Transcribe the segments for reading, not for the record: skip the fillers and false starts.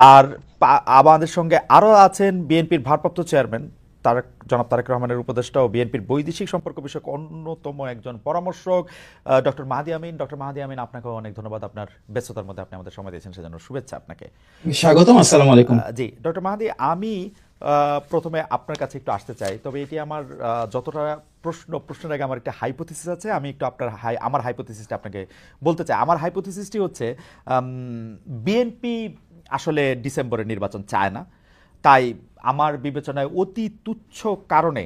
আর আমাদের সঙ্গে আরো আছেন বিএনপির ভারপ্রাপ্ত চেয়ারম্যান জনাব তারেক রহমানের উপদেষ্টা ও বিএনপির বৈদেশিক সম্পর্ক বিষয়ক অন্যতম একজন পরামর্শক ডক্টর মাহাদি আমিন। ডক্টর মাহাদি আমিন, আপনাকেও অনেক ধন্যবাদ। আপনার ব্যস্ততার মধ্যে আপনি আমাদের সময় দিয়েছেন, সেজন্য শুভেচ্ছা আপনাকে। স্বাগতম। আসসালামু আলাইকুম। জি ডক্টর মাহাদি, আমি প্রথমে আপনার কাছে একটু আসতে চাই, তবে এটি আমার যতটা প্রশ্নের আগে আমার একটা হাইপোথিসিস আছে। আমি একটু আমার হাইপোথিসিসটা আপনাকে বলতে চাই। আমার হাইপোথিসিসটি হচ্ছে বিএনপি আসলে ডিসেম্বরে নির্বাচন চায় না। তাই আমার বিবেচনায় অতি তুচ্ছ কারণে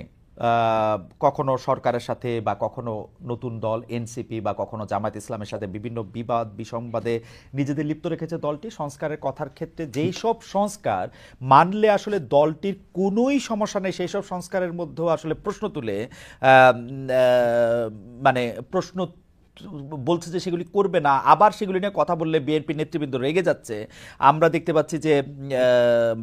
কখনো সরকারের সাথে বা কখনো নতুন দল এনসিপি বা কখনো জামায়াত ইসলামের সাথে বিভিন্ন বিবাদ বিসংবাদে নিজেদের লিপ্ত রেখেছে দলটি। সংস্কারের কথার ক্ষেত্রে যেই সব সংস্কার মানলে আসলে দলটির কোনোই সমস্যা নেই, সেই সব সংস্কারের মধ্যেও আসলে প্রশ্ন তুলে মানে প্রশ্ন বলছে যে সেগুলি করবে না, আবার সেগুলি নিয়ে কথা বললে বিএনপি নেতৃবৃন্দ রেগে যাচ্ছে। আমরা দেখতে পাচ্ছি যে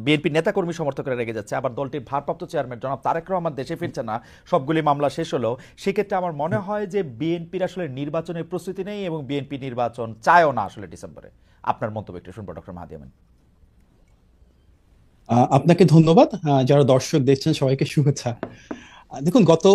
বিএনপি নেতাকর্মী সমর্থকরা রেগে যাচ্ছে। আবার দলটির ভারপ্রাপ্ত চেয়ারম্যান জনাব তারেক রহমান দেশে ফিরছে না, সবগুলি মামলা শেষ হলো। সেক্ষেত্রে আমার মনে হয় যে বিএনপির আসলে নির্বাচনের প্রস্তুতি নেই এবং বিএনপি নির্বাচন চায়ও না আসলে ডিসেম্বরে। আপনার মন্তব্য একটু শুনবো ডক্টর মাহাদি আমিন। আপনাকে ধন্যবাদ। যারা দর্শক দেখছেন সবাইকে শুভেচ্ছা। দেখুন, গত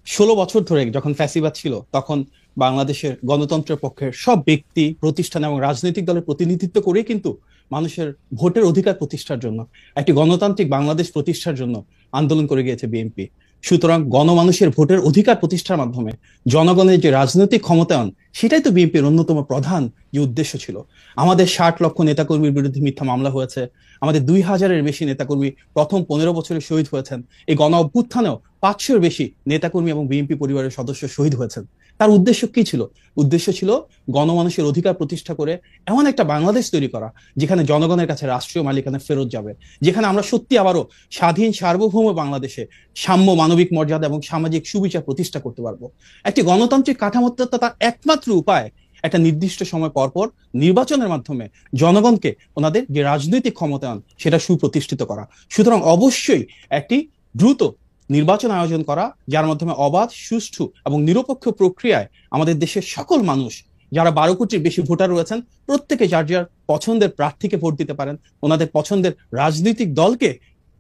16 বছর ধরে যখন ফ্যাসিবাদ ছিল তখন বাংলাদেশের গণতন্ত্রের পক্ষের সব ব্যক্তি প্রতিষ্ঠান এবং রাজনৈতিক দলের প্রতিনিধিত্ব করে কিন্তু মানুষের ভোটের অধিকার প্রতিষ্ঠার জন্য, একটি গণতান্ত্রিক বাংলাদেশ প্রতিষ্ঠার জন্য আন্দোলন করে গিয়েছে বিএনপি। সুতরাং গণমানুষের ভোটের অধিকার প্রতিষ্ঠার মাধ্যমে জনগণের যে রাজনৈতিক ক্ষমতায়ন, সেটাই তো বিএনপির অন্যতম প্রধান যে উদ্দেশ্য ছিল। আমাদের 60 লক্ষ নেতাকর্মীর বিরুদ্ধে মিথ্যা মামলা হয়েছে, আমাদের 2000-এর বেশি নেতাকর্মী প্রথম 15 বছরে শহীদ হয়েছেন, এই গণ অভ্যুত্থানেও 500-এর বেশি নেতাকর্মী এবং বিএনপি পরিবারের সদস্য শহীদ হয়েছেন। তার উদ্দেশ্য কি ছিল? উদ্দেশ্য ছিল গণমানুষের অধিকার প্রতিষ্ঠা করে এমন একটা বাংলাদেশ তৈরি করা যেখানে জনগণের কাছে রাষ্ট্রীয় মালিকানা ফেরত যাবে, যেখানে আমরা সত্যি আবারও স্বাধীন সার্বভৌম বাংলাদেশে সাম্য, মানবিক মর্যাদা এবং সামাজিক সুবিচার প্রতিষ্ঠা করতে পারবো। একটি গণতান্ত্রিক কাঠামোতে তার একমাত্র উপায় একটা নির্দিষ্ট সময় পর পর নির্বাচনের মাধ্যমে জনগণকে ওনাদের যে রাজনৈতিক ক্ষমতায়ন সেটা সুপ্রতিষ্ঠিত করা। সুতরাং অবশ্যই একটি দ্রুত নির্বাচন আয়োজন করা, যার মাধ্যমে অবাধ, সুষ্ঠু এবং নিরপেক্ষ প্রক্রিয়ায় আমাদের দেশের সকল মানুষ, যারা 12 কোটির বেশি ভোটার রয়েছেন, প্রত্যেকে যার যার পছন্দের প্রার্থীকে ভোট দিতে পারেন, ওনাদের পছন্দের রাজনৈতিক দলকে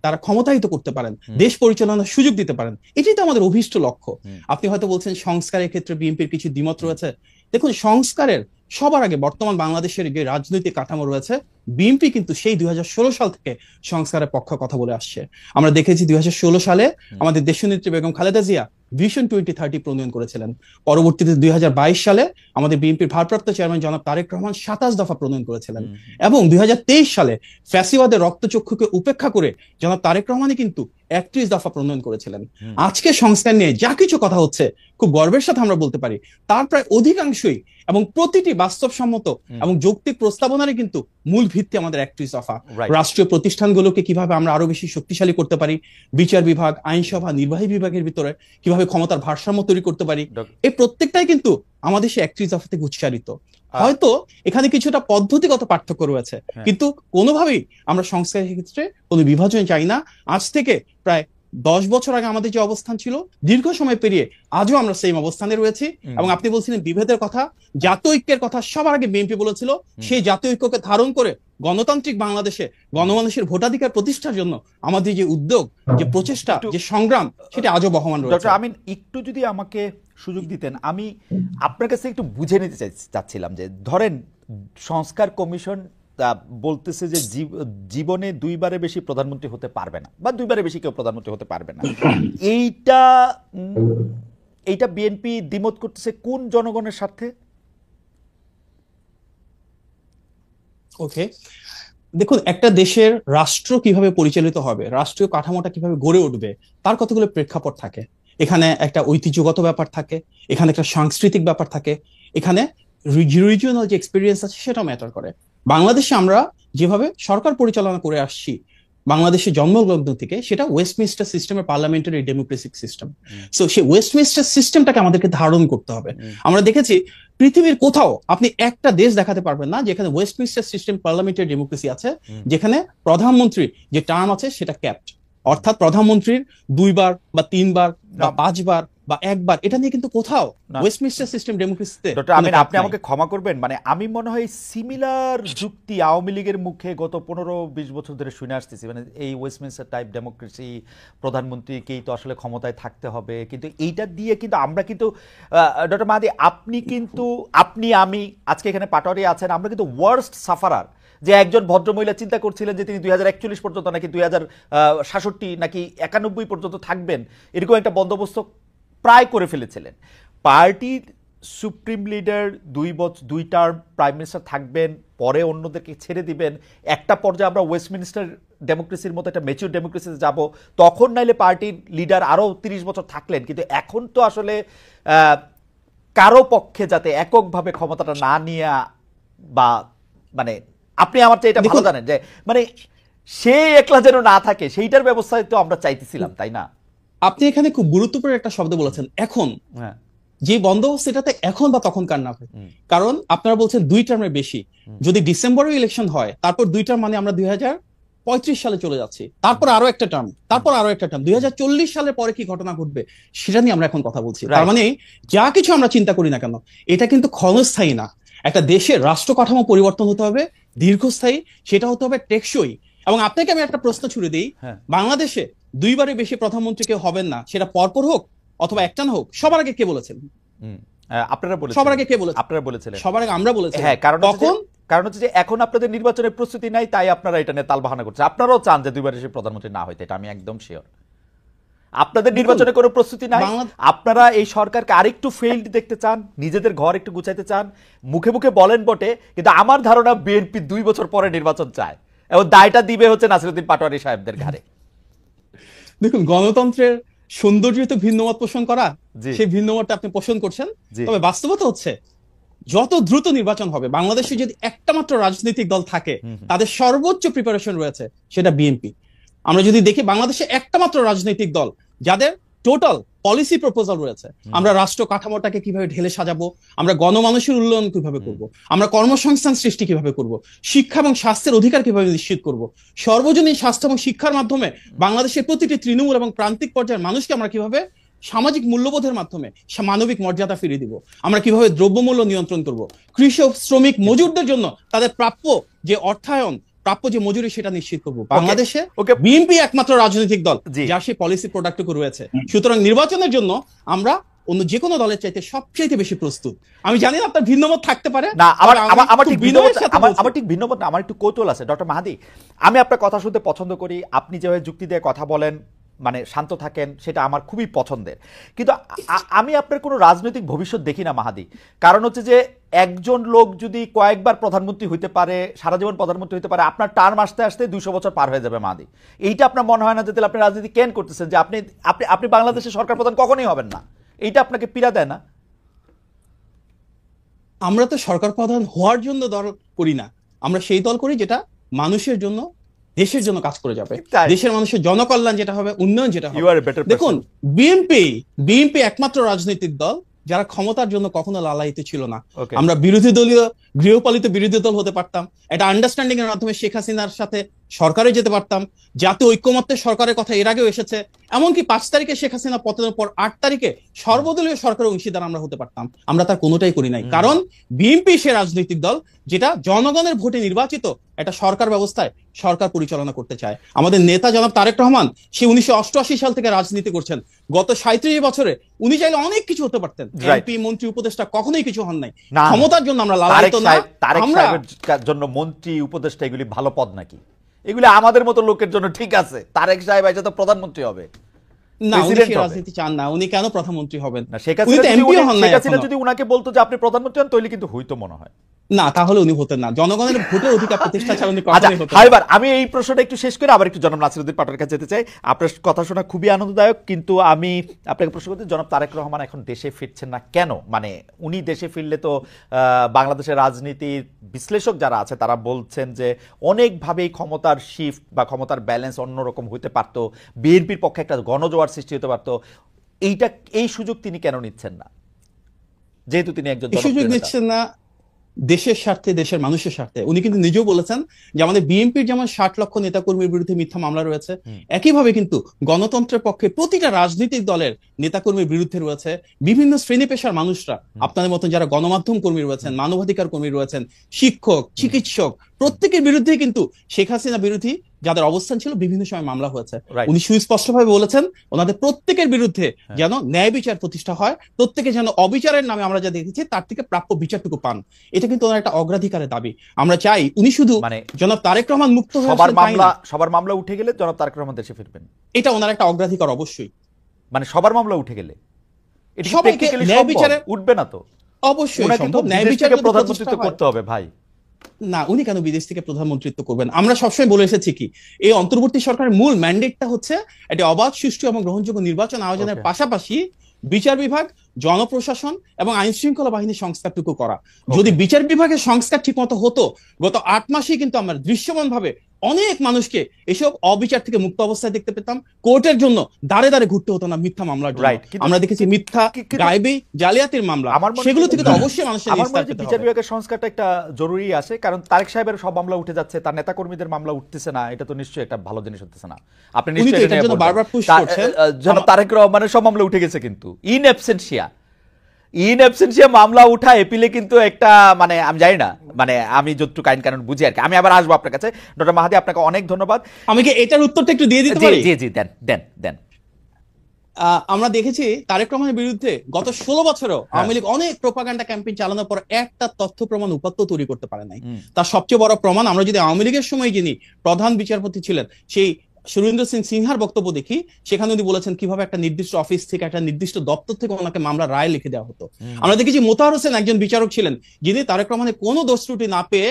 তারা ক্ষমতায়িত করতে পারেন, দেশ পরিচালনার সুযোগ দিতে পারেন। এটাই তো আমাদের অভীষ্ট লক্ষ্য। আপনি হয়তো বলছেন সংস্কারের ক্ষেত্রে বিএনপির কিছু দ্বিমত রয়েছে। দেখুন, সংস্কারের সবার আগে বর্তমান বাংলাদেশের যে রাজনৈতিক কাঠামো রয়েছে, বিএনপি কিন্তু সেই 2016 সাল থেকে সংস্কারের পক্ষে কথা বলে আসছে। আমরা দেখেছি 2016 সালে আমাদের দেশনেত্রী বেগম খালেদা জিয়া ভিশন 2030 প্রণয়ন করেছিলেন। পরবর্তীতে 2022 সালে আমাদের বিএনপির ভারপ্রাপ্ত চেয়ারম্যান জনাব তারেক রহমান 27 দফা প্রণয়ন করেছিলেন। এবং 2023 সালে ফ্যাসিবাদের রক্তচক্ষুকে উপেক্ষা করে জনাব তারেক রহমানই কিন্তু 31 দফা প্রণয়ন করেছিলেন। আজকে সংস্কার নিয়ে যা কিছু কথা হচ্ছে, খুব গর্বের সাথে আমরা বলতে পারি তার প্রায় অধিকাংশই এবং প্রতিটি বাস্তবসম্মত এবং যৌক্তিক প্রস্তাবনারই কিন্তু মূল ভিত্তি আমাদের 31 দফা। রাষ্ট্রীয় প্রতিষ্ঠানগুলোকে কিভাবে আমরা আরো বেশি শক্তিশালী করতে পারি, বিচার বিভাগ, আইনসভা, নির্বাহী বিভাগের ভিতরে কিভাবে ক্ষমতার ভারসাম্য তৈরি করতে পারি, এই প্রত্যেকটাই কিন্তু আমাদের সেই 31 দফা থেকে উচ্চারিত। হয়তো এখানে কিছুটা পদ্ধতিগত পার্থক্য রয়েছে, কিন্তু কোনোভাবেই আমরা সংস্কারের ক্ষেত্রে কোনো বিভাজন চাই না। আজ থেকে প্রায় 10 বছর আগে আমাদের যে অবস্থান ছিল, দীর্ঘ সময় পেরিয়ে আজও আমরা সেই অবস্থানে রয়েছি। এবং আপনি বলছিলেন বিভেদের কথা, জাতীয় ঐক্যের কথা সবার আগে বিএনপি বলেছিল। সেই জাতীয় ঐক্যকে ধারণ করে গণতান্ত্রিক বাংলাদেশে গণমানুষের ভোটাধিকার প্রতিষ্ঠার জন্য আমাদের যে উদ্যোগ, যে প্রচেষ্টা, যে সংগ্রাম, সেটা আজও বহমান রয়েছে। ডক্টর আমিন, একটু যদি আমাকে সুযোগ দিতেন, আমি আপনার কাছে একটু বুঝে নিতে চাচ্ছিলাম যে ধরেন সংস্কার কমিশন বলতেছে যে জীবনে 2বারের বেশি প্রধানমন্ত্রী হতে পারবে না, বা 2বারের বেশি কেউ প্রধানমন্ত্রী হতে পারবে না। এইটা এইটা বিএনপি দ্বিমত করতেছে কোন জনগণের স্বার্থে? ওকে, দেখুন, একটা দেশের রাষ্ট্র কিভাবে পরিচালিত হবে, রাষ্ট্রীয় কাঠামোটা কিভাবে গড়ে উঠবে, তার কতগুলো প্রেক্ষাপট থাকে। এখানে একটা ঐতিহ্যগত ব্যাপার থাকে, এখানে একটা সাংস্কৃতিক ব্যাপার থাকে, এখানে রিজিওনাল যে এক্সপিরিয়েন্স আছে সেটাও ম্যাটার করে। বাংলাদেশে আমরা যেভাবে সরকার পরিচালনা করে আসছি বাংলাদেশের জন্মলগ্ন থেকে, সেটা ওয়েস্টমিনস্টার সিস্টেমের পার্লামেন্টারি ডেমোক্রেসিক সিস্টেম। সো সেই ওয়েস্টমিনস্টার সিস্টেমটাকে আমাদেরকে ধারণ করতে হবে। আমরা দেখেছি পৃথিবীর কোথাও আপনি একটা দেশ দেখাতে পারবেন না যেখানে ওয়েস্টমিনস্টার সিস্টেম পার্লামেন্টারি ডেমোক্রেসি আছে, যেখানে প্রধানমন্ত্রীর যে টার্ম আছে সেটা ক্যাপড, অর্থাৎ প্রধানমন্ত্রীর 2বার বা 3বার বা 5বার বা একবার, এটা নিয়ে কিন্তু কোথাও না। ওয়েস্টমিনিস্টার সিস্টেম ডেমোক্রেসিতে ডক্টর আমিন, আপনি আমাকে ক্ষমা করবেন, মানে আমি মনে হয় সিমিলার যুক্তি আওয়ামী লীগের মুখে গত 15-20 বছর ধরে শুনে আসতেছি, মানে এই ওয়েস্টমিনিস্টার টাইপ ডেমোক্রেসি, প্রধানমন্ত্রীকেই তো আসলে ক্ষমতায় থাকতে হবে, কিন্তু এইটা দিয়ে কিন্তু আমরা কিন্তু ডক্টর মাহাদি, আপনি কিন্তু, আমি আজকে এখানে পাটোয়ারি আছেন, আমরা কিন্তু ওয়ার্স্ট সাফারার। যে একজন ভদ্রমহিলা চিন্তা করছিলেন যে তিনি 2041 পর্যন্ত নাকি 2067 নাকি 91 পর্যন্ত থাকবেন, এরকম একটা বন্দোবস্ত প্রায় করে ফেলেছিলেন। পার্টির supreme leader 2 term prime minister থাকবেন, পরে অন্যদেরকে ছেড়ে দিবেন, একটা পর্যায়ে আমরা ওয়েস্টমিনিস্টার ডেমোক্রেসির মতো একটা ম্যাচিউর ডেমোক্রেসিতে যাব, তখন নাইলে পার্টির লিডার আরও 30 বছর থাকলেন। কিন্তু এখন তো আসলে কারো পক্ষে যাতে এককভাবে ক্ষমতাটা না নিয়ে, বা মানে আপনি আমার চেয়ে এটা ভালো জানেন যে মানে সে একলা যেন না থাকে, সেইটার ব্যবস্থায় তো আমরা চাইতেছিলাম, তাই না? আপনি এখানে খুব গুরুত্বপূর্ণ একটা শব্দ বলেছেন, এখন। হ্যাঁ, যে বন্দোবস্ত, এটাতে এখন বা তখনকার না হয়, কারণ আপনারা বলছেন 2 টার্মের বেশি। যদি ডিসেম্বরে ইলেকশন হয়, তারপর 2 টার্ম, মানে আমরা 2035 সালে চলে যাচ্ছি, তারপর আরো একটা টার্ম, তারপর আরো একটা টার্ম, 2040 সালের পরে কি ঘটনা ঘটবে সেটা নিয়ে আমরা এখন কথা বলছি। তার মানে যা কিছু আমরা চিন্তা করি না কেন, এটা কিন্তু ক্ষণস্থায়ী না। একটা দেশের রাষ্ট্র কাঠামো পরিবর্তন হতে হবে দীর্ঘস্থায়ী, সেটা হতে হবে টেকসই। এবং আপনাকে আমি একটা প্রশ্ন ছুড়ে দিই, হ্যাঁ। বাংলাদেশে 2বারের বেশি প্রধানমন্ত্রী কেউ হবেন না, সেটা পরপর হোক অথবা একটানা হোক। সবার আগে কে বলেছেন? আপনারা বলেছেন। সবার আগে কে বলেছেন? আপনারা বলেছিলেন। সবার আগে আমরা বলেছি। হ্যাঁ, তখন কারণ হচ্ছে যে এখন আপনাদের নির্বাচনের প্রস্তুতি নাই, তাই আপনারা এটা নিয়ে তালবাহানা করছেন। আপনারাও চান যে 2বার এসে প্রধানমন্ত্রী না হইতে, এটা আমি একদম শিওর। আপনাদের নির্বাচনের কোনো প্রস্তুতি নাই, আপনারা এই সরকারকে আরেকটু ফেইল্ড দেখতে চান, নিজেদের ঘর একটু গুছাইতে চান, মুখে মুখে বলেন বটে, কিন্তু আমার ধারণা বিএনপি 2 বছর পরে নির্বাচন চায়, এবং দায়টা দিবে হচ্ছে নাসিরউদ্দিন পাটোয়ারি সাহেবদের ঘাড়ে। দেখুন, গণতন্ত্রের সৌন্দর্য তো ভিন্নমত পোষণ করা, জি। সেই ভিন্নমতটা আপনি পোষণ করছেন। জি। তবে বাস্তবতা হচ্ছে, যত দ্রুত নির্বাচন হবে, বাংলাদেশে যদি একটা মাত্র রাজনৈতিক দল থাকে তাদের সর্বোচ্চ প্রিপারেশন রয়েছে, সেটা বিএনপি। আমরা যদি দেখি, বাংলাদেশে একটা মাত্র রাজনৈতিক দল যাদের টোটাল পলিসি প্রপোজাল রয়েছে, আমরা রাষ্ট্র কাঠামোটাকে কিভাবে ঢেলে সাজাবো, আমরা গণমানুষের উন্নয়ন কিভাবে করব, আমরা কর্মসংস্থান সৃষ্টি কিভাবে করব, শিক্ষা এবং স্বাস্থ্যের অধিকার কিভাবে নিশ্চিত করব, সর্বজনীন স্বাস্থ্য এবং শিক্ষার মাধ্যমে বাংলাদেশের প্রতিটি তৃণমূল এবং প্রান্তিক পর্যায়ের মানুষকে আমরা কিভাবে সামাজিক মূল্যবোধের মাধ্যমে মানবিক মর্যাদা ফিরিয়ে দিব, আমরা কিভাবে দ্রব্যমূল্য নিয়ন্ত্রণ করব, কৃষক, শ্রমিক, মজুরদের জন্য তাদের প্রাপ্য যে অর্থায়ন, প্রাপ্য যে মজুরি, সেটা নিশ্চিত করব। বাংলাদেশে বিএনপি একমাত্র রাজনৈতিক দল যার সেই পলিসি প্রোডাক্টটুকু রয়েছে। সুতরাং নির্বাচনের জন্য আমরা অন্য যে কোনো দলের চাইতে সবচেয়ে বেশি প্রস্তুত। আমি জানি না আপনার ভিন্নমত থাকতে পারে না, আমার ঠিক ভিন্নমত না, আমার একটু কৌতূহল আছে। ডক্টর মাহাদি, আমি আপনার কথা শুনতে পছন্দ করি, আপনি যেভাবে যুক্তি দিয়ে কথা বলেন, মানে শান্ত থাকেন, সেটা আমার খুবই পছন্দের। কিন্তু আমি আপনার কোনো রাজনৈতিক ভবিষ্যৎ দেখি না মাহাদি। কারণ হচ্ছে যে একজন লোক যদি কয়েকবার প্রধানমন্ত্রী হইতে পারে, সারা জীবন প্রধানমন্ত্রী হইতে পারে, আপনার টার্ম আসতে আসতে 200 বছর পার হয়ে যাবে মাহাদি। এইটা আপনার মনে হয় না যে তাহলে আপনি রাজনীতি কেন করতেছেন, যে আপনি আপনি আপনি বাংলাদেশের সরকার প্রধান কখনোই হবেন না? এইটা আপনাকে পীড়া দেয় না? আমরা তো সরকার প্রধান হওয়ার জন্য দল করি না, আমরা সেই দল করি যেটা মানুষের জন্য, দেশের জন্য কাজ করে যাবে, দেশের মানুষের জনকল্যাণ যেটা হবে, উন্নয়ন যেটা হবে। দেখুন, বিএনপি একমাত্র রাজনৈতিক দল যারা ক্ষমতার জন্য কখনো লালায়িত ছিল না। আমরা বিরোধী দলীয়, গৃহপালিত বিরোধী দল হতে পারতাম, এটা আন্ডারস্ট্যান্ডিং এর মাধ্যমে শেখ হাসিনার সাথে সরকারে যেতে পারতাম, জাতীয় ঐক্যমত্যের সরকারের কথা এর আগেও এসেছে। এমনকি 5 তারিখে শেখ হাসিনা পতনের পর 8 তারিখে সর্বদলীয় সরকারের অংশীদার আমরা হতে পারতাম। আমরা তার কোনোটাই করি নাই, কারণ বিএনপি সে রাজনৈতিক দল যেটা জনগণের ভোটে নির্বাচিত একটা সরকার ব্যবস্থায় সরকার পরিচালনা করতে চায়। আমাদের নেতা জনাব তারেক রহমান, সে 1988 সাল থেকে রাজনীতি করছেন। গত 37 বছরে উনি চাইলে অনেক কিছু হতে পারতেন, এমপি, মন্ত্রী, উপদেষ্টা, কখনোই কিছু হন নাই। ক্ষমতার জন্য আমরা লালায়িত না। তারেক সাহেবের জন্য মন্ত্রী, উপদেষ্টা এগুলি ভালো পদ নাকি? এগুলি আমাদের মতো লোকের জন্য ঠিক আছে। তারেক সাহেব এসে তো প্রধানমন্ত্রী হবে না, উনি সেই রাজনীতি চান না। উনি কেন প্রধানমন্ত্রী হবেন? শেখ হাসিনা যদি উনাকে বলতো যে আপনি প্রধানমন্ত্রী হন, তাহলে কিন্তু হইতো মনে হয়। না, তাহলে উনি হতেন না। জনগণের ভোটের অধিকার প্রতিষ্ঠা ছাড়া উনি কখনোই হতেন না। এবার আমি এই প্রশ্নটা একটু শেষ করে আবার একটু জনাব নাসিরউদ্দিন পাটোয়ারির কাছে যেতে চাই। আপনার কথা শোনা খুবই আনন্দদায়ক, কিন্তু আমি আপনাকে প্রশ্ন করতে, জনাব তারেক রহমান এখন দেশে ফিরছেন না কেন? মানে উনি দেশে ফিরলে তো বাংলাদেশের রাজনীতির বিশ্লেষক যারা আছে তারা বলছেন যে অনেকভাবেই ক্ষমতার শিফট বা ক্ষমতার ব্যালেন্স অন্যরকম হতে পারতো, বিএনপির পক্ষে একটা গণজোয়ার সৃষ্টি হতে পারতো। এই সুযোগ তিনি কেন নিচ্ছেন না, যেহেতু তিনি একজন সুযোগ নিচ্ছেন না? দেশের স্বার্থে, দেশের মানুষের স্বার্থে। উনি কিন্তু নিজেও বলেছেন যে আমাদের বিএনপির যেমন 60 লক্ষ নেতাকর্মীর বিরুদ্ধে মিথ্যা মামলা রয়েছে, একইভাবে কিন্তু গণতন্ত্রের পক্ষে প্রতিটা রাজনৈতিক দলের নেতাকর্মীর বিরুদ্ধে রয়েছে বিভিন্ন শ্রেণী পেশার মানুষরা, আপনাদের মতন যারা গণমাধ্যম কর্মী রয়েছেন, মানবাধিকার কর্মী রয়েছেন, শিক্ষক, চিকিৎসক, প্রত্যেকের বিরুদ্ধে কিন্তু শেখ হাসিনা বিরোধী যাদের অবস্থান ছিল বিভিন্ন সময় মামলা হয়েছে। রাইট। উনি সুস্পষ্টভাবে বলেছেন ওনাদের প্রত্যেকের বিরুদ্ধে যেন ন্যায় বিচার প্রতিষ্ঠা হয়, প্রত্যেকে যেন অবিচারের নামে আমরা যা দেখেছি তার থেকে প্রাপ্য বিচারটুকু পান। এটা কিন্তু ওনার একটা অগ্রাধিকারের দাবি। আমরা চাই উনি শুধু মানে জনাব তারেক রহমান মুক্ত হয়ে সবার আসবেন তাই না, সবার মামলা উঠে গেলে জনাব তারেক রহমান দেশে ফিরবেন, এটা ওনার একটা অগ্রাধিকার অবশ্যই। মানে সবার মামলা উঠে গেলে এটা কি সবাইকে practically ন্যায় সম্ভব? বিচারের উঠবে না তো, অবশ্যই ওনাকে তো সম্ভব। ন্যায় বিদেশ বিচার থেকে যদি প্রধানমন্ত্রিত্ব প্রতিষ্ঠা হয়, করতে হবে ভাই। না উনি কেন বিদেশ থেকে প্রধানমন্ত্রিত্ব করবেন? আমরা সবসময় বলে এসেছি কি এই অন্তর্বর্তী সরকারের মূল ম্যান্ডেটটা হচ্ছে এটি অবাধ, সুষ্ঠু এবং গ্রহণযোগ্য নির্বাচন আয়োজনের Okay. পাশাপাশি বিচার বিভাগ, জনপ্রশাসন এবং আইন শৃঙ্খলা বাহিনীর সংস্কারটুকু করা। যদি বিচার বিভাগের সংস্কার ঠিকমতো হতো, গত 8 মাসেই কিন্তু আমরা দৃশ্যমান ভাবে অনেক মানুষকে এসব অবিচার থেকে মুক্ত অবস্থায় দেখতে পেতাম। কোর্টের জন্য দাঁড়ে দাঁড়ে ঘুরতে হতো না মিথ্যা মামলার জন্য। Right, কিন্তু- আমরা দেখেছি মিথ্যা, কিন্তু- গায়েবী, জালিয়াতির মামলা, আমার মনে সেগুলো হয়- থেকে তো অবশ্যই মানুষের আমার মনে নিস্তার হয় যে পেতে বিচার হবে। বিভাগের সংস্কারটা একটা জরুরি আছে, কারণ তারেক সাহেবের সব মামলা উঠে যাচ্ছে, তার নেতা কর্মীদের মামলা উঠতেছে না, এটা তো নিশ্চয়ই একটা ভালো জিনিস হতেছে না। আপনি উনি তো নিশ্চয়ই এটা এটার নিয়ে জন্য বলবেন। বারবার push করছেন। যেন তারেক রহমানের সব মামলা উঠে গেছে, কিন্তু ইন অ্যাবসেন্সিয়া মামলা উঠা এপিলে কিন্তু একটা, মানে আমি জানি না, মানে আমি যতটুকু আইন কানুন বুঝি আর কি। আমি আবার আসবো আপনার কাছে। ডক্টর মাহাদি, আপনাকে অনেক ধন্যবাদ। আমি কি এটার উত্তরটা একটু দিয়ে দিতে জি পারি? জি জি, দেন দেন দেন। আমরা দেখেছি তারেক রহমানের বিরুদ্ধে গত 16 বছরেও আওয়ামী লীগ অনেক প্রোপাগান্ডা ক্যাম্পেইন চালানোর পর একটা তথ্য প্রমাণ উপাত্ত তৈরি করতে পারে নাই। তার সবচেয়ে বড় প্রমাণ, আমরা যদি আওয়ামী লীগের সময় যিনি প্রধান বিচারপতি ছিলেন সেই সুরেন্দ্র সিং সিনহার বক্তব্য দেখি, সেখানে উনি বলেছেন কিভাবে একটা নির্দিষ্ট অফিস থেকে, একটা নির্দিষ্ট দপ্তর থেকে ওনাকে মামলা রায় লিখে দেওয়া হতো। আমরা দেখেছি মোতাহার হোসেন একজন বিচারক ছিলেন যিনি তারেক রহমানের কোনো দোষ ত্রুটি না পেয়ে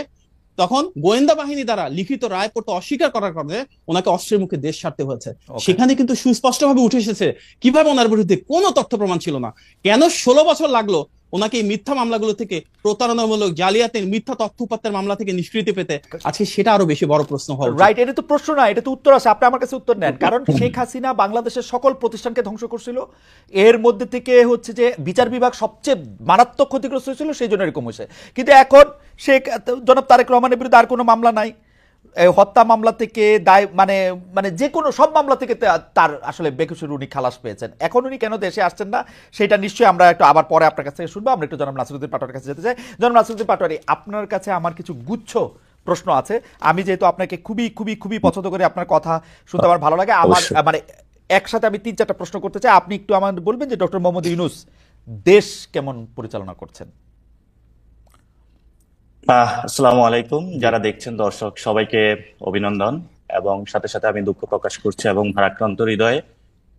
তখন গোয়েন্দা বাহিনী দ্বারা লিখিত রায় পড়তে অস্বীকার করার কারণে ওনাকে অস্ত্রের মুখে দেশ ছাড়তে হয়েছে। সেখানে কিন্তু সুস্পষ্টভাবে উঠে এসেছে কিভাবে ওনার বিরুদ্ধে কোনো তথ্য প্রমাণ ছিল না। কেন 16 বছর লাগলো ওনাকে এই মিথ্যা মামলাগুলো থেকে, প্রতারণামূলক জালিয়াতের মিথ্যা তথ্য উপাত্তের মামলা থেকে নিষ্কৃতি পেতে? আজকে সেটা আরো বেশি বড় প্রশ্ন হওয়া উচিত। রাইট, এটা তো প্রশ্ন না, এটা তো উত্তর আছে। আপনি আমার কাছে উত্তর নেন। কারণ শেখ হাসিনা বাংলাদেশের সকল প্রতিষ্ঠানকে ধ্বংস করছিল, এর মধ্যে থেকে হচ্ছে যে বিচার বিভাগ সবচেয়ে মারাত্মক ক্ষতিগ্রস্ত হয়েছিল, সেই জন্য এরকম হয়েছে। কিন্তু এখন শেখ জনাব তারেক রহমানের বিরুদ্ধে আর কোনো মামলা নাই, হত্যা মামলা থেকে দায়, মানে মানে যে কোনো সব মামলা থেকে তার আসলে বেকসুর উনি খালাস পেয়েছেন। এখন উনি কেন দেশে আসছেন না, সেটা নিশ্চয়ই আমরা একটু আবার পরে আপনার কাছ থেকে শুনবো। আমরা একটু জনাব নাসিরউদ্দিন পাটোয়ারির কাছে যেতে চাই। জনাব নাসিরউদ্দিন পাটোয়ারি, আপনার কাছে আমার কিছু গুচ্ছ প্রশ্ন আছে। আমি যেহেতু আপনাকে খুবই খুবই খুবই পছন্দ করি, আপনার কথা শুনতে আমার ভালো লাগে। আমার মানে একসাথে আমি 3-4টা প্রশ্ন করতে চাই। আপনি একটু আমাদের বলবেন যে ডক্টর মোহাম্মদ ইউনূস দেশ কেমন পরিচালনা করছেন? আসসালামু আলাইকুম। যারা দেখছেন দর্শক সবাইকে অভিনন্দন, এবং সাথে সাথে আমি দুঃখ প্রকাশ করছি এবং ভারাক্রান্ত হৃদয়ে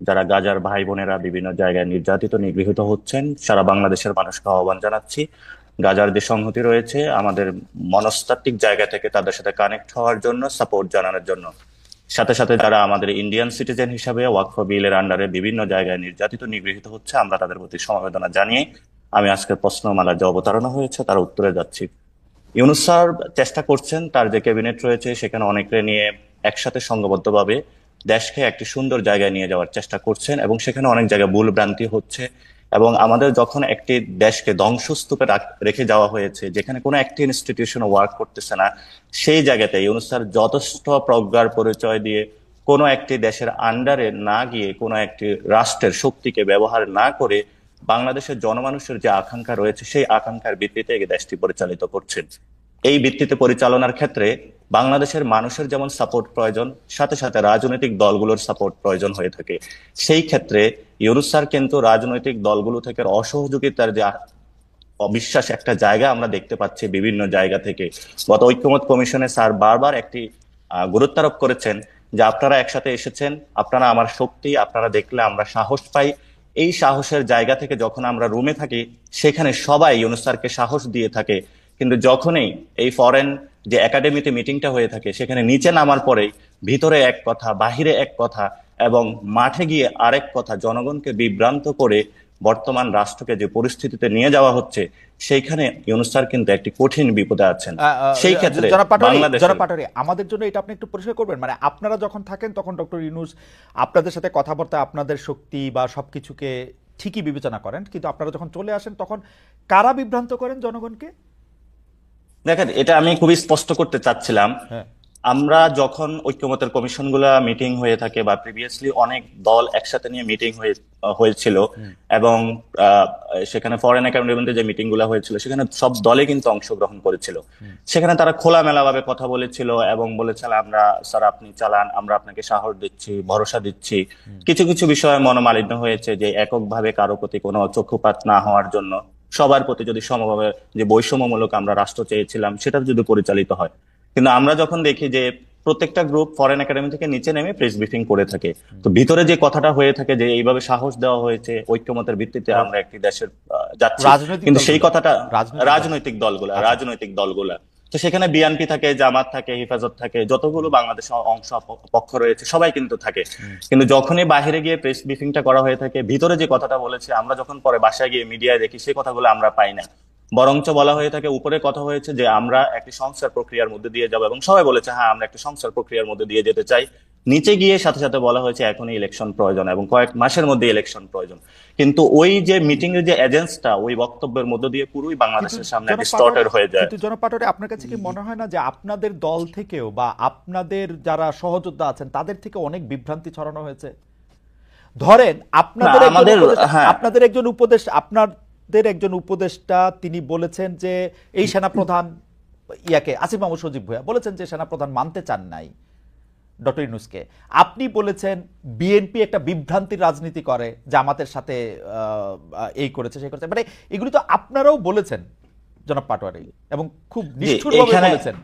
যারা গাজার ভাই বোনেরা বিভিন্ন জায়গায় নির্যাতিত নিগৃহীত হচ্ছেন, সারা বাংলাদেশের মানুষকে আহ্বান জানাচ্ছি গাজার যে সংহতি রয়েছে আমাদের মনস্তাত্ত্বিক জায়গা থেকে তাদের সাথে কানেক্ট হওয়ার জন্য, সাপোর্ট জানানোর জন্য। সাথে সাথে যারা আমাদের ইন্ডিয়ান সিটিজেন হিসাবে ওয়াকফ বিলের আন্ডারে বিভিন্ন জায়গায় নির্যাতিত নিগৃহীত হচ্ছে, আমরা তাদের প্রতি সমবেদনা জানিয়ে আমি আজকের প্রশ্নমালার যে অবতারণা হয়েছে তার উত্তরে যাচ্ছি। ইউনূস স্যার চেষ্টা করছেন তার যে ক্যাবিনেট রয়েছে সেখানে অনেকে নিয়ে একসাথে সংঘবদ্ধভাবে দেশকে একটি সুন্দর জায়গায় নিয়ে যাওয়ার চেষ্টা করছেন, এবং সেখানে অনেক জায়গায় ভুল ভ্রান্তি হচ্ছে। এবং আমাদের যখন একটি দেশকে ধ্বংসস্তূপে রেখে যাওয়া হয়েছে, যেখানে কোনো একটি ইনস্টিটিউশন ওয়ার্ক করতেছে না, সেই জায়গাতে ইউনূস স্যার যথেষ্ট প্রজ্ঞার পরিচয় দিয়ে কোনো একটি দেশের আন্ডারে না গিয়ে, কোনো একটি রাষ্ট্রের শক্তিকে ব্যবহার না করে বাংলাদেশের জনমানুষের যে আকাঙ্ক্ষা রয়েছে সেই আকাঙ্ক্ষার ভিত্তিতে এই দেশটি পরিচালিত করছেন। এই ভিত্তিতে পরিচালনার ক্ষেত্রে বাংলাদেশের মানুষের যেমন সাপোর্ট প্রয়োজন, সাথে সাথে রাজনৈতিক দলগুলোর সাপোর্ট প্রয়োজন হয়ে থাকে। সেই ক্ষেত্রে ইউনূস স্যার কিন্তু রাজনৈতিক দলগুলো থেকে অসহযোগিতার যে অবিশ্বাস একটা জায়গা আমরা দেখতে পাচ্ছি বিভিন্ন জায়গা থেকে। গত ঐক্যমত কমিশনে স্যার বারবার একটি গুরুত্বারোপ করেছেন যে আপনারা একসাথে এসেছেন, আপনারা আমার শক্তি, আপনারা দেখলে আমরা সাহস পাই। এই সাহসের জায়গা থেকে যখন আমরা রুমে থাকি সেখানে সবাই ইউনূস স্যারকে সাহস দিয়ে থাকে, কিন্তু যখনই এই ফরেন যে একাডেমিতে মিটিংটা হয়ে থাকে সেখানে নিচে নামার পরে ভিতরে এক কথা, বাহিরে এক কথা, এবং মাঠে গিয়ে আরেক কথা, জনগণকে বিভ্রান্ত করে বর্তমান রাষ্ট্রকে যে পরিস্থিতিতে নিয়ে যাওয়া হচ্ছে সেইখানে ইউনূস স্যার কিন্তু একটি কঠিন বিপদে আছেন। সেই ক্ষেত্রে জনাব বাংলাদেশের পাটোয়ারি, আমাদের জন্য এটা আপনি একটু পরিষ্কার করবেন। মানে আপনারা যখন থাকেন তখন ডক্টর ইউনূস আপনাদের সাথে কথাবার্তা, আপনাদের শক্তি বা সবকিছুকে ঠিকই বিবেচনা করেন, কিন্তু আপনারা যখন চলে আসেন তখন কারা বিভ্রান্ত করেন জনগণকে? দেখেন, এটা আমি খুবই স্পষ্ট করতে চাচ্ছিলাম। হ্যাঁ, আমরা যখন ঐক্যমত্যের কমিশনগুলা মিটিং হয়ে থাকে বা প্রিভিয়াসলি অনেক দল একসাথে নিয়ে মিটিং হয়েছিল, এবং আহ, সেখানে ফরেন অ্যাকাউন্টেবিলিটি যে মিটিং গুলা হয়েছিল সেখানে সব দলে কিন্তু অংশগ্রহণ করেছিল। সেখানে তারা খোলামেলা ভাবে কথা বলেছিল এবং বলেছিল, আমরা স্যার আপনি চালান, আমরা আপনাকে সাহস দিচ্ছি, ভরসা দিচ্ছি। কিছু কিছু বিষয়ে মনোমালিন্য হয়েছে, যে এককভাবে কারো প্রতি কোনো চক্ষুপাত না হওয়ার জন্য সবার প্রতি যদি সমভাবে, যে বৈষম্যমূলক আমরা রাষ্ট্র চেয়েছিলাম সেটা যদি পরিচালিত হয়। কিন্তু আমরা যখন দেখি যে প্রত্যেকটা গ্রুপ ফরেন একাডেমি থেকে নিচে নেমে প্রেস ব্রিফিং করে থাকে, তো ভিতরে যে কথাটা হয়ে থাকে যে এইভাবে সাহস দেওয়া হয়েছে ঐক্যমতের ভিত্তিতে আমরা একটি দেশের যাচ্ছি, রাজনৈতিক কিন্তু সেই দলগুলো, কথাটা রাজনৈতিক দল। আচ্ছা। রাজনৈতিক দলগুলা, তো সেখানে বিএনপি থাকে, জামাত থাকে, হেফাজত থাকে, যতগুলো বাংলাদেশ অংশ পক্ষ রয়েছে সবাই কিন্তু থাকে। কিন্তু যখনই বাইরে গিয়ে প্রেস ব্রিফিংটা করা হয়ে থাকে, ভিতরে যে কথাটা বলেছে আমরা যখন পরে বাসায় গিয়ে মিডিয়ায় দেখি সেই কথাগুলো আমরা পাই না। বরঞ্চ বলা হয়ে থাকে, উপরে কথা হয়েছে যে আমরা একটি সংস্কার প্রক্রিয়ার মধ্যে দিয়ে যাবো, এবং সবাই বলেছে হ্যাঁ আমরা একটি সংস্কার প্রক্রিয়ার মধ্যে দিয়ে যেতে চাই। নিচে গিয়ে সাথে সাথে বলা হয়েছে এখনই ইলেকশন প্রয়োজন এবং কয়েক মাসের মধ্যে ইলেকশন প্রয়োজন। কিন্তু ওই যে মিটিং এর যে এজেন্সটা ওই বক্তব্যের মধ্য দিয়ে পুরোই বাংলাদেশের সামনে জনাব ডিস্টর্টেড হয়ে যায়। কিন্তু জনাব পাটোয়ারি, আপনার কাছে কি মনে হয় না যে আপনাদের দল থেকেও বা আপনাদের যারা সহযোদ্ধা আছেন তাদের থেকে অনেক বিভ্রান্তি ছড়ানো হয়েছে? ধরেন আপনাদের না, একজন আমাদের হ্যাঁ আপনাদের একজন উপদেষ্টা তিনি বলেছেন যে এই সেনাপ্রধান আসিফ মাহমুদ সজীব ভুঁইয়া বলেছেন যে সেনাপ্রধান মানতে চান নাই ডক্টর ইউনূসকে। আপনি বলেছেন বিএনপি একটা বিভ্রান্তির রাজনীতি করে, জামাতের সাথে এই করেছে সেই করেছে, মানে এগুলি তো আপনারাও বলেছেন জনাব পাটোয়ারি, এবং খুব নিষ্ঠুরভাবে এখানে বলেছেন।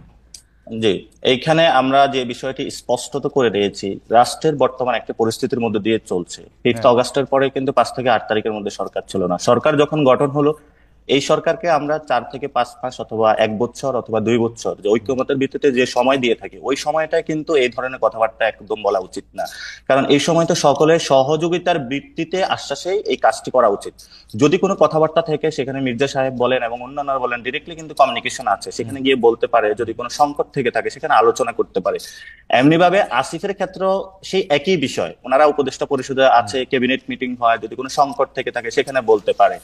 জি, এইখানে আমরা যে বিষয়টি স্পষ্টত করে দিয়েছি, রাষ্ট্রের বর্তমান একটা পরিস্থিতির মধ্যে দিয়ে চলছে। 5 অগস্টের পরে কিন্তু 5 থেকে 8 তারিখের মধ্যে সরকার ছিল না। সরকার যখন গঠন হলো, এই সরকারকে আমরা 4 থেকে 5 মাস অথবা 1 বছর অথবা 2 বছর যে ঐক্যমতের ভিত্তিতে যে সময় দিয়ে থাকি, ওই সময়টা কিন্তু এই ধরনের কথাবার্তা একদম বলা উচিত না। কারণ এই সময় তো সকলের সহযোগিতার ভিত্তিতে আশ্বাসেই এই কাজটি করা উচিত। যদি কোনো কথাবার্তা থেকে সেখানে মির্জা সাহেব বলেন এবং অন্যান্যরা বলেন, ডিরেক্টলি কিন্তু কমিউনিকেশন আছে, সেখানে গিয়ে বলতে পারে। যদি কোনো সংকট থেকে থাকে সেখানে আলোচনা করতে পারে। এমনি ভাবে আসিফের ক্ষেত্রেও সেই একই বিষয়, ওনারা উপদেষ্টা পরিষদে আছে, ক্যাবিনেট মিটিং হয়, যদি কোনো সংকট থেকে থাকে সেখানে বলতে পারে।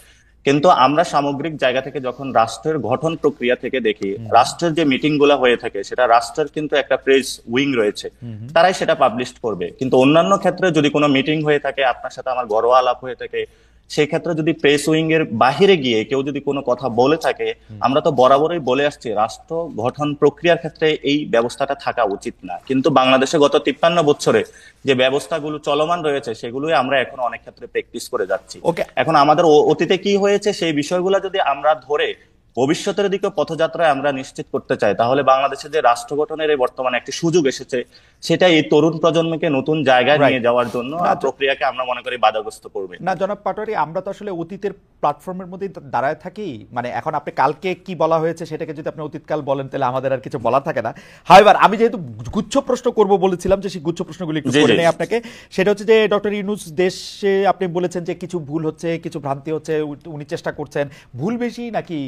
কিন্তু আমরা সামগ্রিক জায়গা থেকে যখন রাষ্ট্রের গঠন প্রক্রিয়া থেকে দেখি, রাষ্ট্রের যে মিটিং গুলা হয়ে থাকে সেটা রাষ্ট্রের কিন্তু একটা প্রেস উইং রয়েছে, তারাই সেটা পাবলিশ করবে। কিন্তু অন্যান্য ক্ষেত্রে যদি কোনো মিটিং হয়ে থাকে, আপনার সাথে আমার ঘরোয়া আলাপ হয়ে থাকে, সেই ক্ষেত্রে যদি প্রেস উইং এর বাহিরে গিয়ে কেউ যদি কোনো কথা বলে থাকে, আমরা তো বরাবরই বলে আসছি রাষ্ট্র গঠন প্রক্রিয়ার ক্ষেত্রে এই ব্যবস্থাটা থাকা উচিত না। কিন্তু বাংলাদেশে গত 53 বছরে যে ব্যবস্থাগুলো চলমান রয়েছে সেগুলোই আমরা এখন অনেক ক্ষেত্রে প্র্যাকটিস করে যাচ্ছি। ওকে, এখন আমাদের অতীতে কি হয়েছে সেই বিষয়গুলো যদি আমরা ধরে ভবিষ্যতের দিকে পথযাত্রায় আমরা নিশ্চিত করতে চাই, তাহলে বাংলাদেশে যে রাষ্ট্র গঠনের এই বর্তমানে একটি সুযোগ এসেছে, সেটা এই তরুণ প্রজন্মকে নতুন জায়গায় নিয়ে যাওয়ার জন্য প্রক্রিয়াকে আমরা মনে করি বাধাগ্রস্ত করবে না জনাব পাটোয়ারি, আমরা তো আসলে অতীতের প্ল্যাটফর্মের মধ্যেই দাঁড়ায় থাকি। মানে এখন আপনি কালকে কি বলা হয়েছে সেটাকে যদি আপনি অতীতকাল বলেন তাহলে আমাদের আর কিছু বলার থাকে না। হাইবার আমি যেহেতু গুচ্ছ প্রশ্ন করব বলেছিলাম, যে সেই গুচ্ছ প্রশ্নগুলি একটু করে নেই আপনাকে। সেটা হচ্ছে যে ডক্টর ইউনূস দেশে আপনি বলেছেন যে কিছু ভুল হচ্ছে, কিছু ভ্রান্তি হচ্ছে, উনি চেষ্টা করছেন। ভুল বেশি নাকি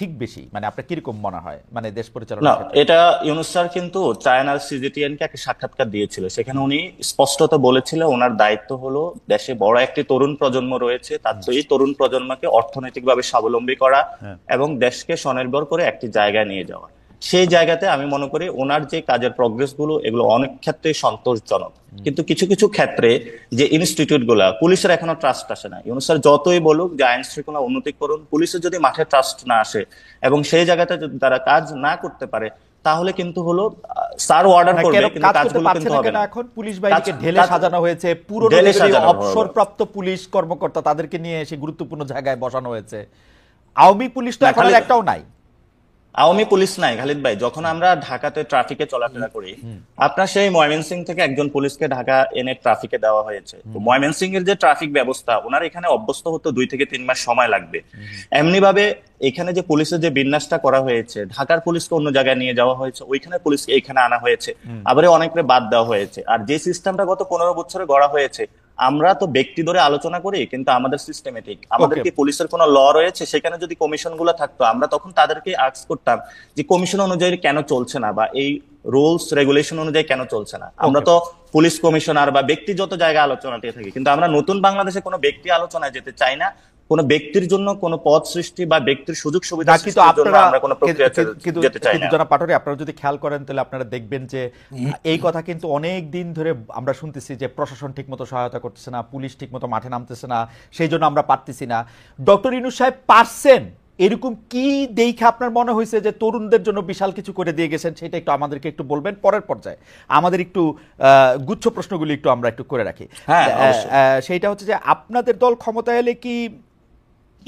ঠিক বেশি, মানে আপনার কিরকম মনে হয় মানে দেশ পরিচালনা? না, এটা ইউনূস স্যার কিন্তু চায়নার সিজিটিএন কে একটা সাক্ষাৎকার দিয়েছিল, সেখানে উনি স্পষ্টত বলেছিল ওনার দায়িত্ব হলো দেশে বড় একটি তরুণ প্রজন্ম রয়েছে, তার এই তরুণ প্রজন্মকে অর্থনৈতিকভাবে স্বাবলম্বী করা এবং দেশকে স্বনির্ভর করে একটি জায়গায় নিয়ে যাওয়া। সেই জায়গাতে আমি মনে করি ওনার যে কাজের প্রগ্রেস গুলো এগুলো অনেক ক্ষেত্রে সন্তোষজনক। কিন্তু কিছু কিছু ক্ষেত্রে যে ইনস্টিটিউট গুলা, পুলিশের এখনো ট্রাস্ট আসে না। ইউনূস স্যার যতই বলুক যে আইন শৃঙ্খলা উন্নতি করুন, পুলিশের যদি মাঠে ট্রাস্ট না আসে এবং সেই জায়গাতে যদি তারা কাজ না করতে পারে, তাহলে কিন্তু হলো স্যার অর্ডার করবে কিন্তু কাজগুলো কিন্তু হবে না। এখন পুলিশ বাহিনীকে ঢেলে সাজানো হয়েছে, পুরনো অবসরপ্রাপ্ত পুলিশ কর্মকর্তা তাদেরকে নিয়ে এসে গুরুত্বপূর্ণ জায়গায় বসানো হয়েছে। আওয়ামী পুলিশ তো এখন একটাও নাই। আওয়ামী পুলিশ নাই খালিদ ভাই। যখন আমরা ঢাকাতে ট্রাফিকে চলাফেরা করি, আপনার সেই ময়মনসিংহ থেকে একজন পুলিশকে ঢাকা এনে ট্রাফিকে দেওয়া হয়েছে। তো ময়মনসিংহ এর যে ট্রাফিক ব্যবস্থা, ওনার এখানে অভ্যস্ত হতে 2 থেকে 3 মাস সময় লাগবে। এমনি ভাবে এখানে যে পুলিশের যে বিন্যাসটা করা হয়েছে, ঢাকার পুলিশকে অন্য জায়গায় নিয়ে যাওয়া হয়েছে, ওইখানে পুলিশকে এখানে আনা হয়েছে, আবার অনেকরে বাদ দেওয়া হয়েছে। আর যে সিস্টেমটা গত 15 বছরে গড়া হয়েছে, আমরা তো ব্যক্তি ধরে আলোচনা করি কিন্তু আমাদের সিস্টেমেটিক, আমাদের কি পুলিশের কোনো ল রয়েছে? সেখানে যদি কমিশন গুলো থাকতো, আমরা তখন তাদেরকে আস্ক করতাম যে কমিশন অনুযায়ী কেন চলছে না, বা এই রুলস রেগুলেশন অনুযায়ী কেন চলছে না। আমরা তো পুলিশ কমিশনার বা ব্যক্তিগত জায়গায় আলোচনা দিয়ে থাকি, কিন্তু আমরা নতুন বাংলাদেশে কোনো ব্যক্তি আলোচনায় যেতে চাই না। কোনো ব্যক্তির জন্য কোনো পদ সৃষ্টি বা ব্যক্তির সুযোগ সুবিধা না, কিন্তু সৃষ্টির জন্য আপনারা আমরা কোনো প্রক্রিয়া কিন্তু যেতে চাই না। জনাব পাটোয়ারি, আপনারা যদি খেয়াল করেন তাহলে আপনারা দেখবেন যে এই কথা কিন্তু অনেক দিন ধরে আমরা শুনতেছি যে প্রশাসন ঠিকমতো সহায়তা করতেছে না, পুলিশ ঠিকমতো মাঠে নামতেছে না, সেই জন্য আমরা পারতেছি না। ডক্টর ইউনূস সাহেব পারছেন, এরকম কি দেখে আপনার মনে হয়েছে যে তরুণদের জন্য বিশাল কিছু করে দিয়ে গেছেন, সেটা একটু আমাদেরকে একটু বলবেন পরের পর্যায়ে। আমাদের একটু গুচ্ছ প্রশ্নগুলি একটু আমরা একটু করে রাখি। হ্যাঁ, অবশ্যই। সেইটা হচ্ছে যে আপনাদের দল ক্ষমতায় এলে কি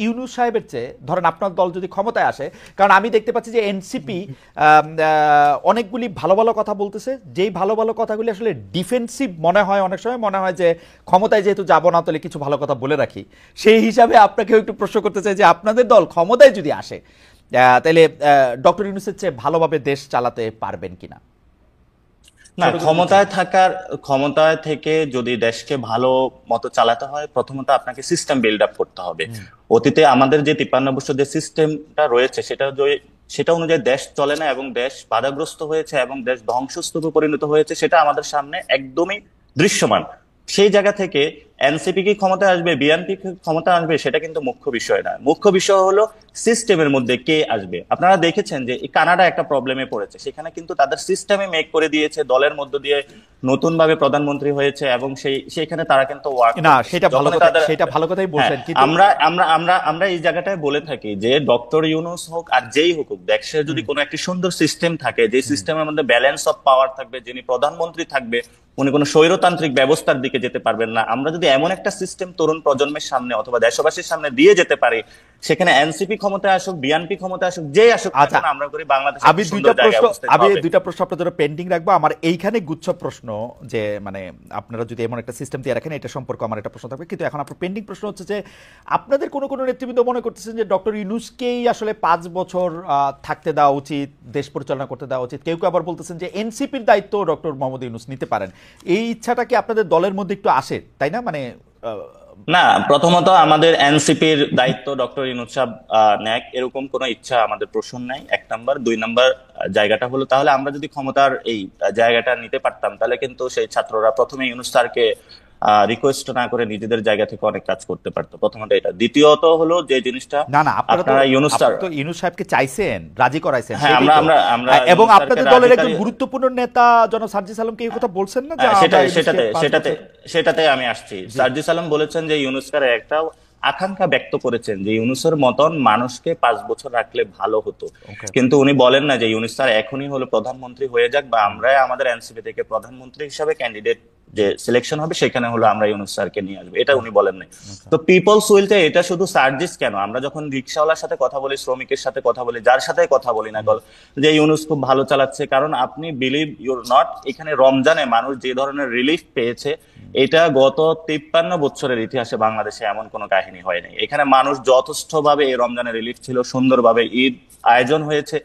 ইউনূস সাহেবের চেয়ে, ধরেন আপনার দল যদি ক্ষমতায় আসে, কারণ আমি দেখতে পাচ্ছি যে এনসিপি অনেকগুলি ভালো ভালো কথা বলতেছে, যেই ভালো ভালো কথাগুলি আসলে ডিফেন্সিভ মনে হয়, অনেক সময় মনে হয় যে ক্ষমতায় যেহেতু যাবো না তাহলে কিছু ভালো কথা বলে রাখি। সেই হিসাবে আপনাকেও একটু প্রশ্ন করতে চাই যে আপনাদের দল ক্ষমতায় যদি আসে তাহলে ডক্টর ইউনূসের চেয়ে ভালোভাবে দেশ চালাতে পারবেন কিনা? না, ক্ষমতায় থেকে যদি দেশকে ভালো মতো চালাতে হয়, প্রথমত আপনাকে সিস্টেম বিল্ড আপ করতে হবে। অতীতে আমাদের যে 53 বছর যে সিস্টেমটা রয়েছে সেটা অনুযায়ী দেশ চলে না এবং দেশ বাধাগ্রস্ত হয়েছে এবং দেশ ধ্বংসস্তূপে পরিণত হয়েছে, সেটা আমাদের সামনে একদমই দৃশ্যমান। সেই জায়গা থেকে এনসিপি কি ক্ষমতায় আসবে, বিএনপি কি ক্ষমতায় আসবে, সেটা কিন্তু মুখ্য বিষয় না। মুখ্য বিষয় হলো সিস্টেমের মধ্যে কে আসবে। আপনারা দেখেছেন যে কানাডা একটা প্রবলেমে পড়েছে, সেখানে কিন্তু তাদের সিস্টেমে মেক করে দিয়েছে, দলের মধ্য দিয়ে নতুন ভাবে প্রধানমন্ত্রী হয়েছে এবং সেইখানে তারা কিন্তু না, সেটা ভালো কথা, সেটা ভালো কথাই বলছেন, কিন্তু আমরা আমরা আমরা আমরা এই জায়গাটায় বলে থাকি যে ডক্টর ইউনূস হোক আর যেই হোক, দেশের যদি কোনো একটি সুন্দর সিস্টেম থাকে, যে সিস্টেমের মধ্যে ব্যালেন্স অফ পাওয়ার থাকবে, যিনি প্রধানমন্ত্রী থাকবে উনি কোনো স্বৈরতান্ত্রিক ব্যবস্থার দিকে যেতে পারবেন না। আমরা যদি এমন একটা সিস্টেম তরুণ প্রজন্মের সামনে অথবা দেশবাসীর সামনে দিয়ে যেতে পারি, সেখানে এনসিপি ক্ষমতায় আসুক, বিএনপি ক্ষমতায় আসুক, যেই আসুক, আমরা করি বাংলাদেশ আমি দুইটা প্রশ্ন আপনাদের জন্য পেন্ডিং রাখবো। আমার এইখানে গুচ্ছ প্রশ্ন যে মানে আপনারা যদি এমন একটা সিস্টেম দিয়ে রাখেন, এটা সম্পর্কে আমার একটা প্রশ্ন থাকবে, কিন্তু এখন আপনার পেন্ডিং প্রশ্ন হচ্ছে যে আপনাদের কোনো নেতৃবৃন্দ মনে করতেছেন যে ডক্টর ইউনূসকেই আসলে 5 বছর থাকতে দেওয়া উচিত, দেশ পরিচালনা করতে দেওয়া উচিত। কেউ আবার বলতেছেন যে এনসিপির দায়িত্ব ডক্টর মোহাম্মদ ইউনূস নিতে পারেন। এই ইচ্ছাটা কি আপনাদের দলের মধ্যে একটু আসে, তাই না? মানে না, প্রথমত আমাদের এনসিপির দায়িত্ব ডক্টর ইউনূস সাহেব নেক, এরকম কোনো ইচ্ছা আমাদের প্রশ্ন নাই, 1 নাম্বার। 2 নাম্বার জায়গাটা হলো, তাহলে আমরা যদি ক্ষমতার এই জায়গাটা নিতে পারতাম, তাহলে কিন্তু সেই ছাত্ররা প্রথমে ইউনূস স্যারকে রিকোয়েস্ট না করে নিজেদের জায়গা থেকে অনেক কাজ করতে পারতো। প্রথমত এটা। দ্বিতীয়ত হলো যে জিনিসটা, না আপনারা ইউনূস স্যার তো ইউনূস সাহেবকে চাইছেন, রাজি করাইছেন, হ্যাঁ, আমরা এবং আপনাদের দলের একজন গুরুত্বপূর্ণ নেতা জনাব সার্জিস আলমকে এই কথা বলছেন না? সেটাতে আমি আসছি। সার্জিস আলম বলেছেন যে ইউনূস স্যার একটা আকাঙ্ক্ষা ব্যক্ত করেছেন যে ইউনূসের মতন মানুষকে 5 বছর রাখলে ভালো হতো, কিন্তু উনি বলেন না যে ইউনূস স্যার এখনই হলো প্রধানমন্ত্রী হয়ে যাক, বা আমরা আমাদের এনসিপি থেকে প্রধানমন্ত্রী হিসাবে ক্যান্ডিডেট যে সিলেকশন হবে সেখানে হলো আমরা ইউনূস স্যারকে নিয়ে আসবো, এটা উনি বলেন নাই। তো পিপলস উইলতে এটা শুধু সার্জিস কেন, আমরা যখন রিক্সাওয়ালার সাথে কথা বলি, শ্রমিকের সাথে কথা বলি, যার সাথে কথা বলি না যে ইউনূস খুব ভালো চালাচ্ছে, কারণ আপনি বিলিভ ইউর নট, এখানে রমজানে মানুষ যে ধরনের রিলিফ পেয়েছে, এটা গত 53 বছরের ইতিহাসে বাংলাদেশে এমন কোনো কাহিনী হয়নি। এখানে মানুষ যথেষ্টভাবে এই রমজানের রিলিফ ছিল, সুন্দরভাবে ঈদ আয়োজন হয়েছে,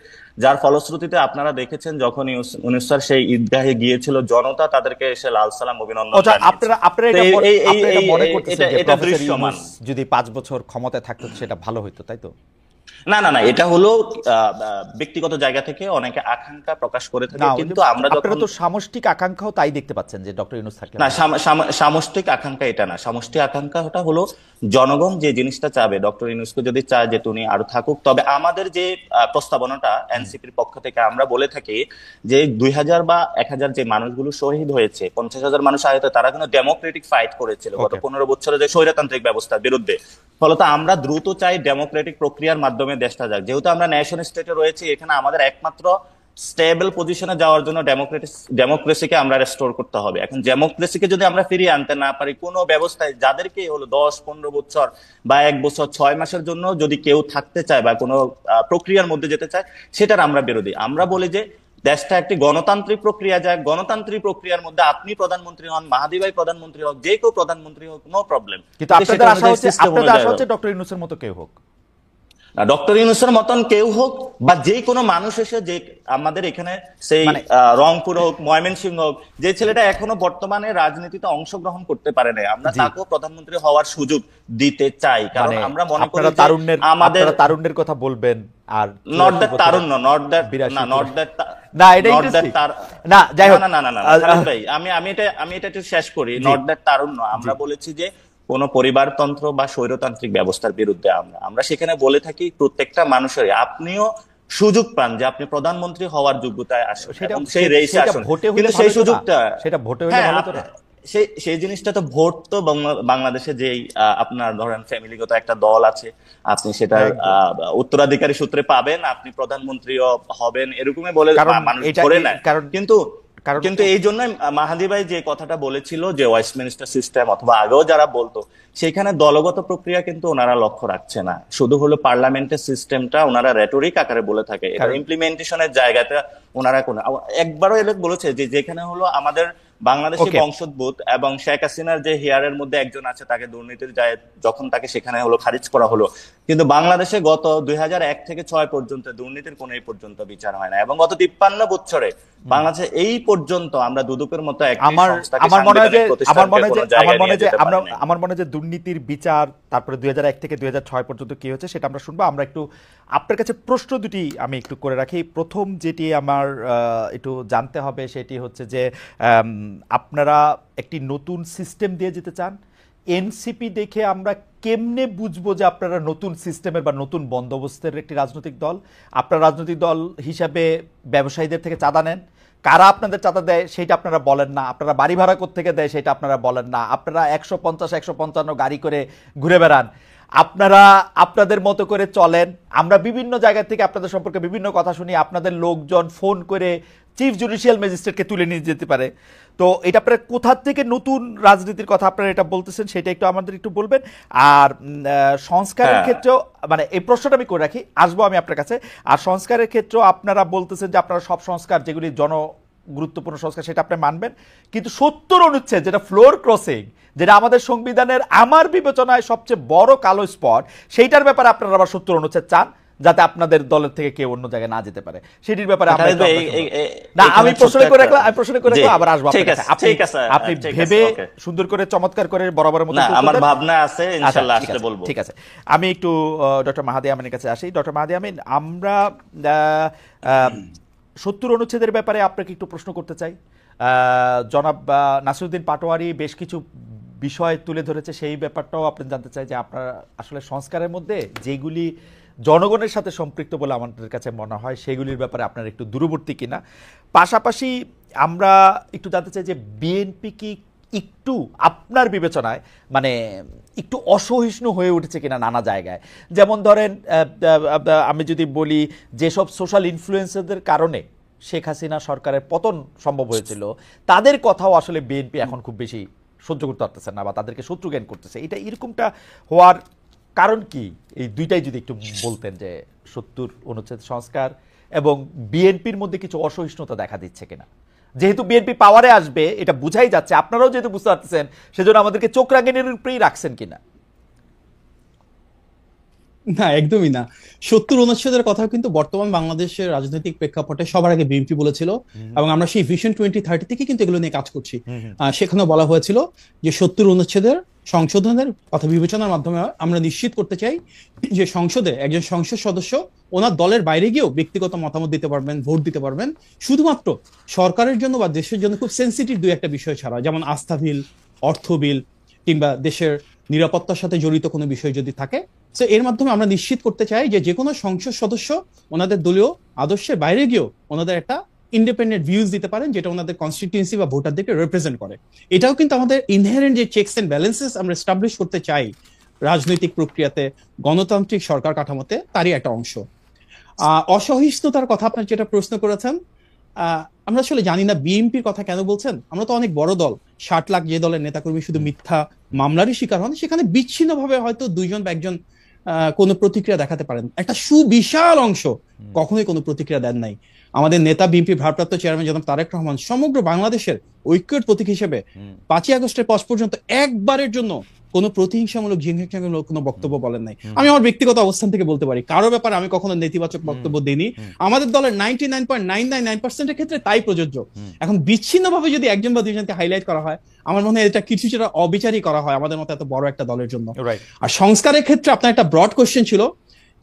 যার ফলশ্রুতিতে আপনারা দেখেছেন যখন ইউনূস স্যার সেই ঈদগাহে গিয়েছিল, জনতা তাদেরকে এসে লাল সালাম অভিনন্দন জানিয়েছে। যদি 5 বছর ক্ষমতায় থাকতো সেটা ভালো হইতো, তাই তো? না, এটা হলো ব্যক্তিগত জায়গা থেকে অনেকে আকাঙ্ক্ষা প্রকাশ করে থাকে, কিন্তু আমরা আপনারা তো সামষ্টিক আকাঙ্ক্ষাও তাই দেখতে পাচ্ছেন যে ডক্টর ইউনূস থাকলে। না, সামষ্টিক আকাঙ্ক্ষা এটা না। সামষ্টিক আকাঙ্ক্ষাটা হলো জনগণ যে জিনিসটা চাবে, ডক্টর ইউনূসকে যদি চায় যে তুমি আরো থাকুক, তবে আমাদের যে প্রস্তাবনাটা এনসিপির পক্ষ থেকে আমরা বলে থাকি যে 2000 বা 1000 যে মানুষগুলো শহীদ হয়েছে, 50,000 মানুষ আহত, তারা কিন্তু ডেমোক্রেটিক ফাইট করেছিল গত 15 বছরে যে স্বৈরতান্ত্রিক ব্যবস্থার বিরুদ্ধে। ফলত আমরা দ্রুত চাই ডেমোক্রেটিক প্রক্রিয়ার মাধ্যমে দেশটা যাক। যেহেতু আমরা ন্যাশন স্টেটে রয়েছি, এখানে আমাদের একমাত্র স্টেবল পজিশনে যাওয়ার জন্য ডেমোক্রেসিকে আমরা রেস্টোর করতে হবে। এখন ডেমোক্রেসিকে যদি আমরা ফিরিয়ে আনতে না পারি, কোনো ব্যবস্থায় যাদেরকে হলো 10-15 বছর বা 1 বছর 6 মাসের জন্য যদি কেউ থাকতে চায় বা কোনো প্রক্রিয়ার মধ্যে যেতে চায়, সেটার আমরা বিরোধী। আমরা বলি যে দেশটা একটি গণতান্ত্রিক প্রক্রিয়া যায়, গণতান্ত্রিক প্রক্রিয়ার মধ্যে আপনি প্রধানমন্ত্রী হন, মাহাদি ভাই প্রধানমন্ত্রী হোক, যে কেউ প্রধানমন্ত্রী হোক, নো প্রবলেম। কিন্তু আপনাদের আশা হচ্ছে ডক্টর ইউনূসের মতো কেউ হোক, ডক্টর ইউনূসের মতন কেউ হোক, বা যে কোনো মানুষ এসে, যে আমাদের এখানে সেই রংপুর হোক, ময়মনসিংহ হোক, যে ছেলেটা এখনো বর্তমানে রাজনীতিতে অংশগ্রহণ করতে পারে না, আমরা তাকেও প্রধানমন্ত্রী হওয়ার সুযোগ দিতে চাই। কারণ আমরা মনে করি আমাদের তারুণ্যের কথা বলবেন, are not that Tarunya, not that না, এটা না, যাই হোক না ভাই, আমি এটা একটু শেষ করি। নট দ্যাট তারুণ্য, আমরা বলেছি যে কোনো পরিবারতন্ত্র বা স্বৈরতান্ত্রিক ব্যবস্থার বিরুদ্ধে আমরা সেখানে বলে থাকি প্রত্যেকটা মানুষের আপনিও সুযোগ পান যে আপনি প্রধানমন্ত্রী হওয়ার যোগ্যতায় আসুন এবং সেই রেসে আসুন, কিন্তু সেই সুযোগটা সেটা ভোটে হলে হ্যাঁ ভালো তো না? সেই জিনিসটা তো ভোট তো বাংলাদেশে যেই আপনার ধরেন ফ্যামিলিগত একটা দল আছে, আপনি সেটা উত্তরাধিকারী সূত্রে পাবেন, আপনি প্রধানমন্ত্রীও হবেন এরকমই বলে মানুষ ধরে নেয়। কিন্তু কিন্তু এই জন্য মাহাদি ভাই যে কথাটা বলেছিল যে ওয়েস্টমিনিস্টার সিস্টেম অথবা আগেও যারা বলতো, সেখানে দলগত প্রক্রিয়া কিন্তু ওনারা লক্ষ্য রাখছে না, শুধু হলো পার্লামেন্টের সিস্টেমটা ওনারা রেটরিক আকারে বলে থাকে, এটা ইমপ্লিমেন্টেশনের জায়গাতে ওনারা একবারও এলে বলেছে যে যেখানে হলো আমাদের বাংলাদেশি বংশোদ্ভূত এবং শেখ হাসিনার যে হিয়ারের মধ্যে একজন আছে তাকে দুর্নীতির যায় যখন তাকে সেখানে হলো খারিজ করা হলো, কিন্তু বাংলাদেশে গত 2001 থেকে 6 পর্যন্ত দুর্নীতির কোনো এই পর্যন্ত বিচার হয় না, এবং গত 53 বছরে বাংলাদেশে এই পর্যন্ত আমরা দুদকের মতো আমার মনে হয় যে দুর্নীতির বিচার তারপরে 2001 থেকে 2006 পর্যন্ত কি হয়েছে সেটা আমরা শুনবো। আমরা একটু আপনার কাছে প্রশ্ন দুটি আমি একটু করে রাখি। প্রথম যেটি আমার একটু জানতে হবে সেটি হচ্ছে যে আপনারা একটি নতুন সিস্টেম দিয়ে যেতে চান, এনসিপি দেখে আমরা কেমনে বুঝবো যে আপনারা নতুন সিস্টেমের বা নতুন বন্দোবস্তের একটি রাজনৈতিক দল? আপনারা রাজনৈতিক দল হিসাবে ব্যবসায়ীদের থেকে চাঁদা নেন, কারা আপনাদের চাঁদা দেয় সেটা আপনারা বলেন না, আপনারা বাড়ি ভাড়া কোত্থেকে দেয় সেটা আপনারা বলেন না, আপনারা 150-155 গাড়ি করে ঘুরে বেড়ান, আপনারা আপনাদের মতো করে চলেন, আমরা বিভিন্ন জায়গা থেকে আপনাদের সম্পর্কে বিভিন্ন কথা শুনি, আপনাদের লোকজন ফোন করে চিফ জুডিশিয়াল ম্যাজিস্ট্রেটকে তুলে নিয়ে যেতে পারে। তো এটা আপনারা কোথা থেকে নতুন রাজনীতির কথা আপনারা এটা বলতেছেন সেটা একটু আমাদের একটু বলবেন। আর সংস্কারের ক্ষেত্রেও মানে এই প্রশ্নটা আমি করে রাখি, আসবো আমি আপনার কাছে। আর সংস্কারের ক্ষেত্রেও আপনারা বলতেছেন যে আপনারা সব সংস্কার যেগুলি গুরুত্বপূর্ণ সংস্কার সেটা আপনি মানবেন, কিন্তু 70 অনুচ্ছেদ যেটা ফ্লোর ক্রসিং, যেটা আমাদের সংবিধানের আমার বিবেচনায় সবচেয়ে বড় কালো স্পট, সেইটার ব্যাপারে আপনারা আবার 70 অনুচ্ছেদ চান যাতে আপনাদের দলের থেকে কেউ অন্য জায়গায় না যেতে পারে, সেটির ব্যাপারে আমি প্রশ্ন করে রাখলাম, আবার আসবো। আপনি ভেবে সুন্দর করে চমৎকার করে বরাবরের মতো আমার ভাবনা আছে, ইনশাআল্লাহ আসলে বলবো। ঠিক আছে, আমি একটু ডক্টর মাহাদি আমিনের কাছে আসি। ডক্টর মাহাদি আমিন, আমরা 70 অনুচ্ছেদের ব্যাপারে আপনাকে একটু প্রশ্ন করতে চাই। জনাব নাসিরউদ্দিন পাটোয়ারি বেশ কিছু বিষয় তুলে ধরেছে, সেই ব্যাপারটাও আপনি জানতে চাই যে আপনার আসলে সংস্কারের মধ্যে যেগুলি জনগণের সাথে সম্পৃক্ত বলে আমাদের কাছে মনে হয় সেগুলির ব্যাপারে আপনার একটু দূরবর্তী কিনা। পাশাপাশি আমরা একটু জানতে চাই যে বিএনপি কি একটু আপনার বিবেচনায় মানে একটু অসহিষ্ণু হয়ে উঠেছে কিনা নানা জায়গায়? যেমন ধরেন আমি যদি বলি, যেসব সোশ্যাল ইনফ্লুয়েন্সারদের কারণে শেখ হাসিনা সরকারের পতন সম্ভব হয়েছিল, তাদের কথাও আসলে বিএনপি এখন খুব বেশি সহ্য করতে পারতেছে না বা তাদেরকে শত্রু জ্ঞান করতেছে। এটা এরকমটা হওয়ার কারণ কি? এই দুইটাই যদি একটু বলতেন, যে 70 অনুচ্ছেদ সংস্কার এবং বিএনপির মধ্যে কিছু অসহিষ্ণুতা দেখা দিচ্ছে কিনা। যেহেতু বিএনপি পাওয়ারে আসবে এটা বুঝাই যাচ্ছে, আপনারাও যেহেতু বুঝতে পারতেছেন, সেজন্য আমাদেরকে চোখ রাঙানির উপরেই রাখছেন কিনা। না, একদমই না। 70 অনুচ্ছেদের কথা কিন্তু বর্তমান বাংলাদেশের রাজনৈতিক প্রেক্ষাপটে সবার আগে বিএনপি বলেছিল, এবং আমরা সেই ভিশন 2030 থেকে কিন্তু এগুলো নিয়ে কাজ করছি। সেখানে বলা হয়েছিল যে 70 অনুচ্ছেদের সংশোধনের কথা বিবেচনার মাধ্যমে আমরা নিশ্চিত করতে চাই যে সংসদে একজন সংসদ সদস্য ওনার দলের বাইরে গিয়েও ব্যক্তিগত মতামত দিতে পারবেন, ভোট দিতে পারবেন, শুধুমাত্র সরকারের জন্য বা দেশের জন্য খুব সেন্সিটিভ দুই একটা বিষয় ছাড়া, যেমন আস্থা বিল, অর্থ বিল কিংবা দেশের নিরাপত্তার সাথে জড়িত কোনো বিষয় যদি থাকে। তো এর মাধ্যমে আমরা নিশ্চিত করতে চাই যে কোনো সংসদ সদস্য ওনাদের দলীয় আদর্শের বাইরে গিয়েও ওনাদের একটা ইন্ডিপেন্ডেন্ট ভিউজ দিতে পারেন, যেটা ওনাদের কনস্টিটিউয়েন্সি বা ভোটারদেরকে রিপ্রেজেন্ট করে। এটাও কিন্তু আমাদের ইনহেরেন্ট যে চেকস এন্ড ব্যালেন্সেস আমরা এস্টাবলিশ করতে চাই রাজনৈতিক প্রক্রিয়াতে, গণতান্ত্রিক সরকার কাঠামোতে, তারই একটা অংশ। অসহিষ্ণুতার কথা আপনার যেটা প্রশ্ন করেছেন, আমরা আসলে জানি না বিএনপির কথা কেন বলছেন। আমরা তো অনেক বড় দল, 60 লাখ যে দলের নেতাকর্মী শুধু মিথ্যা মামলারই শিকার হন, সেখানে বিচ্ছিন্নভাবে হয়তো দুইজন বা একজন কোনো প্রতিক্রিয়া দেখাতে পারেন, একটা সুবিশাল অংশ কখনোই কোনো প্রতিক্রিয়া দেন নাই। আমাদের নেতা বিএনপি ভারপ্রাপ্ত চেয়ারম্যান জনাব তারেক রহমান সমগ্র বাংলাদেশের ঐক্যের প্রতীক হিসেবে 5ই আগস্টের পর পর্যন্ত একবারের জন্য কোনো প্রতিহিংসামূলক জিনহিংসামূলক কোনো বক্তব্য বলেন নাই। আমি আমার ব্যক্তিগত অবস্থান থেকে বলতে পারি, কারো ব্যাপারে আমি কখনো নেতিবাচক বক্তব্য দিইনি। আমাদের দলের 99.999% ক্ষেত্রে তাই প্রযোজ্য। এখন বিচ্ছিন্নভাবে যদি একজন বা দুইজনকে হাইলাইট করা হয়, আমার মনে হয় এটা কিছুটা অবিচারই করা হয় আমাদের মতো এত বড় একটা দলের জন্য। আর সংস্কারের ক্ষেত্রে আপনার একটা ব্রড কোশ্চেন ছিল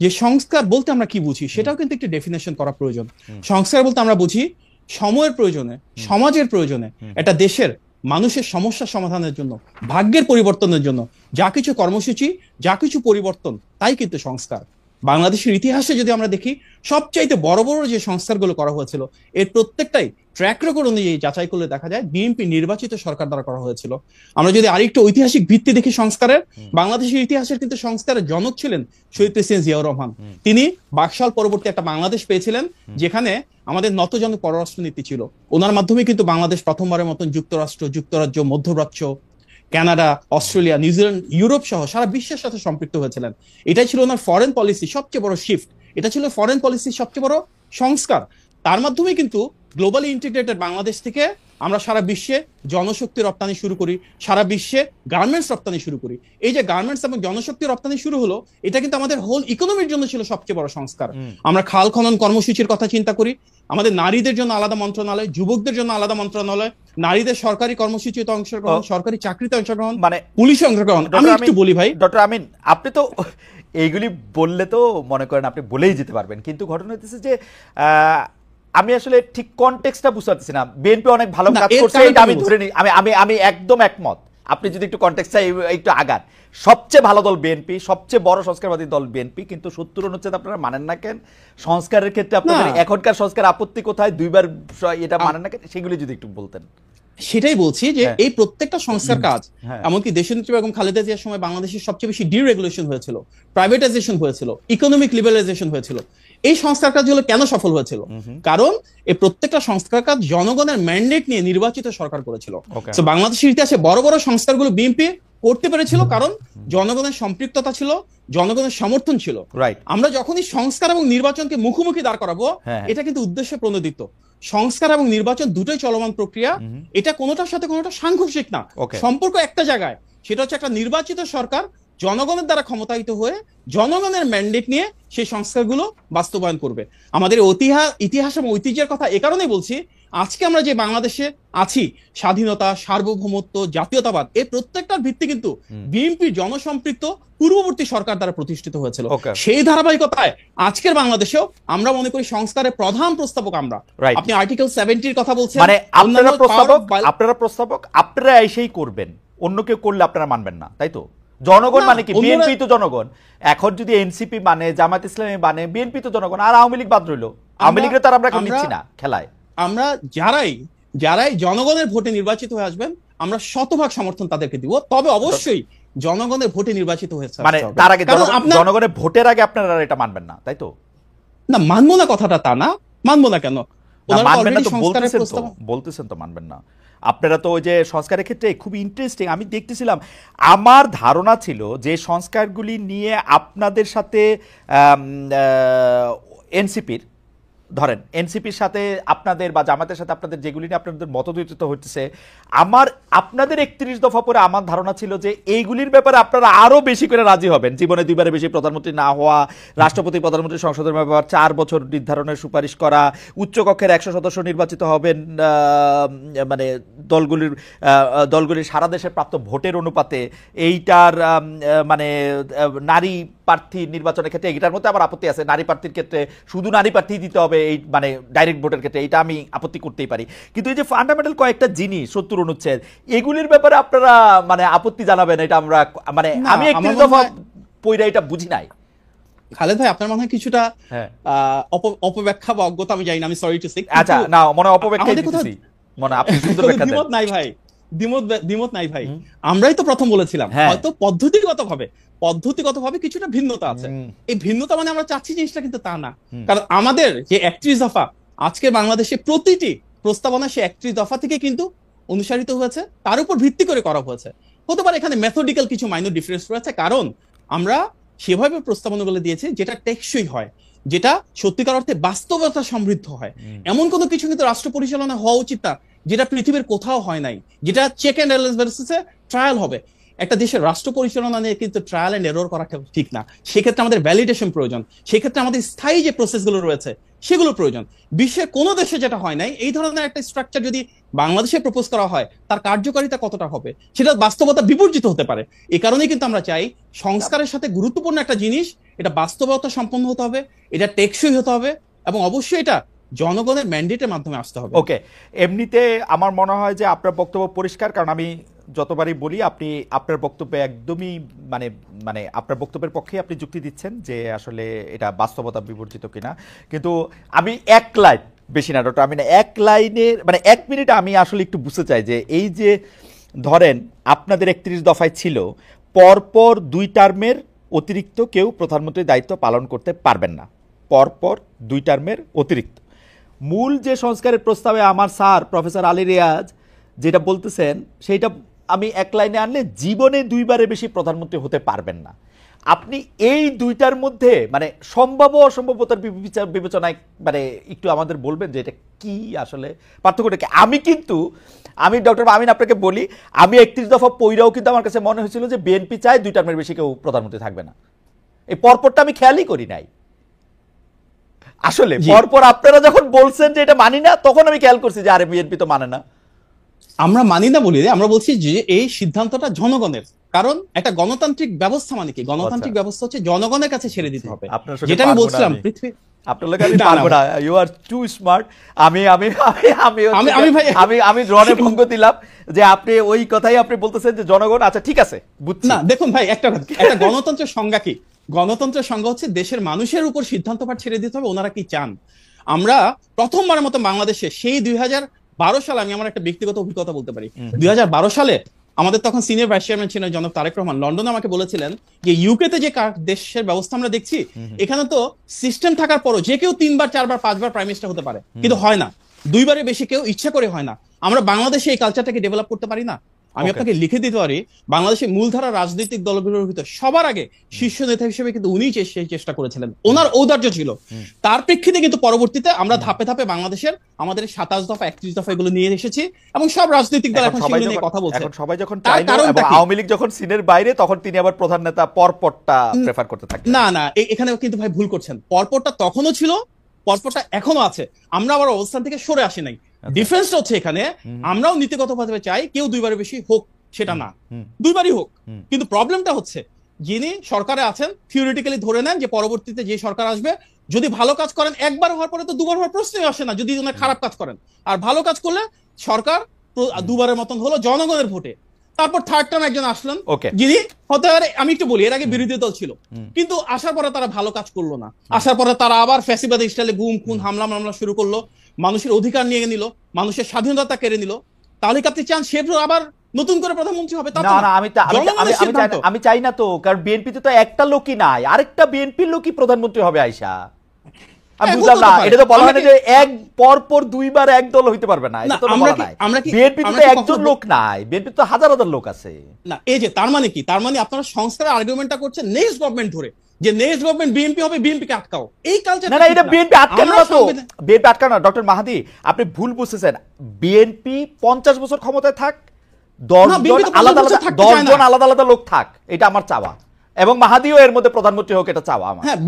যে সংস্কার বলতে আমরা কি বুঝি, সেটাও কিন্তু একটু ডেফিনেশন করা প্রয়োজন। সংস্কার বলতে আমরা বুঝি সময়ের প্রয়োজনে, সমাজের প্রয়োজনে একটা দেশের মানুষের সমস্যা সমাধানের জন্য, ভাগ্যের পরিবর্তনের জন্য যা কিছু কর্মসূচি, যা কিছু পরিবর্তন, তাই কিন্তু সংস্কার। বাংলাদেশের ইতিহাসে যদি আমরা দেখি, সবচাইতে বড় বড় যে সংস্কারগুলো করা হয়েছিল, এর প্রত্যেকটাই ট্র্যাক রেকর্ড অনুযায়ী যাচাই করলে দেখা যায় বিএনপি নির্বাচিত সরকার দ্বারা করা হয়েছিল। আমরা যদি আরেকটু ঐতিহাসিক ভিত্তি দেখি সংস্কারের, বাংলাদেশের ইতিহাসের কিন্তু সংস্কারের জনক ছিলেন শহীদ প্রেসিডেন্ট জিয়াউর রহমান। তিনি বাকশাল পরবর্তী একটা বাংলাদেশ পেয়েছিলেন, যেখানে আমাদের নতজন পররাষ্ট্রনীতি ছিল। ওনার মাধ্যমে কিন্তু বাংলাদেশ প্রথমবারের মতন যুক্তরাষ্ট্র, যুক্তরাজ্য, মধ্যপ্রাচ্য, কানাডা, অস্ট্রেলিয়া, নিউজিল্যান্ড, ইউরোপ সহ সারা বিশ্বের সাথে সম্পৃক্ত হয়েছিলেন। এটাই ছিল ওনার ফরেন পলিসি সবচেয়ে বড় শিফট, এটা ছিল ফরেন পলিসির সবচেয়ে বড় সংস্কার। তার মাধ্যমে কিন্তু গ্লোবালি ইন্টিগ্রেটেড বাংলাদেশ থেকে আমরা সারা বিশ্বে জনশক্তি রপ্তানি শুরু করি, সারা বিশ্বে গার্মেন্টস রপ্তানি শুরু করি। এই যে গার্মেন্টস এবং জনশক্তি রপ্তানি শুরু হলো, এটা কিন্তু আমাদের হোল ইকোনমির জন্য ছিল সবচেয়ে বড় সংস্কার। আমরা খাল খনন কর্মসূচির কথা চিন্তা করি, আমাদের নারীদের জন্য আলাদা মন্ত্রণালয়, যুবকদের জন্য আলাদা মন্ত্রণালয়, নারীদের সরকারি কর্মসূচিতে অংশগ্রহণ, সরকারি চাকরিতে অংশগ্রহণ, মানে পুলিশে অংশগ্রহণ। আমি একটু বলি ভাই, ডক্টর আমিন, আপনি তো এইগুলি বললে তো মনে করেন আপনি বলেই যেতে পারবেন, কিন্তু ঘটনা হচ্ছে যে আমি আসলে ঠিক কনটেক্সটটা বুঝতে পারতেছি না। বিএনপি অনেক ভালো কাজ করছে, এটা আমি ধরে নিই, আমি একদম একমত। আপনি যদি একটু কনটেক্সটটা একটু আগান, সবচেয়ে ভালো দল বিএনপি, সবচেয়ে বড় সংস্কারবাদী দল বিএনপি, কিন্তু ৭০ অনুচ্ছেদ আপনারা মানেন না কেন? সংস্কারের ক্ষেত্রে আপনাদের এখনকার সংস্কার আপত্তি কোথায়? দুইবার এটা মানেন না কেন? সেগুলি যদি একটু বলতেন। সেটাই বলছি যে এই প্রত্যেকটা সংস্কার কাজ, এমনকি দেশনেত্রী বেগম খালেদা জিয়ার সময় বাংলাদেশের সবচেয়ে বেশি ডিরেগুলেশন হয়েছিল, প্রাইভেটাইজেশন হয়েছিল, ইকোনমিক লিবারালাইজেশন হয়েছিল। এই সংস্কার কাজগুলো কেন সফল হয়েছিল? কারণ এই প্রত্যেকটা সংস্কার কাজ জনগণের ম্যান্ডেট নিয়ে নির্বাচিত সরকার করেছিল। তো বাংলাদেশের ইতিহাসে বড় বড় সংস্কারগুলো বিএনপি করতে পেরেছিল কারণ জনগণের সম্পৃক্ততা ছিল, জনগণের সমর্থন ছিল। আমরা যখনই সংস্কার এবং নির্বাচনকে মুখোমুখি দাঁড় করাবো, এটা কিন্তু উদ্দেশ্যে প্রণোদিত। সংস্কার এবং নির্বাচন দুটোই চলমান প্রক্রিয়া, এটা কোনোটার সাথে কোনোটা সাংঘর্ষিক না, সম্পর্ক একটা জায়গায়। সেটা হচ্ছে একটা নির্বাচিত সরকার জনগণের দ্বারা ক্ষমতায়িত হয়ে জনগণের ম্যান্ডেট নিয়ে সেই সংস্কারগুলো বাস্তবায়ন করবে। আমাদের ইতিহাস এবং ঐতিহ্যের কথা এ কারণেই বলছি, আজকে আমরা যে বাংলাদেশে আছি, স্বাধীনতা, সার্বভৌমত্ব, জাতীয়তাবাদ, এই প্রত্যেকটার ভিত্তি কিন্তু বিএনপি জনসম্পৃক্ত পূর্ববর্তী সরকার দ্বারা প্রতিষ্ঠিত হয়েছিল। সেই ধারাবাহিকতায় আজকের বাংলাদেশেও আমরা মনে করি সংস্কারের প্রধান প্রস্তাবক আমরা। আপনি আর্টিকেল 70 কথা বলছেন, মানে আপনারা প্রস্তাবক, আপনারা এসেই করবেন, অন্য কেউ করলে আপনারা মানবেন না, তাই তো? জনগণ মানে কি? বিএনপি তো জনগণ। এখন যদি এনসিপি মানে, জামায়াত ইসলামী মানে, বিএনপি তো জনগণ, আর আওয়ামী লীগ বাদ রইল। আওয়ামী লীগের তার আমরা নিচ্ছি না খেলায়। আমরা যারাই জনগণের ভোটে নির্বাচিত হয়ে আসবেন, আমরা শতভাগ সমর্থন তাদেরকে দিব, তবে অবশ্যই জনগণের ভোটে নির্বাচিত হয়েছে মানে তার আগে জনগণের ভোটের আগে আপনারা এটা মানবেন না, তাই তো? না, মানবো না কথাটা তা না, মানবো না কেন? বলতেছেন তো মানবেন না। আপনারা তো ওই যে সংস্কারের ক্ষেত্রে খুব ইন্টারেস্টিং, আমি দেখতেছিলাম, আমার ধারণা ছিল যে সংস্কারগুলি নিয়ে আপনাদের সাথে এনসিপির, ধরেন এনসিপির সাথে আপনাদের বা জামাতের সাথে আপনাদের যেগুলি নিয়ে আপনাদের মতদ্বৈত হচ্ছে, আপনাদের ৩১ দফা পরে আমার ধারণা ছিল যে এইগুলির ব্যাপারে আপনারা আরো বেশি করে রাজি হবেন। জীবনে ২বারের বেশি প্রধানমন্ত্রী না হওয়া, রাষ্ট্রপতি প্রধানমন্ত্রী সংসদের ব্যাপার ৪ বছর নির্ধারণের সুপারিশ করা, উচ্চকক্ষের ১০০ সদস্য নির্বাচিত হবেন মানে দলগুলির সারা দেশে প্রাপ্ত ভোটের অনুপাতে, এইটার মানে নারী প্রার্থী নির্বাচনের ক্ষেত্রে এটার মধ্যে আবার আপত্তি আছে, নারী প্রার্থীর ক্ষেত্রে শুধু নারী প্রার্থী দিতে হবে, এই মানে ডাইরেক্ট ভোটের ক্ষেত্রে, এটা আমি আপত্তি করতেই পারি। কিন্তু এই যে ফান্ডামেন্টাল কয়েকটা জিনিস ৭০ অনুচ্ছেদ, এগুলির ব্যাপারে আপনারা মানে আপত্তি জানাবেন, এটা আমরা মানে আমি ৩১ দফা পইরা এটা বুঝি নাই। খালেদ ভাই, আপনার মনে হয় কিছুটা অপব্যাখ্যা বা অজ্ঞতা, আমি জানি না, আমি সরি টু সে। আচ্ছা, না মনে অপব্যাখ্যা দিতেছি, মনে আপনি সুন্দর ব্যাখ্যা দেন। দ্বিমত নাই ভাই, দ্বিমত নাই ভাই। আমরাই তো প্রথম বলেছিলাম, হয়তো পদ্ধতিগতভাবে কিছুটা ভিন্নতা আছে। এই ভিন্নতা মানে আমরা চাচ্ছি জিনিসটা কিন্তু তা না। কারণ আমাদের যে ৩১ দফা, আজকে বাংলাদেশে প্রতিটি প্রস্তাবনা সে ৩১ দফা থেকে কিন্তু অনুসারিত হয়েছে, তার উপর ভিত্তি করে করা হয়েছে। হতে পারে এখানে মেথডিক্যাল কিছু মাইনর ডিফারেন্স রয়েছে, কারণ আমরা সেভাবে প্রস্তাবনাগুলো দিয়েছি যেটা টেকসই হয়, যেটা সত্যিকার অর্থে বাস্তবতা সমৃদ্ধ হয়। এমন কোনো কিছু কিন্তু রাষ্ট্র পরিচালনা হওয়া উচিত না যেটা পৃথিবীর কোথাও হয় নাই, যেটা চেক অ্যান্ড ব্যালেন্সে ট্রায়াল হবে। একটা দেশের রাষ্ট্র পরিচালনা নিয়ে কিন্তু ট্রায়াল এন্ড এরর করাটা ঠিক না। সেক্ষেত্রে আমাদের ভ্যালিডেশন প্রয়োজন, সেক্ষেত্রে আমাদের স্থায়ী যে প্রসেসগুলো রয়েছে সেগুলো প্রয়োজন। বিশ্বের কোনো দেশে যেটা হয় নাই, এই ধরনের একটা স্ট্রাকচার যদি বাংলাদেশে প্রপোজ করা হয়, তার কার্যকারিতা কতটা হবে সেটা বাস্তবতা বিবর্জিত হতে পারে। এই কারণেই কিন্তু আমরা চাই সংস্কারের সাথে গুরুত্বপূর্ণ একটা জিনিস, এটা বাস্তবতা সম্পন্ন হতে হবে, এটা টেকসই হতে হবে, এবং অবশ্যই এটা জনগণের ম্যান্ডেটের মাধ্যমে আসতে হবে। ওকে, এমনিতে আমার মনে হয় যে আপনার বক্তব্য পরিষ্কার, কারণ আমি যতবারই বলি আপনি আপনার বক্তব্যে একদমই মানে মানে আপনার বক্তব্যের পক্ষে আপনি যুক্তি দিচ্ছেন যে আসলে এটা বাস্তবতা বিবর্জিত কিনা। কিন্তু আমি এক লাইন, বেশি না ডক্টর, আমি না এক লাইনের মানে 1 মিনিট আমি আসলে একটু বুঝতে চাই যে এই যে ধরেন আপনাদের 31 দফায় ছিল পরপর 2 টার্মের অতিরিক্ত কেউ প্রধানমন্ত্রীর দায়িত্ব পালন করতে পারবেন না, পরপর 2 টার্মের অতিরিক্ত। মূল যে সংস্কারের প্রস্তাবে আমার স্যার প্রফেসর আলী রিয়াজ যেটা বলতেছেন সেইটা আমি এক লাইনে আনলে জীবনে 2 বারের বেশি প্রধানমন্ত্রী হতে পারবেন না। আপনি এই 2টার মধ্যে মানে সম্ভাব্য অসম্ভাব্যতার বিবেচনায় মানে একটু আমাদের বলবেন যে এটা কি আসলে পার্থক্যটা কি? আমি ডক্টর আমিন আপনাকে বলি, আমি 31 দফা পইরাও কিন্তু আমার কাছে মনে হয়েছিল যে বিএনপি চায় 2 টার্মের বেশি কেউ প্রধানমন্ত্রী থাকবে না। এই পরপরটা আমি খেয়ালই করি নাই আসলে। পরপর আপনারা যখন বলছেন যে এটা মানি না, তখন আমি খেয়াল করছি যে আরে বিএনপি তো মানে না। আমরা মানি না বলি, আমরা বলছি যে এই সিদ্ধান্তটা জনগণের, কারণ একটা গণতান্ত্রিক ব্যবস্থা মানে কি, গণতান্ত্রিক ব্যবস্থা হচ্ছে জনগণের কাছে ছেড়ে দিতে হবে। যেটা আমি বলছিলাম পৃথিবী আপনার লোক আমি পারবো না, ইউ আর টু স্মার্ট। আমি আমি আমি আমি ভাই আমি আমি রণে ভঙ্গ দিলাম যে আপনি ওই কথাই আপনি বলতেছেন যে জনগণ, আচ্ছা ঠিক আছে বুঝছি না। দেখুন ভাই, একটা গণতন্ত্রের সংজ্ঞা কি? গণতন্ত্রের সংজ্ঞা হচ্ছে দেশের মানুষের উপর সিদ্ধান্তভার ছেড়ে দিতে হবে ওনারা কি চান। আমরা প্রথমবারের মতো বাংলাদেশে সেই 2012 সালে, আমি আমার একটা ব্যক্তিগত অভিজ্ঞতা বলতে পারি, 2012 সালে আমাদের তখন সিনিয়র ভাইস চেয়ারম্যান ছিলেন জনাব তারেক রহমান, লন্ডনে আমাকে বলেছিলেন যে ইউকেতে যে দেশের ব্যবস্থা আমরা দেখছি, এখানে তো সিস্টেম থাকার পরও যে কেউ 3 বার 4 বার 5 বার প্রাইম মিনিস্টার হতে পারে, কিন্তু হয় না 2 বারের বেশি কেউ ইচ্ছা করে হয় না। আমরা বাংলাদেশে এই কালচারটাকে ডেভেলপ করতে পারি না। আমি আপনাকে লিখে দিতে পারি, বাংলাদেশের মূলধারা রাজনৈতিক দলগুলোর ভিতর সবার আগে শীর্ষ নেতা হিসেবে কিন্তু উনিই সেই চেষ্টা করেছিলেন, ওনার ঔদার্য ছিল। তার প্রেক্ষিতে কিন্তু পরবর্তীতে আমরা ধাপে ধাপে বাংলাদেশের আমাদের 27 দফা 31 দফা এগুলো নিয়ে এসেছি, এবং সব রাজনৈতিক দল এখন সেগুলো নিয়ে কথা বলছে। এখন সবাই যখন চাইলো এবং আওয়ামী লীগ যখন সিনের বাইরে, তখন তিনি আবার প্রধান নেতা পরপরটা প্রেফার করতে থাকেন। না না, এখানে কিন্তু ভাই ভুল করছেন। পরপরটা তখনও ছিল, পরপরটা এখনো আছে। আমরা আবার অবস্থান থেকে সরে আসি নাই। ডিফারেন্সটা হচ্ছে এখানে আমরাও নীতিগতভাবে চাই কেউ 2 বারের বেশি হোক, সেটা না, 2 বারই হোক। কিন্তু প্রবলেমটা হচ্ছে যিনি সরকারে আছেন থিওরিটিক্যালি ধরে নেন যে পরবর্তীতে যে সরকার আসবে যদি ভালো কাজ করেন, একবার হওয়ার পরে তো 2 বার হওয়ার প্রশ্নই আসে না। যদি উনি খারাপ কাজ করেন, আর ভালো কাজ করলে সরকার 2 বারের মতন হলো জনগণের ভোটে, তারপর থার্ড টার্ম একজন আসলেন যিনি হতে পারে, আমি একটু বলি, এর আগে বিরোধী দল ছিল, কিন্তু আসার পরে তারা ভালো কাজ করলো না। আসার পরে তারা আবার ফ্যাসিবাদী স্টাইলে গুম খুন হামলা মামলা শুরু করলো, মানুষের অধিকার নিয়ে নিল, মানুষের স্বাধীনতা কেড়ে নিল। তাহলে কি আপনি চান সে আবার নতুন করে প্রধানমন্ত্রী হবে? না না, আমি চাই না তো, কারণ বিএনপিতে তো একটা লোকই নাই, আরেকটা বিএনপির লোকই প্রধানমন্ত্রী হবে আয়শা। আমি বুঝলাম না, এটা তো বলা হয় না যে এক পরপর 2 বার এক দল হইতে পারবে না, এটা তো বলা নাই। বিএনপি তো একজন লোক নাই, বিএনপি তো হাজার হাজার লোক আছে না। এই যে তার মানে কি, তার মানে আপনারা সংস্কারের আর্গুমেন্টটা করছেন নেক্সট গভর্নমেন্ট ধরে, যে নেক্সট গভর্নমেন্ট বিএনপি হবে, বিএনপি কে আটকাও। এই কালচার না না, এটা বিএনপি আটকানো না তো, বিএনপি আটকানো না। ডক্টর মাহাদি আপনি ভুল বুঝতেছেন। বিএনপি 50 বছর ক্ষমতায় থাক, 10 জন আলাদা আলাদা লোক থাক, এটা আমার চাওয়া, এবং মাহাদিও এর মধ্যে প্রধানমন্ত্রী হোক, এটা চাওয়া আমার। হ্যাঁ,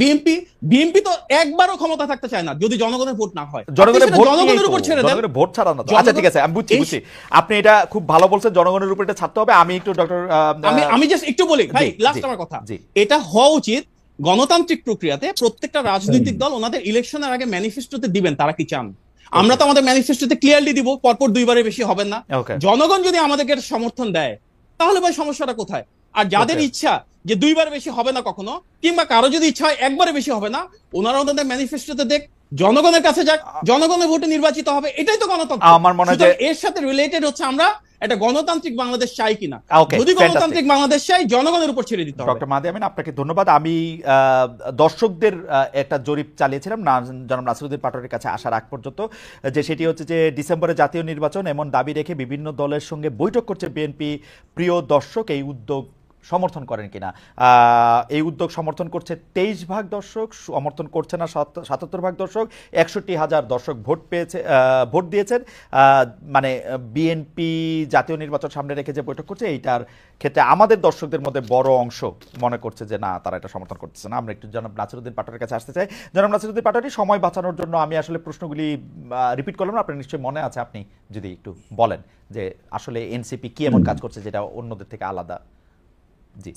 বিএনপি তো একবারও ক্ষমতা থাকতে চায় না যদি জনগণের ভোট না হয়। জনগণের উপর ছেড়ে দেন, জনগণের ভোট ছাড়া না। আচ্ছা ঠিক আছে, আমি বুঝছি আপনি এটা খুব ভালো বলছেন, জনগণের উপর এটা ছাড়তে হবে। আমি একটু ডক্টর আমি জাস্ট একটু বলি ভাই, লাস্ট আমার কথা, এটা হওয়া উচিত গণতান্ত্রিক প্রক্রিয়াতে প্রত্যেকটা রাজনৈতিক দল ওনাদের ইলেকশনের আগে ম্যানিফেস্টোতে দিবেন তারা কি চান। আমরা তো আমাদের ম্যানিফেস্টোতে ক্লিয়ারলি দিব পরপর 2 বারের বেশি হবেন না। জনগণ যদি আমাদেরকে সমর্থন দেয় তাহলে ভাই সমস্যাটা কোথায়? আর যাদের ইচ্ছা যে 2 বার বেশি হবে না কখনো, কিংবা কারো যদি ইচ্ছা হয় একবারে বেশি হবে না, ওনারা ওনাদের ম্যানিফেস্টোতে দেখ, জনগণের কাছে যাক, জনগণের ভোটে নির্বাচিত হবে, এটাই তো গণতন্ত্র। আমার মনে হয় যে এর সাথে রিলেটেড হচ্ছে আমরা একটা গণতান্ত্রিক বাংলাদেশ চাই কিনা। যদি গণতান্ত্রিক বাংলাদেশ চাই, জনগণের উপর ছেড়ে দিতে হবে। ডক্টর মাহদি আমিন, আপনাকে ধন্যবাদ। আমি দর্শকদের একটা জরিপ চালিয়েছিলাম জনাব নাসিরউদ্দিন পাটোয়ারির কাছে আসার আগ পর্যন্ত, যে সেটি হচ্ছে যে ডিসেম্বরে জাতীয় নির্বাচন এমন দাবি রেখে বিভিন্ন দলের সঙ্গে বৈঠক করছে বিএনপি। প্রিয় দর্শক, এই উদ্যোগ সমর্থন করেন কিনা? এই উদ্যোগ সমর্থন করছে 23% দর্শক, সমর্থন করছে না 77% দর্শক, 61,000 দর্শক ভোট দিয়েছেন। মানে বিএনপি জাতীয় নির্বাচন সামনে রেখে যে বৈঠক করছে, এইটার ক্ষেত্রে আমাদের দর্শকদের মধ্যে বড় অংশ মনে করছে যে না, তারা এটা সমর্থন করতেছে না। আমরা একটু জনাব নাসিরউদ্দিন পাটোয়ারির কাছে আসতে চাই। জনাব নাসিরউদ্দিন পাটোয়ারি, সময় বাঁচানোর জন্য আমি আসলে প্রশ্নগুলি রিপিট করলাম না, আপনার নিশ্চয়ই মনে আছে, আপনি যদি একটু বলেন যে আসলে এনসিপি কি এমন কাজ করছে যেটা অন্যদের থেকে আলাদা। জি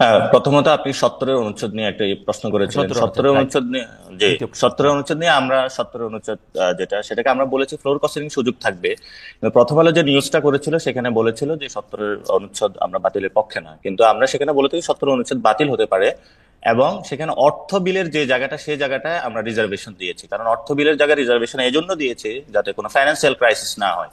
হ্যাঁ, প্রথমত আপনি ৭০-এর অনুচ্ছেদ নিয়ে একটা প্রশ্ন করেছিলেন। ৭০ অনুচ্ছেদ, ৭০-এর right. অনুচ্ছেদ নিয়ে, যে দ্বিতীয় প্রশ্ন। ৭০-এর অনুচ্ছেদ নিয়ে আমরা ৭০-এর অনুচ্ছেদ যেটা, সেটাকে আমরা বলেছি ফ্লোর কস্টিং সুযোগ থাকবে। কিন্তু প্রথম আলো যে নিউজটা করেছিল সেখানে বলেছিল যে ৭০-এর অনুচ্ছেদ আমরা বাতিলের পক্ষে না, কিন্তু আমরা সেখানে বলেছি ৭০ অনুচ্ছেদ বাতিল হতে পারে, এবং সেখানে অর্থ বিলের যে জায়গাটা, সেই জায়গাটায় আমরা রিজার্ভেশন দিয়েছি। কারণ অর্থ বিলের জায়গায় রিজার্ভেশন এই জন্য দিয়েছি যাতে কোনো ফাইন্যান্সিয়াল ক্রাইসিস না হয়।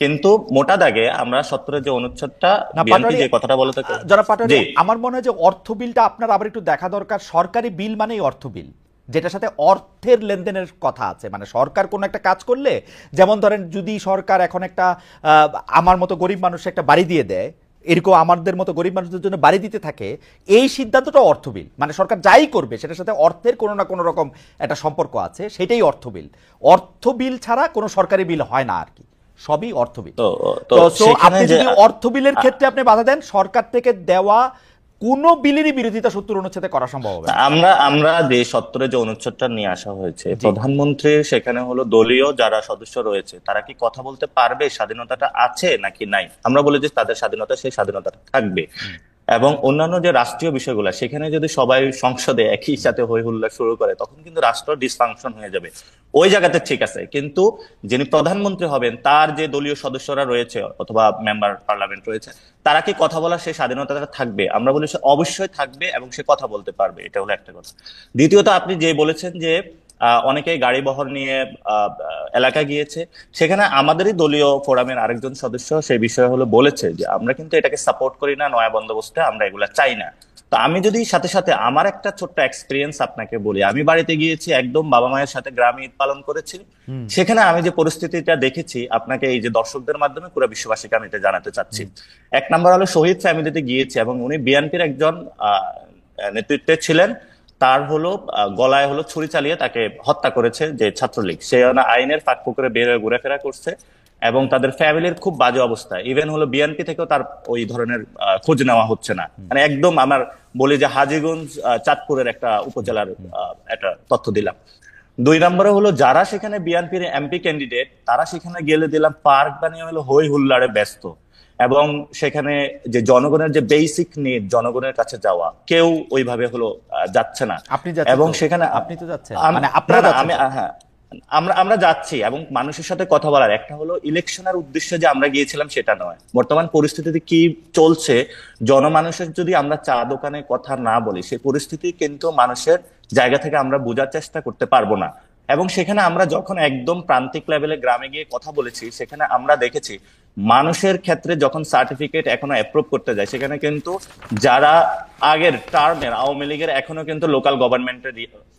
কিন্তু মোটা দাগে আমরা ৭০-এর যে অনুচ্ছেদটা, না বিএনপি পাটোয়ারি, যে কথাটা বলে থাকে, যারা পাটোয়ারি, জি আমার মনে হয় যে অর্থ বিলটা আপনার আবার একটু দেখা দরকার। সরকারি বিল মানেই অর্থ বিল, যেটার সাথে অর্থের লেনদেনের কথা আছে। মানে সরকার কোনো একটা কাজ করলে, যেমন ধরেন যদি সরকার এখন একটা আমার মতো গরিব মানুষের একটা বাড়ি দিয়ে দেয়, এরকম আমাদের মতো গরিব মানুষদের জন্য বাড়ি দিতে থাকে, এই সিদ্ধান্তটা অর্থ বিল। মানে সরকার যাই করবে সেটার সাথে অর্থের কোনো না কোনো রকম একটা সম্পর্ক আছে, সেটাই অর্থ বিল। অর্থ বিল ছাড়া কোনো সরকারি বিল হয় না আর কি, সবই অর্থ বিল। তো তো সেখানে আপনি যে যদি অর্থ বিলের ক্ষেত্রে আপনি বাধা দেন, সরকার থেকে দেওয়া কোনো বিলেরই বিরোধিতা ৭০ অনুচ্ছেদে করা সম্ভব হবে না। আমরা আমরা যে ৭০-এর যে অনুচ্ছেদটা নিয়ে আসা হয়েছে, জি। প্রধানমন্ত্রীর সেখানে হলো দলীয় যারা সদস্য রয়েছে তারা কি কথা বলতে পারবে, স্বাধীনতাটা আছে নাকি নাই। আমরা বলি যে তাদের স্বাধীনতা, সেই স্বাধীনতাটা থাকবে। এবং অন্যান্য যে রাষ্ট্রীয় বিষয়গুলো, সেখানে যদি সবাই সংসদে একই সাথে হই হুল্লা শুরু করে, তখন কিন্তু রাষ্ট্র ডিসফাংশন হয়ে যাবে। ওই জায়গাতে ঠিক আছে, কিন্তু যিনি প্রধানমন্ত্রী হবেন তার যে দলীয় সদস্যরা রয়েছে অথবা মেম্বার পার্লামেন্ট রয়েছে, তারা কি কথা বলার সেই স্বাধীনতাটা থাকবে। আমরা বলি সে অবশ্যই থাকবে এবং সে কথা বলতে পারবে। এটা হলো একটা কথা। দ্বিতীয়ত, আপনি যে বলেছেন যে অনেকেই গাড়ি বহর নিয়ে এলাকায় গিয়েছে, সেখানে আমাদেরই দলীয় ফোরামের আরেকজন সদস্য সেই বিষয়ে হলো বলেছে যে আমরা কিন্তু এটাকে সাপোর্ট করি না, নয়া বন্দোবস্তে আমরা এগুলা চাই না। তো আমি যদি সাথে সাথে আমার একটা ছোট্ট এক্সপিরিয়েন্স আপনাকে বলি, আমি বাড়িতে গিয়েছি, একদম বাবা মায়ের সাথে গ্রামে ঈদ পালন করেছি। সেখানে আমি যে পরিস্থিতিটা দেখেছি, আপনাকে এই যে দর্শকদের মাধ্যমে পুরো বিশ্ববাসীকে আমি এটা জানাতে চাচ্ছি। এক নম্বর হলো শহীদ ফ্যামিলিতে গিয়েছি, এবং উনি বিএনপির একজন নেতৃত্বে ছিলেন। তার হলো গলায় হলো ছুরি চালিয়ে তাকে হত্যা করেছে যে ছাত্রলীগ, সে আইনের ফাঁক ফোকরে বের হয়ে ঘুরেফেরা করছে, এবং তাদের ফ্যামিলির খুব বাজে অবস্থা। ইভেন হলো বিএনপি থেকেও তার ওই ধরনের খোঁজ নেওয়া হচ্ছে না। মানে একদম আমার বলি যে হাজীগঞ্জ চাঁদপুরের একটা উপজেলার একটা তথ্য দিলাম। দুই নম্বরে হলো যারা সেখানে বিএনপির এমপি ক্যান্ডিডেট, তারা সেখানে গেলে দিলাম পার্ক বানিয়ে হলো হই হুল্লাড়ে ব্যস্ত, এবং সেখানে যে জনগণের যে বেসিক নিড, জনগণের কাছে যাওয়া, কেউ ওইভাবে হলো যাচ্ছে না। আপনি যাচ্ছেন এবং তো? সেখানে আপনি তো যাচ্ছেন, আম- মানে না, আপনারা না, যাচ্ছেন আমি তো? হ্যাঁ, আমরা যাচ্ছি, এবং মানুষের সাথে কথা বলার, একটা হলো ইলেকশনের উদ্দেশ্যে যে আমরা গিয়েছিলাম সেটা নয়। বর্তমান পরিস্থিতিতে কি চলছে, জনমানুষের যদি আমরা চা দোকানে কথা না বলি, সেই পরিস্থিতি কিন্তু মানুষের জায়গা থেকে আমরা বোঝার চেষ্টা করতে পারবো না। এবং সেখানে আমরা যখন একদম প্রান্তিক লেভেলে গ্রামে গিয়ে কথা বলেছি, সেখানে আমরা দেখেছি মানুষের ক্ষেত্রে যখন সার্টিফিকেট এখনো অ্যাপ্রুভ করতে যায়, সেখানে কিন্তু যারা আগের টার্মের আওয়ামী লীগের এখনো কিন্তু লোকাল গভর্নমেন্টের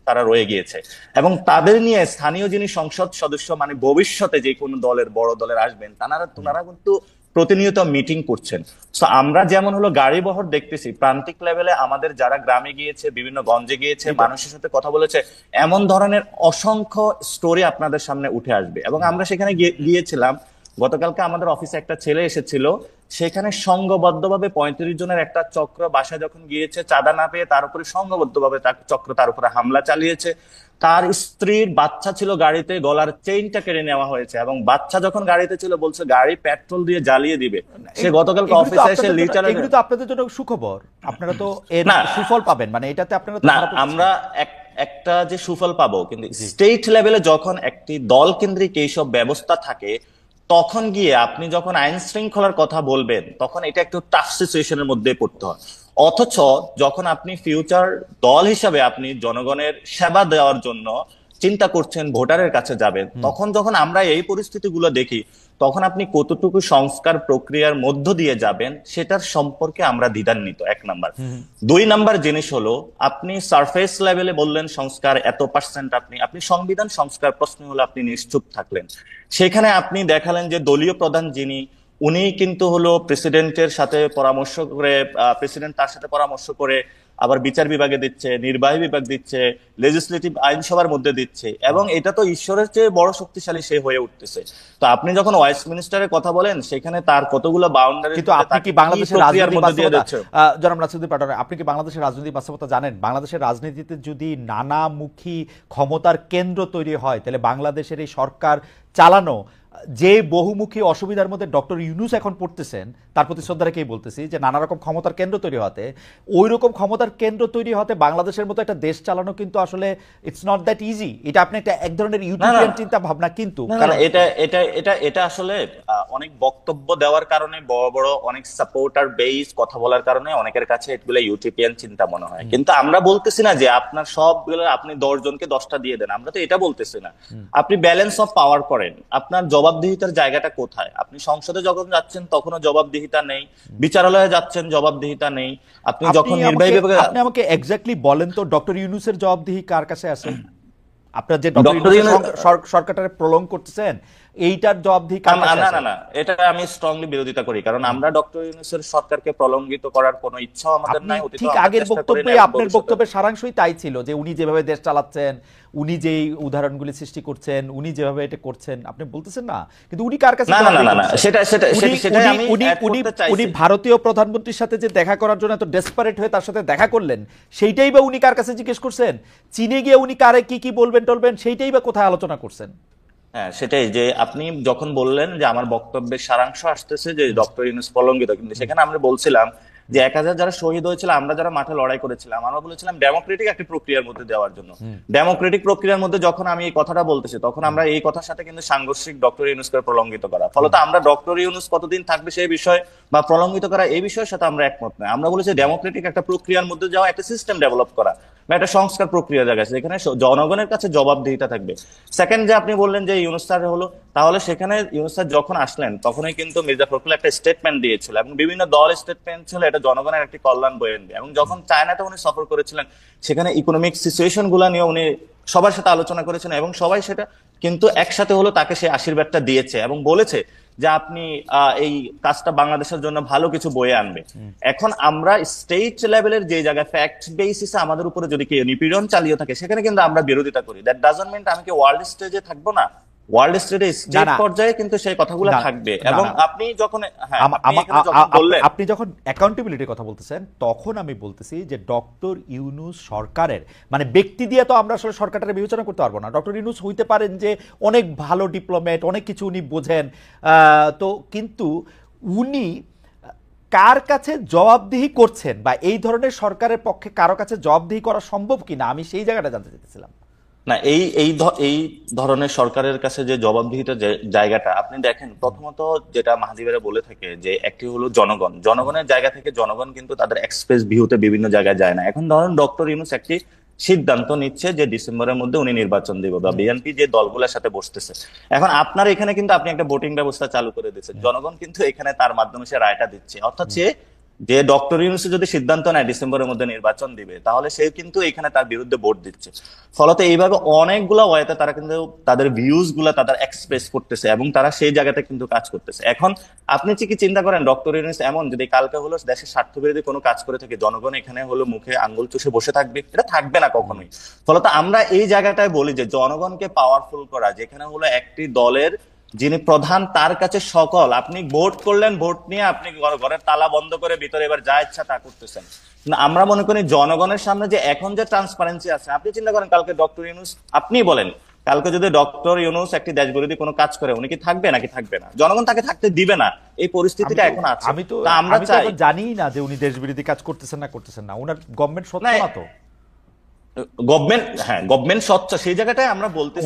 তারা রয়ে গিয়েছে, এবং তাদের নিয়ে স্থানীয় যিনি সংসদ সদস্য, মানে ভবিষ্যতে যে কোনো দলের বড় দলের আসবেন, তারা কিন্তু প্রতিনিয়ত মিটিং করছেন। তো আমরা যেমন হলো গাড়ি বহর দেখতেছি, প্রান্তিক লেভেলে আমাদের যারা গ্রামে গিয়েছে, বিভিন্ন গঞ্জে গিয়েছে, মানুষের সাথে কথা বলেছে, এমন ধরনের অসংখ্য স্টোরি আপনাদের সামনে উঠে আসবে। এবং আমরা সেখানে গিয়েছিলাম, গতকালকে আমাদের অফিসে একটা ছেলে এসেছিল, সেখানে সংঘবদ্ধভাবে ৩৫ জনের একটা চক্র বাসায় যখন গিয়েছে, চাঁদা না পেয়ে তার উপরে সংঘবদ্ধভাবে চক্র তার উপরে হামলা চালিয়েছে। তার স্ত্রীর বাচ্চা ছিল গাড়িতে, গলার চেইনটা কেড়ে নেওয়া হয়েছে, এবং বাচ্চা যখন গাড়িতে ছিল বলছে গাড়ি পেট্রোল দিয়ে জ্বালিয়ে দিবে। সে গতকালকে অফিসে এসে এগুলো তো আপনাদের জন্য সুখবর, আপনারা তো এর না, সুফল পাবেন, মানে এটাতে আপনারা তো না, খারাপ কিছু আমরা একটা যে সুফল পাবো, কিন্তু স্টেট লেভেলে যখন একটি দল কেন্দ্রিক এইসব ব্যবস্থা থাকে, তখন গিয়ে আপনি যখন আইন শৃঙ্খলার কথা বলবেন, তখন এটা একটু টাফ সিচুয়েশনের মধ্যে পড়তে হয়। অথচ যখন আপনি ফিউচার দল হিসাবে আপনি জনগণের সেবা দেওয়ার জন্য চিন্তা করছেন, ভোটারের কাছে যাবেন, তখন যখন আমরা এই পরিস্থিতিগুলো দেখি, তখন আপনি কতটুকু সংস্কার প্রক্রিয়ার মধ্য দিয়ে যাবেন সেটার সম্পর্কে আমরা দ্বিধান্বিত, এক নাম্বার। দুই নাম্বার জিনিস হলো, আপনি সারফেস লেভেলে বললেন সংস্কার এত পার্সেন্ট, আপনি সংবিধান সংস্কার প্রশ্ন হলো আপনি নিশ্চুপ থাকলেন। সেখানে আপনি দেখালেন যে দলীয় প্রধান যিনি, উনি কিন্তু হলো প্রেসিডেন্টের সাথে পরামর্শ করে, প্রেসিডেন্ট তার সাথে পরামর্শ করে আবার বিচার বিভাগে দিচ্ছে, নির্বাহী বিভাগ দিচ্ছে, লেজিসলেটিভ আইনসভার মধ্যে দিচ্ছে, এবং এটা তো ঈশ্বরের চেয়ে বড় শক্তিশালী সে হয়ে উঠতেছে। তো আপনি যখন ওয়েস্টমিনিস্টারের কথা বলেন, সেখানে তার কতগুলো বাউন্ডারি, কিন্তু আপনি কি বাংলাদেশের রাজনৈতিক বাস্তবতা, জনাব নাসিরুদ্দিন পাটোয়ারি, আপনি কি বাংলাদেশের রাজনৈতিক বাস্তবতা জানেন? বাংলাদেশের রাজনীতিতে যদি নানামুখী ক্ষমতার কেন্দ্র তৈরি হয়, তাহলে বাংলাদেশের এই সরকার চালানো যে বহুমুখী অসুবিধার মধ্যে ডক্টর ইউনূস এখন পড়তেছেন তার প্রতি শ্রদ্ধা রেখেই বলতেছি যে নানা রকম ক্ষমতার কেন্দ্র তৈরি হতে, ওই রকম ক্ষমতার কেন্দ্র তৈরি হতে বাংলাদেশের মতো একটা দেশ চালানো কিন্তু আসলে ইটস নট দ্যাট ইজি। এটা আপনি একটা এক ধরনের ইউটোপিয়ান চিন্তা ভাবনা, কিন্তু কারণ এটা এটা এটা এটা আসলে অনেক বক্তব্য দেওয়ার কারণে, বড় বড় অনেক সাপোর্টার বেস কথা বলার কারণে অনেকের কাছে এগুলো ইউটোপিয়ান চিন্তা মনে হয়। কিন্তু আমরা বলতেছি না যে আপনার সবগুলো আপনি 10 জনকে 10টা দিয়ে দেন, আমরা তো এটা বলতেছি না। আপনি ব্যালেন্স অফ পাওয়ার করেন, আপনার জবাবদিহিতার জায়গাটা কোথায়? আপনি সংসদে যখন যাচ্ছেন তখনও জবাবদিহিতা নেই, বিচারালয়ে যাচ্ছেন জবাবদিহিতা নেই, আপনি যখন নির্বাহী বিভাগে। আপনি আমাকে এক্স্যাক্টলি বলেন তো ডক্টর ইউনূসের জবাবদিহি কার কাছে আছে? আপনার যে ডক্টর সরকারটারে প্রলং করতেছেন এইটার জবাবদিহি কার কাছে না আছে? না না, এটা আমি স্ট্রংলি বিরোধিতা করি, কারণ আমরা ডক্টর ইউনূসের সরকারকে প্রলঙ্গিত করার কোনো ইচ্ছাও আমাদের নাই। ঠিক আগের বক্তব্যে আপনার বক্তব্যের সারাংশই তাই ছিল যে উনি যেভাবে দেশ চালাচ্ছেন, উনি যেই উদাহরণগুলি সৃষ্টি করছেন, উনি যেভাবে এটা করছেন, আপনি বলতেছেন না, কিন্তু উনি কার কাছে? না না না না, সেটাই আমি অ্যাড করতে চাইছি। উনি ভারতীয় প্রধানমন্ত্রীর সাথে যে দেখা করার জন্য এত ডেসপারেট হয়ে তার সাথে দেখা করলেন, সেইটাই বা উনি কার কাছে জিজ্ঞেস করছেন? চীনে গিয়ে উনি কারে কি কি বলবেন টলবেন সেইটাই বা কোথায় আলোচনা করছেন? হ্যাঁ, সেটাই যে আপনি যখন বললেন যে আমার বক্তব্যের সারাংশ আসতেছে যে ডক্টর ইউনূস প্রলঙ্গিত, কিন্তু সেখানে আমরা বলছিলাম যে 1000 যারা শহীদ হয়েছিল, আমরা যারা মাঠে লড়াই করেছিলাম, আমরা বলেছিলাম ডেমোক্রেটিক একটি প্রক্রিয়ার মধ্যে দেওয়ার জন্য। ডেমোক্রেটিক প্রক্রিয়ার মধ্যে যখন আমি এই কথাটা বলতেছি, তখন আমরা এই কথার সাথে কিন্তু সাংঘর্ষিক ডক্টর ইউনূসকে প্রলঙ্গিত করা, ফলত আমরা ডক্টর ইউনূস কতদিন থাকবে সেই বিষয় বা প্রলঙ্গিত করা এই বিষয়ের সাথে আমরা একমত নয়। আমরা বলেছি ডেমোক্রেটিক একটা প্রক্রিয়ার মধ্যে যাওয়া, একটা সিস্টেম ডেভেলপ করা বা একটা সংস্কার প্রক্রিয়া জায়গা আছে যেখানে জনগণের কাছে জবাবদিহিতা থাকবে। সেকেন্ড, যে আপনি বললেন যে ইউনূস স্যার হলো, তাহলে সেখানে ইউনূস স্যার যখন আসলেন তখনই কিন্তু মির্জা ফখরুল একটা স্টেটমেন্ট দিয়েছিল এবং বিভিন্ন দল স্টেটমেন্ট ছিল এটা জনগণের একটি কল্যাণ বয়ে আনবে। এবং যখন চায়নাতে উনি সফর করেছিলেন, সেখানে ইকোনমিক সিচুয়েশন গুলা নিয়ে উনি সবার সাথে আলোচনা করেছেন এবং সবাই সেটা কিন্তু একসাথে হলো তাকে সেই আশীর্বাদটা দিয়েছে এবং বলেছে যে আপনি এই কাজটা বাংলাদেশের জন্য ভালো কিছু বয়ে আনবে। এখন আমরা স্টেট লেভেলের যে জায়গায় ফ্যাক্ট বেসিসে আমাদের উপরে যদি কেউ নিপীড়ন চালিয়ে থাকে, সেখানে কিন্তু আমরা বিরোধিতা করি। দ্যাট ডাজন্ট মিন আমি কি ওয়ার্ল্ড স্টেজে থাকবো না, ওয়ার্ল্ড স্টেজে স্টেট পর্যায়ে কিন্তু সেই কথাগুলো থাকবে। এবং আপনি যখন আপনি যখন অ্যাকাউন্টেবিলিটির কথা বলতেছেন, তখন আমি বলতেছি যে ডক্টর ইউনূস সরকারের মানে ব্যক্তি দিয়ে তো আমরা আসলে সরকারটাকে বিবেচনা করতে পারবো না। ডক্টর ইউনূস হইতে পারেন যে অনেক ভালো ডিপ্লোম্যাট, অনেক কিছু উনি বোঝেন, তো কিন্তু উনি কার কাছে জবাবদিহি করছেন বা এই ধরনের সরকারের পক্ষে কারো কাছে জবাবদিহি করা সম্ভব কিনা, আমি সেই জায়গাটা জানতে চাইতেছিলাম। না, এই ধরনের সরকারের কাছে যে জবাবদিহিতার জায়গাটা আপনি দেখেন, প্রথমত যেটা মাহাদি ভাইরা বলে থাকে যে একটি হলো জনগণের জায়গা থেকে জনগণ কিন্তু তাদের এক্সপ্রেস ভিউতে বিভিন্ন জায়গায় যায় না। এখন ধরেন ডক্টর ইউনূস একটি সিদ্ধান্ত নিচ্ছে যে ডিসেম্বরের মধ্যে উনি নির্বাচন দিবে বা বিএনপি যে দলগুলোর সাথে বসতেছে, এখন আপনার এখানে কিন্তু আপনি একটা ভোটিং ব্যবস্থা চালু করে দিচ্ছেন, জনগণ কিন্তু এখানে তার মাধ্যমে সে রায়টা দিচ্ছে। অর্থাৎ যে ডক্টর ইউনূস যদি সিদ্ধান্ত নেয় ডিসেম্বরের মধ্যে নির্বাচন দিবে, তাহলে সে কিন্তু এখানে তার বিরুদ্ধে ভোট দিচ্ছে। ফলত এইভাবে অনেকগুলা ওয়েতে তারা কিন্তু তাদের ভিউজ গুলা তাদের এক্সপ্রেস করতেছে এবং তারা সেই জায়গাতে কিন্তু কাজ করতেছে। এখন আপনি কি চিন্তা করেন ডক্টর ইউনূস এমন যদি কালকে হলো দেশের স্বার্থ বিরোধী কোনো কাজ করে থাকে, জনগণ এখানে হলো মুখে আঙ্গুল চুষে বসে থাকবে? এটা থাকবে না কখনোই। ফলত আমরা এই জায়গাটায় বলি যে জনগণকে পাওয়ারফুল করা, যেখানে হলো একটি দলের যিনি প্রধান তার কাছে সকল, আপনি ভোট করলেন, ভোট নিয়ে আপনি ঘরের তালা বন্ধ করে ভিতরে এবার যা ইচ্ছা তা করতেছেন। আমরা মনে করি জনগণের সামনে যে এখন যে ট্রান্সপারেন্সি আছে, আপনি চিন্তা করেন কালকে ডক্টর ইউনূস, আপনি বলেন কালকে যদি ডক্টর ইউনূস একটি দেশ বিরোধী কোনো কাজ করে, উনি কি থাকবে নাকি থাকবে না? জনগণ তাকে থাকতে দিবে না, এই পরিস্থিতিটা এখন আছে। আমরা জানি না যে উনি দেশ বিরোধী কাজ করতেছেন না, ওনার গভর্নমেন্ট সত্য না তো। গভর্নমেন্ট স্বচ্ছ, সেই জায়গাটায় আমরা বলতেছি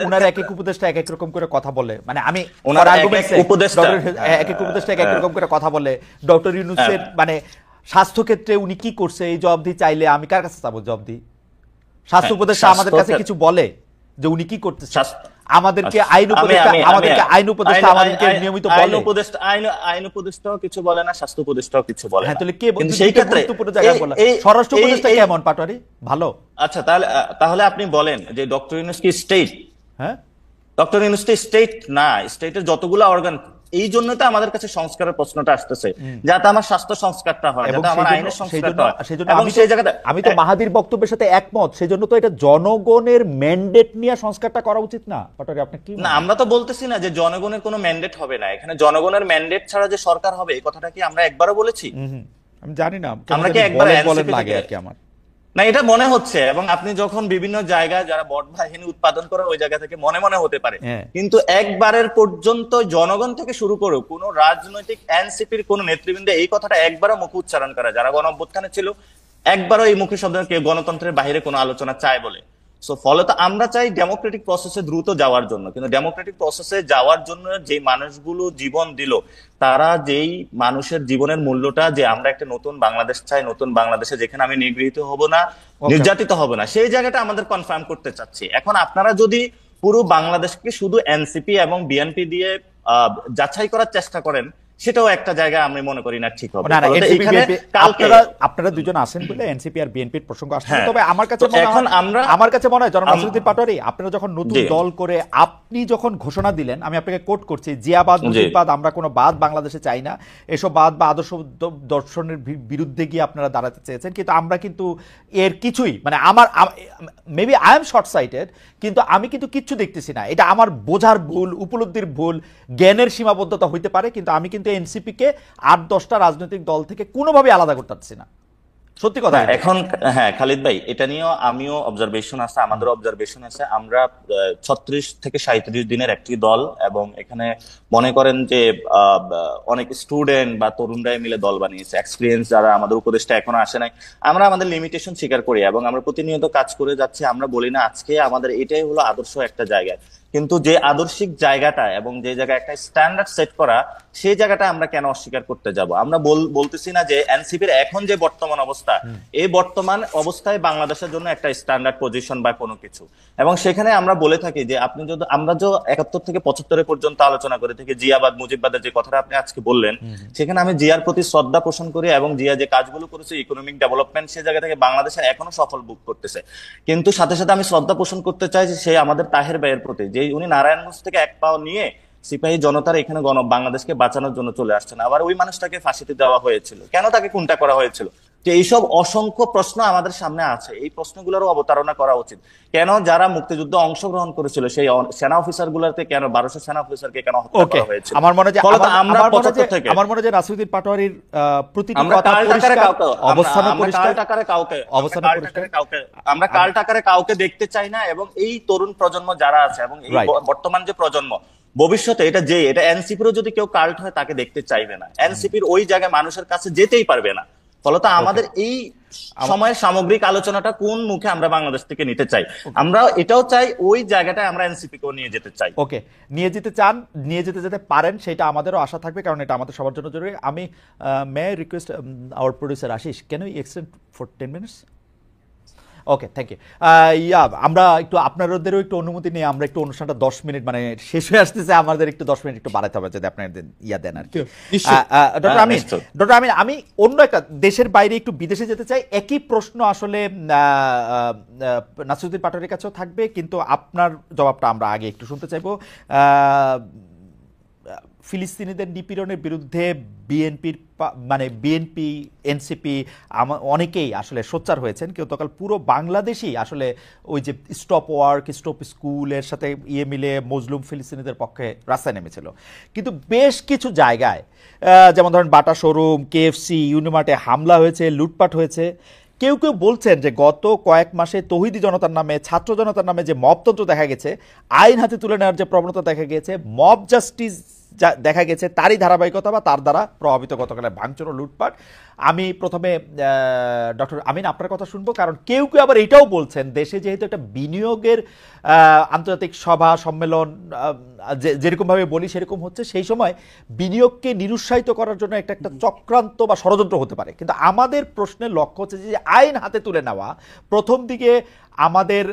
উনার এক এক উপদেষ্টা এক এক রকম করে কথা বলে, মানে আমি ওনার এক এক উপদেষ্টা এক এক রকম করে কথা বলে। ডক্টর ইউনূসের মানে স্বাস্থ্য ক্ষেত্রে উনি কি করছে এই জবাবদিহি চাইলে আমি কার কাছে চাবো জবাবদিহি? স্বাস্থ্য উপদেষ্টা আমাদের কাছে কিছু বলে যে উনি কি করতেছে? আমাদেরকে আইন উপদেষ্টা আমাদেরকে নিয়মিত বলে। আইন উপদেষ্টাও কিছু বলে না, স্বাস্থ্য উপদেষ্টাও কিছু বলে না। তাহলে কে সেই ক্ষেত্রে স্বরাষ্ট্র উপদেষ্টা কেমন পাটোয়ারি? ভালো। আচ্ছা, তাহলে আপনি বলেন যে ডক্টর ইউনূস কি স্টেট? হ্যাঁ, ডক্টর ইউনূস তো স্টেট না। স্টেটের যতগুলো অর্গান, এই জন্য তো আমাদের কাছে সংস্কারের প্রশ্নটা আসতেছে, যাতে আমার স্বাস্থ্য সংস্কারটা হয়, যাতে আমার আইনের সংস্কারটা হয়। আমি তো মাহাদির বক্তব্যের সাথে একমত। সেজন্য তো এটা জনগণের ম্যান্ডেট নিয়ে সংস্কারটা করা উচিত না পাটোয়ারি, আপনি কি? না, আমরা তো বলতেছি না যে জনগণের কোনো ম্যান্ডেট হবে না। এখানে জনগণের ম্যান্ডেট ছাড়া যে সরকার হবে, এই কথাটা কি আমরা একবারও বলেছি? আমি জানি না, আমরা কি একবার বলেন লাগে আর কি আমার। না, এটা মনে হচ্ছে, এবং আপনি যখন বিভিন্ন জায়গায় যারা বট বাহিনী উৎপাদন করে ওই জায়গা থেকে মনে মনে হতে পারে, হ্যাঁ। কিন্তু একবারের পর্যন্ত জনগণ থেকে শুরু করে কোন রাজনৈতিক এনসিপির কোন নেতৃবৃন্দ এই কথাটা একবারও মুখে উচ্চারণ করে, যারা গণ অভ্যুত্থানে ছিল, একবারও এই মুখে শব্দ কেউ গণতন্ত্রের বাইরে কোনো আলোচনা চায় বলে। সো ফলত আমরা চাই ডেমোক্রেটিক প্রসেসে দ্রুত যাওয়ার জন্য, কিন্তু ডেমোক্রেটিক প্রসেসে যাওয়ার জন্য যে মানুষগুলো জীবন দিল, তারা যেই মানুষের জীবনের মূল্যটা, যে আমরা একটা নতুন বাংলাদেশ চাই, নতুন বাংলাদেশে যেখানে আমি নিগৃহীত হব না, নির্যাতিত হব না, সেই জায়গাটা আমাদের কনফার্ম করতে চাচ্ছি। এখন আপনারা যদি পুরো বাংলাদেশকে শুধু এনসিপি এবং বিএনপি দিয়ে যাচাই করার চেষ্টা করেন, সেটাও একটা জায়গা আমি মনে করি না ঠিক হবে। না না, ফলত এনসিপি এখানে কালকে আপনারা দুজন আসেন বলে এনসিপি আর বিএনপির প্রসঙ্গ আসছে। হ্যাঁ। তবে আমার কাছে তো এখন আমার কাছে মনে হয় জনাব নাসিরউদ্দিন পাটোয়ারি, আপনারা যখন নতুন জি। দল করে আপনি যখন ঘোষণা দিলেন, আমি আপনাকে কোট করছি, জিয়াবাদ মুজিববাদ, আমরা কোনো বাদ বাংলাদেশে চাই না, এসব বাদ বা আদর্শ দর্শনের বিরুদ্ধে গিয়ে আপনারা দাঁড়াতে চেয়েছেন, কিন্তু আমরা কিন্তু এর কিছুই, মানে আমার maybe I am short sighted, কিন্তু আমি কিন্তু কিচ্ছু দেখতেছি না। এটা আমার বোঝার ভুল, উপলব্ধির ভুল, জ্ঞানের সীমাবদ্ধতা হইতে পারে, কিন্তু আমি কিন্তু এনসিপিকে 8-10টা রাজনৈতিক দল থেকে কোনোভাবে আলাদা করতে পারছি না, সত্যি কথা। এখন হ্যাঁ খালিদ ভাই, এটা নিয়েও আমিও অবজারভেশন আছে, আমাদের অবজারভেশন আছে। আমরা 36 থেকে 37 দিনের একটি দল, এবং এখানে মনে করেন যে অনেক স্টুডেন্ট বা তরুণরাই মিলে দল বানিয়েছে, এক্সপিরিয়েন্স যারা, আমাদের উপদেশটা এখনো আসে নাই। আমরা আমাদের লিমিটেশন স্বীকার করি এবং আমরা প্রতিনিয়ত কাজ করে যাচ্ছি। আমরা বলি না আজকে আমাদের এটাই হলো আদর্শ একটা জায়গায়, কিন্তু যে আদর্শিক জায়গাটা এবং যে জায়গায় একটা স্ট্যান্ডার্ড সেট করা, সেই জায়গাটা আমরা কেন অস্বীকার করতে যাব? আমরা বলতেছি না যে এনসিপির এখন যে বর্তমান অবস্থা, এই বর্তমান অবস্থায় বাংলাদেশের জন্য একটা স্ট্যান্ডার্ড পজিশন বা কোনো কিছু, এবং সেখানে আমরা বলে থাকি যে আপনি যদি, আমরা যে 71 থেকে 75 পর্যন্ত আলোচনা করে থেকে জিয়াবাদ মুজিববাদের যে কথাটা আপনি আজকে বললেন, সেখানে আমি জিয়ার প্রতি শ্রদ্ধা পোষণ করি, এবং জিয়া যে কাজগুলো করেছে ইকোনমিক ডেভেলপমেন্ট, সেই জায়গা থেকে বাংলাদেশে এখনো সফল ভোগ করতেছে। কিন্তু সাথে সাথে আমি শ্রদ্ধা পোষণ করতে চাই যে সে আমাদের তাহের ভাইয়ের প্রতি, যে উনি নারায়ণগঞ্জ থেকে এক পাও নিয়ে সিপাহী জনতার এখানে বাংলাদেশকে বাঁচানোর জন্য চলে আসছেন, আবার ওই মানুষটাকে ফাঁসিতে দেওয়া হয়েছিল, কেন তাকে খুনটা করা হয়েছিল? যে এইসব অসংখ্য প্রশ্ন আমাদের সামনে আছে, এই প্রশ্নগুলোরও অবতারণা করা উচিত। কেন যারা মুক্তিযুদ্ধে অংশগ্রহণ করেছিল সেই সেনা অফিসার গুলাতে কেন 1200 সেনা অফিসারকে কেন হত্যা করা হয়েছিল? আমার মনে হয় আমরা 75 থেকে আমার মনে হয় নাসিরউদ্দিন পাটোয়ারির প্রতিটি আমরা কথা কাল টাকারে পরিষ্কার, কাউকে অবস্থান পরিষ্কার, আমরা কাল টাকারে কাউকে দেখতে চাই না, এবং এই তরুণ প্রজন্ম যারা আছে এবং এই বর্তমান যে প্রজন্ম, ভবিষ্যতে এটা এনসিপিরও যদি কেউ কাল্ট হয় তাকে দেখতে চাইবে না, এনসিপির ওই জায়গায় মানুষের কাছে যেতেই পারবে না। ফলত আমাদের এই সময়ের সামগ্রিক আলোচনাটা কোন মুখে আমরা বাংলাদেশ থেকে নিতে চাই, আমরা এটাও চাই ওই জায়গাটায় আমরা এনসিপি কেও নিয়ে যেতে চাই। ওকে, নিয়ে যেতে চান, নিয়ে যেতে পারেন, সেটা আমাদেরও আশা থাকবে, কারণ এটা আমাদের সবার জন্য জরুরি। আমি may request our producer Ashish, can you extend for 10 minutes? Okay, thank you. আমরা একটু আপনাদেরও একটু অনুমতি নিয়ে আমরা একটু অনুষ্ঠানটা 10 মিনিট, মানে শেষ হয়ে আসতেছে, আমাদের একটু 10 মিনিট একটু বাড়াতে হবে যদি আপনার দেন আর কি। ডক্টর আমিন, আমি অন্য একটা দেশের বাইরে একটু বিদেশে যেতে চাই। একই প্রশ্ন আসলে নাসিরউদ্দিন পাটোয়ারির কাছেও থাকবে, কিন্তু আপনার জবাবটা আমরা আগে একটু শুনতে চাইবো। ফিলিস্তিনিদের নিপীড়নের বিরুদ্ধে বিএনপি এনসিপি অনেকেই আসলে সোচ্চার হয়েছেন, কিন্তু গতকাল পুরো বাংলাদেশই আসলে ওই যে স্টপ ওয়ার্ক, স্টপ স্কুলের সাথে মিলে মজলুম ফিলিস্তিনিদের পক্ষে রাস্তায় নেমেছিল। কিন্তু বেশ কিছু জায়গায়, যেমন ধরেন বাটা শোরুম, কেএফসি, ইউনিমার্টে হামলা হয়েছে, লুটপাট হয়েছে। কেউ কেউ বলছেন যে গত কয়েক মাসে তৌহিদি জনতার নামে, ছাত্র জনতার নামে যে মবতন্ত্র দেখা গেছে, আইন হাতে তুলে নেওয়ার যে প্রবণতা দেখা গেছে, মব জাস্টিস দেখা গেছে, তারই ধারাবাহিকতা বা তার দ্বারা প্রভাবিত গতকালের ভাঙচুর ও লুটপাট। আমি প্রথমে ডক্টর আমিন আপনার কথা শুনবো, কারণ কেউ কেউ আবার এটাও বলছেন দেশে যেহেতু একটা বিনিয়োগের আন্তর্জাতিক সভা সম্মেলন যেরকমভাবে বলি সেরকম হচ্ছে, সেই সময় বিনিয়োগকে নিরুৎসাহিত করার জন্য একটা চক্রান্ত বা ষড়যন্ত্র হতে পারে। কিন্তু আমাদের প্রশ্নের লক্ষ্য হচ্ছে যে আইন হাতে তুলে নেওয়া। প্রথম দিকে আমাদের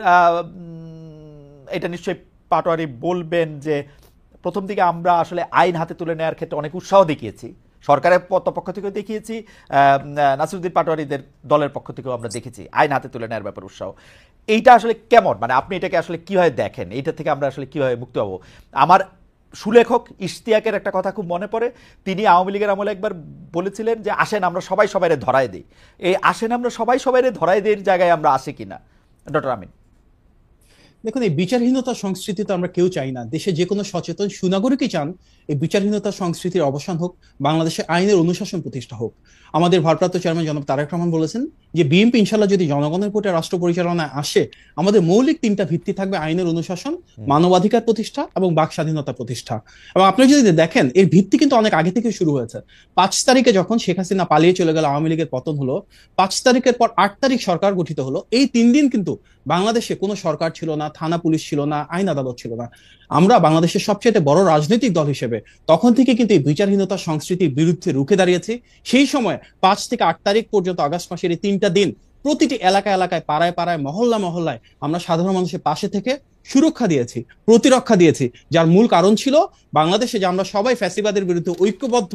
এটা নিশ্চয়ই পাটোয়ারি বলবেন যে প্রথম দিকে আমরা আসলে আইন হাতে তুলে নেওয়ার ক্ষেত্রে অনেক উৎসাহ দেখিয়েছি, সরকারের পক্ষ থেকেও দেখিয়েছি, নাসিরউদ্দিন পাটোয়ারিদের দলের পক্ষ থেকেও আমরা দেখেছি আইন হাতে তুলে নেওয়ার ব্যাপারে উৎসাহ। এইটা আসলে কেমন, মানে আপনি এটাকে আসলে কিভাবে দেখেন, এইটা থেকে আমরা আসলে কিভাবে মুক্ত হব? আমার সুলেখক ইশতিয়াকের একটা কথা খুব মনে পড়ে, তিনি আওয়ামী লীগের আমলে একবার বলেছিলেন যে আসেন আমরা সবাই সবাইরে ধরায় দিই। এই আসেন আমরা সবাই সবাইরে ধরায় দিই জায়গায় আমরা আসি কিনা, ডক্টর আমিন? দেখুন, এই বিচারহীনতা সংস্কৃতি তো আমরা কেউ চাই না। দেশে যে কোনো সচেতন সুনাগরিকই চান এই বিচারহীনতা সংস্কৃতির অবসান হোক, বাংলাদেশে আইনের অনুশাসন প্রতিষ্ঠা হোক। আমাদের ভারপ্রাপ্ত চেয়ারম্যান জনাব তারেক রহমান বলেছেন যে বিএনপি ইনশাল্লাহ যদি জনগণের ভোটে রাষ্ট্র পরিচালনায় আসে, আমাদের মৌলিক তিনটা ভিত্তি থাকবে: আইনের অনুশাসন, মানবাধিকার প্রতিষ্ঠা এবং বাক স্বাধীনতা প্রতিষ্ঠা। এবং আপনি যদি দেখেন এর ভিত্তি কিন্তু অনেক আগে থেকে শুরু হয়েছে। 5 তারিখে যখন শেখ হাসিনা পালিয়ে চলে গেল, আওয়ামী লীগের পতন হলো, 5 তারিখের পর 8 তারিখ সরকার গঠিত হলো। এই 3 দিন কিন্তু বাংলাদেশে কোনো সরকার ছিল না, থানা পুলিশ ছিল না, আইন আদালত ছিল না। আমরা বাংলাদেশের সবচেয়ে বড় রাজনৈতিক দল হিসেবে তখন থেকে কিন্তু এই বিচারহীনতা সংস্কৃতির বিরুদ্ধে রুখে দাঁড়িয়েছি। সেই সময় 5 থেকে 8 তারিখ পর্যন্ত, আগস্ট মাসের এই 3টা দিন, প্রতিটি এলাকায় এলাকায়, পাড়ায় পাড়ায়, মহল্লা মহল্লায় আমরা সাধারণ মানুষের পাশে থেকে সুরক্ষা দিয়েছি, প্রতিরক্ষা দিয়েছি, যার মূল কারণ ছিল বাংলাদেশে যে আমরা সবাই ফ্যাসিবাদের বিরুদ্ধে ঐক্যবদ্ধ,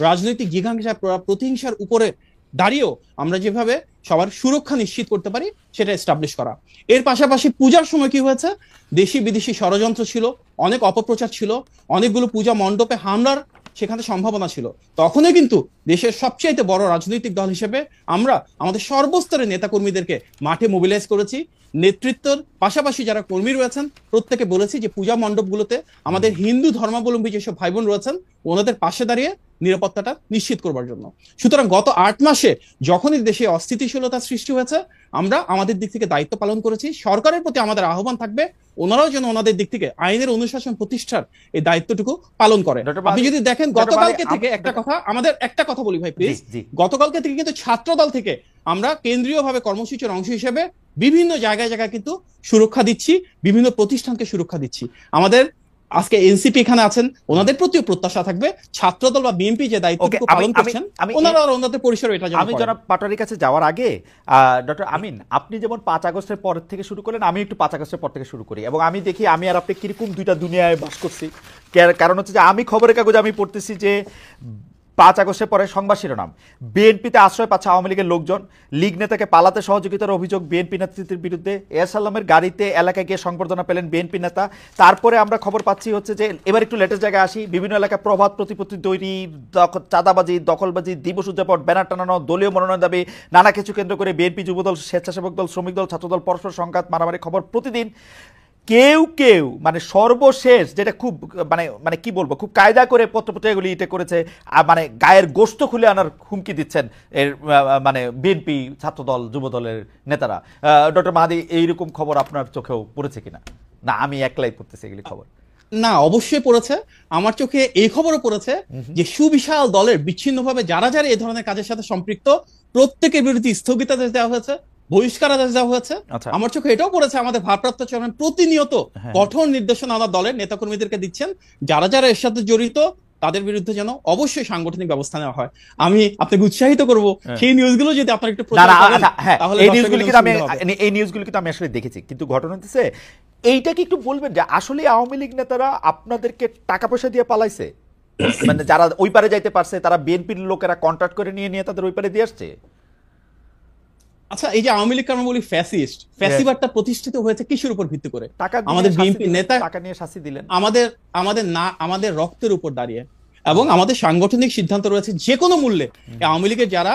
রাজনৈতিক জিঘাংসা প্রতিহিংসার উপরে দাঁড়িয়েও আমরা যেভাবে সবার সুরক্ষা নিশ্চিত করতে পারি সেটা এস্টাবলিশ করা। এর পাশাপাশি পূজার সময় কি হয়েছে, দেশি বিদেশি ষড়যন্ত্র ছিল, অনেক অপপ্রচার ছিল, অনেকগুলো পূজা মণ্ডপে হামলার সেখানে সম্ভাবনা ছিল। তখনই কিন্তু দেশের সবচাইতে বড় রাজনৈতিক দল হিসেবে আমরা আমাদের সর্বস্তরের নেতাকর্মীদেরকে মাঠে মোবিলাইজ করেছি। নেতৃত্বের পাশাপাশি যারা কর্মী রয়েছেন প্রত্যেকে বলেছি যে পূজা মণ্ডপগুলোতে আমাদের হিন্দু ধর্মাবলম্বী যেসব ভাই বোন রয়েছেন ওনাদের পাশে দাঁড়িয়ে নিরাপত্তাটা নিশ্চিত করবার জন্য। সুতরাং গত 8 মাসে যখনই দেশে অস্থিতিশীলতা সৃষ্টি হয়েছে, আমরা আমাদের দিক থেকে দায়িত্ব পালন করেছি। সরকারের প্রতি আমাদের আহ্বান থাকবে ওনারাও যেন ওনাদের দিক থেকে আইনের অনুশাসন প্রতিষ্ঠার এই দায়িত্বটুকু পালন করে। আপনি যদি দেখেন গতকালকে থেকে একটা কথা বলি ভাই প্লিজ, গতকালকে থেকে কিন্তু ছাত্রদল থেকে আমরা কেন্দ্রীয়ভাবে কর্মসূচির অংশ হিসেবে বিভিন্ন জায়গায় জায়গায় কিন্তু সুরক্ষা দিচ্ছি, বিভিন্ন প্রতিষ্ঠানকে সুরক্ষা দিচ্ছি। আমাদের আজকে এনসিপি এখানে আছেন, ওনাদের প্রতিও প্রত্যাশা থাকবে ছাত্রদল বা বিএনপি যে দায়িত্বটুকু পালন করছেন ওনারা ওনাদের পরিসরে এটা যেন। আমি জনাব পাটোয়ারির কাছে যাওয়ার আগে ডক্টর আমিন, আপনি যেমন 5 আগস্টের পর থেকে শুরু করলেন, আমি একটু 5 আগস্টের পর থেকে শুরু করি এবং আমি দেখি আমি আর আপনি কিরকম দুইটা দুনিয়ায় বাস করছি। কারণ হচ্ছে যে আমি খবরের কাগজে আমি পড়তেছি যে 5 আগস্টের পরে সংবাদ শিরোনাম, বিএনপিতে আশ্রয় পাচ্ছে আওয়ামী লীগের লোকজন, লীগ নেতাকে পালাতে সহযোগিতার অভিযোগ বিএনপি নেতৃত্বের বিরুদ্ধে, এরসালামের গাড়িতে এলাকায় গিয়ে সংবর্ধনা পেলেন বিএনপি নেতা। তারপরে আমরা খবর পাচ্ছি হচ্ছে যে, এবার একটু লেটেস্ট জায়গায় আসি, বিভিন্ন এলাকায় প্রভাত প্রতিপত্তি তৈরি, চাঁদাবাজি, দখলবাজি, দিবস উদযাপন, ব্যানার টানানো, দলীয় মনোনয়ন দাবি, নানা কিছু কেন্দ্র করে বিএনপি, যুবদল, স্বেচ্ছাসেবক দল, শ্রমিক দল, ছাত্রদল পরস্পর সংঘাত, মারামারি খবর প্রতিদিন। কেউ কেউ মানে সর্বশেষ যেটা খুব মানে কি বলবো, খুব কায়দা করে পত্রপত্রিকাগুলি এটা করেছে, মানে গায়ের গোশত খুলে আনার হুমকি দিচ্ছেন এর মানে বিএনপি, ছাত্রদল, যুবদলের নেতারা। ডক্টর মাহাদি, এইরকম খবর আপনার চোখেও পড়েছে কিনা? না আমি একলাই পড়তেছি এগুলি খবর? না, অবশ্যই পড়েছে। আমার চোখে এই খবরও পড়েছে যে সুবিশাল দলের বিচ্ছিন্নভাবে যারা যারা এই ধরনের কাজের সাথে সম্পৃক্ত প্রত্যেকের বিরুদ্ধে স্থগিতাদেশ দেওয়া হয়েছে, বহিষ্কারাদেশ দেওয়া হয়েছে। আমার চোখে এটাও পড়েছে আমাদের ভারপ্রাপ্ত চেয়ারম্যান প্রতিনিয়ত কঠোর নির্দেশনা আমার দলের নেতাকর্মীদেরকে দিচ্ছেন, যারা যারা এর সাথে জড়িত তাদের বিরুদ্ধে যেন অবশ্যই সাংগঠনিক ব্যবস্থা নেওয়া হয়। আমি আপনাকে উৎসাহিত করব সেই নিউজগুলো যদি আপনার একটু প্রচার করেন তাহলে এই নিউজগুলো কিন্তু আমি আসলে দেখেছি, কিন্তু ঘটনা হচ্ছে এইটা কি একটু বলবেন যে আসলে আওয়ামী লীগ নেতারা আপনাদেরকে টাকা পয়সা দিয়ে পালাইছে? মানে যারা ওই পারে যাইতে পারছে তারা বিএনপির লোকেরা কন্ট্রাক্ট করে নিয়ে নিয়ে তাদের ওই পারে দিয়ে আসছে? আচ্ছা, এই যে আওয়ামী লীগ আমরা বলি ফ্যাসিস্ট, ফ্যাসিবাদটা প্রতিষ্ঠিত হয়েছে কিসের উপর ভিত্তি করে? আমাদের বিএনপি নেতা টাকা নিয়ে শাস্তি দিলেন, আমাদের রক্তের উপর দাঁড়িয়ে, এবং আমাদের সাংগঠনিক সিদ্ধান্ত রয়েছে যে কোনো মূল্যে আওয়ামী লীগের যারা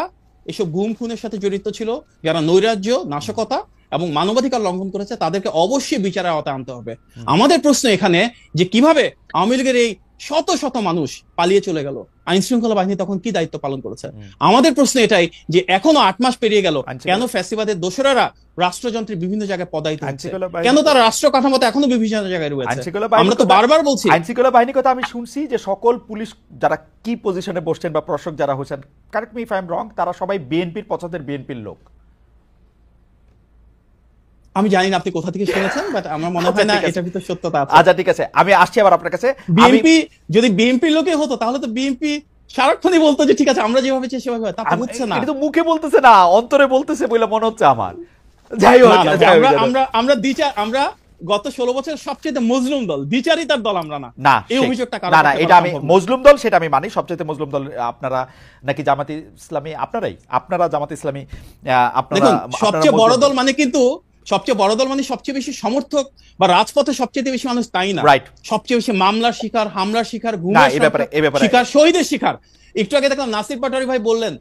এসব গুম খুনের সাথে জড়িত ছিল, যারা নৈরাজ্য, নাশকতা এবং মানবাধিকার লঙ্ঘন করেছে, তাদেরকে অবশ্যই বিচারের আওতায় আনতে হবে। আমাদের প্রশ্ন এখানে যে কিভাবে আওয়ামী লীগের এই শত শত মানুষ পালিয়ে চলে গেল, আইন শৃঙ্খলা বাহিনী তখন কি দায়িত্ব পালন করেছে? আমাদের প্রশ্ন এটাই যে এখনো 8 মাস পেরিয়ে গেল, কেন ফ্যাসিবাদের দোসরেরা রাষ্ট্রযন্ত্রের বিভিন্ন জায়গায় পদায়িত হচ্ছে? কেন তারা রাষ্ট্র কাঠামোতে এখনো বিভিন্ন জায়গায় রয়েছে? আমরা তো বারবার বলছি আইন শৃঙ্খলা বাহিনীর কথা। আমি শুনছি যে সকল পুলিশ যারা কি পজিশনে বসছেন বা প্রশাসক যারা হয়েছেন, correct me if I am রং, তারা সবাই বিএনপির পছন্দের বিএনপির লোক। আমি জানি না আপনি কোথা থেকে শুনেছেন, বাট আমার মনে হয় না এটার ভিতর সত্যতা আছে। আচ্ছা ঠিক আছে, আমি আসছি আবার আপনার কাছে। বিএনপি যদি বিএনপির লোকে হতো তাহলে তো বিএনপি সারাক্ষণই বলতো যে ঠিক আছে আমরা যেভাবে চাই সেভাবে হয়, তা তো হচ্ছে না। এটা তো মুখে বলতেছে না, অন্তরে বলতেছে বলে মনে হচ্ছে আমার। যাই হোক, আমরা গত 16 বছর সবচেয়ে মজলুম দল, দ্বিচারিতার দল আমরা না। এই অভিযোগটা না, এটা আমি মজলুম দল সেটা আমি মানি। সবচেয়ে মজলুম দল আপনারা নাকি জামাতে ইসলামী? আপনারা জামাতে ইসলামী। আপনারা সবচেয়ে বড় দল মানে কিন্তু সবচেয়ে বড় দল মানে সবচেয়ে বেশি সমর্থক বা রাজপথে সবচেয়ে বেশি মানুষ, তাই না? সবচেয়ে বেশি মামলার শিকার, হামলার শিকার, গুমের শিকার, শহীদের শিকার। একটু আগে দেখলাম নাসির পাটোয়ারি ভাই বললেন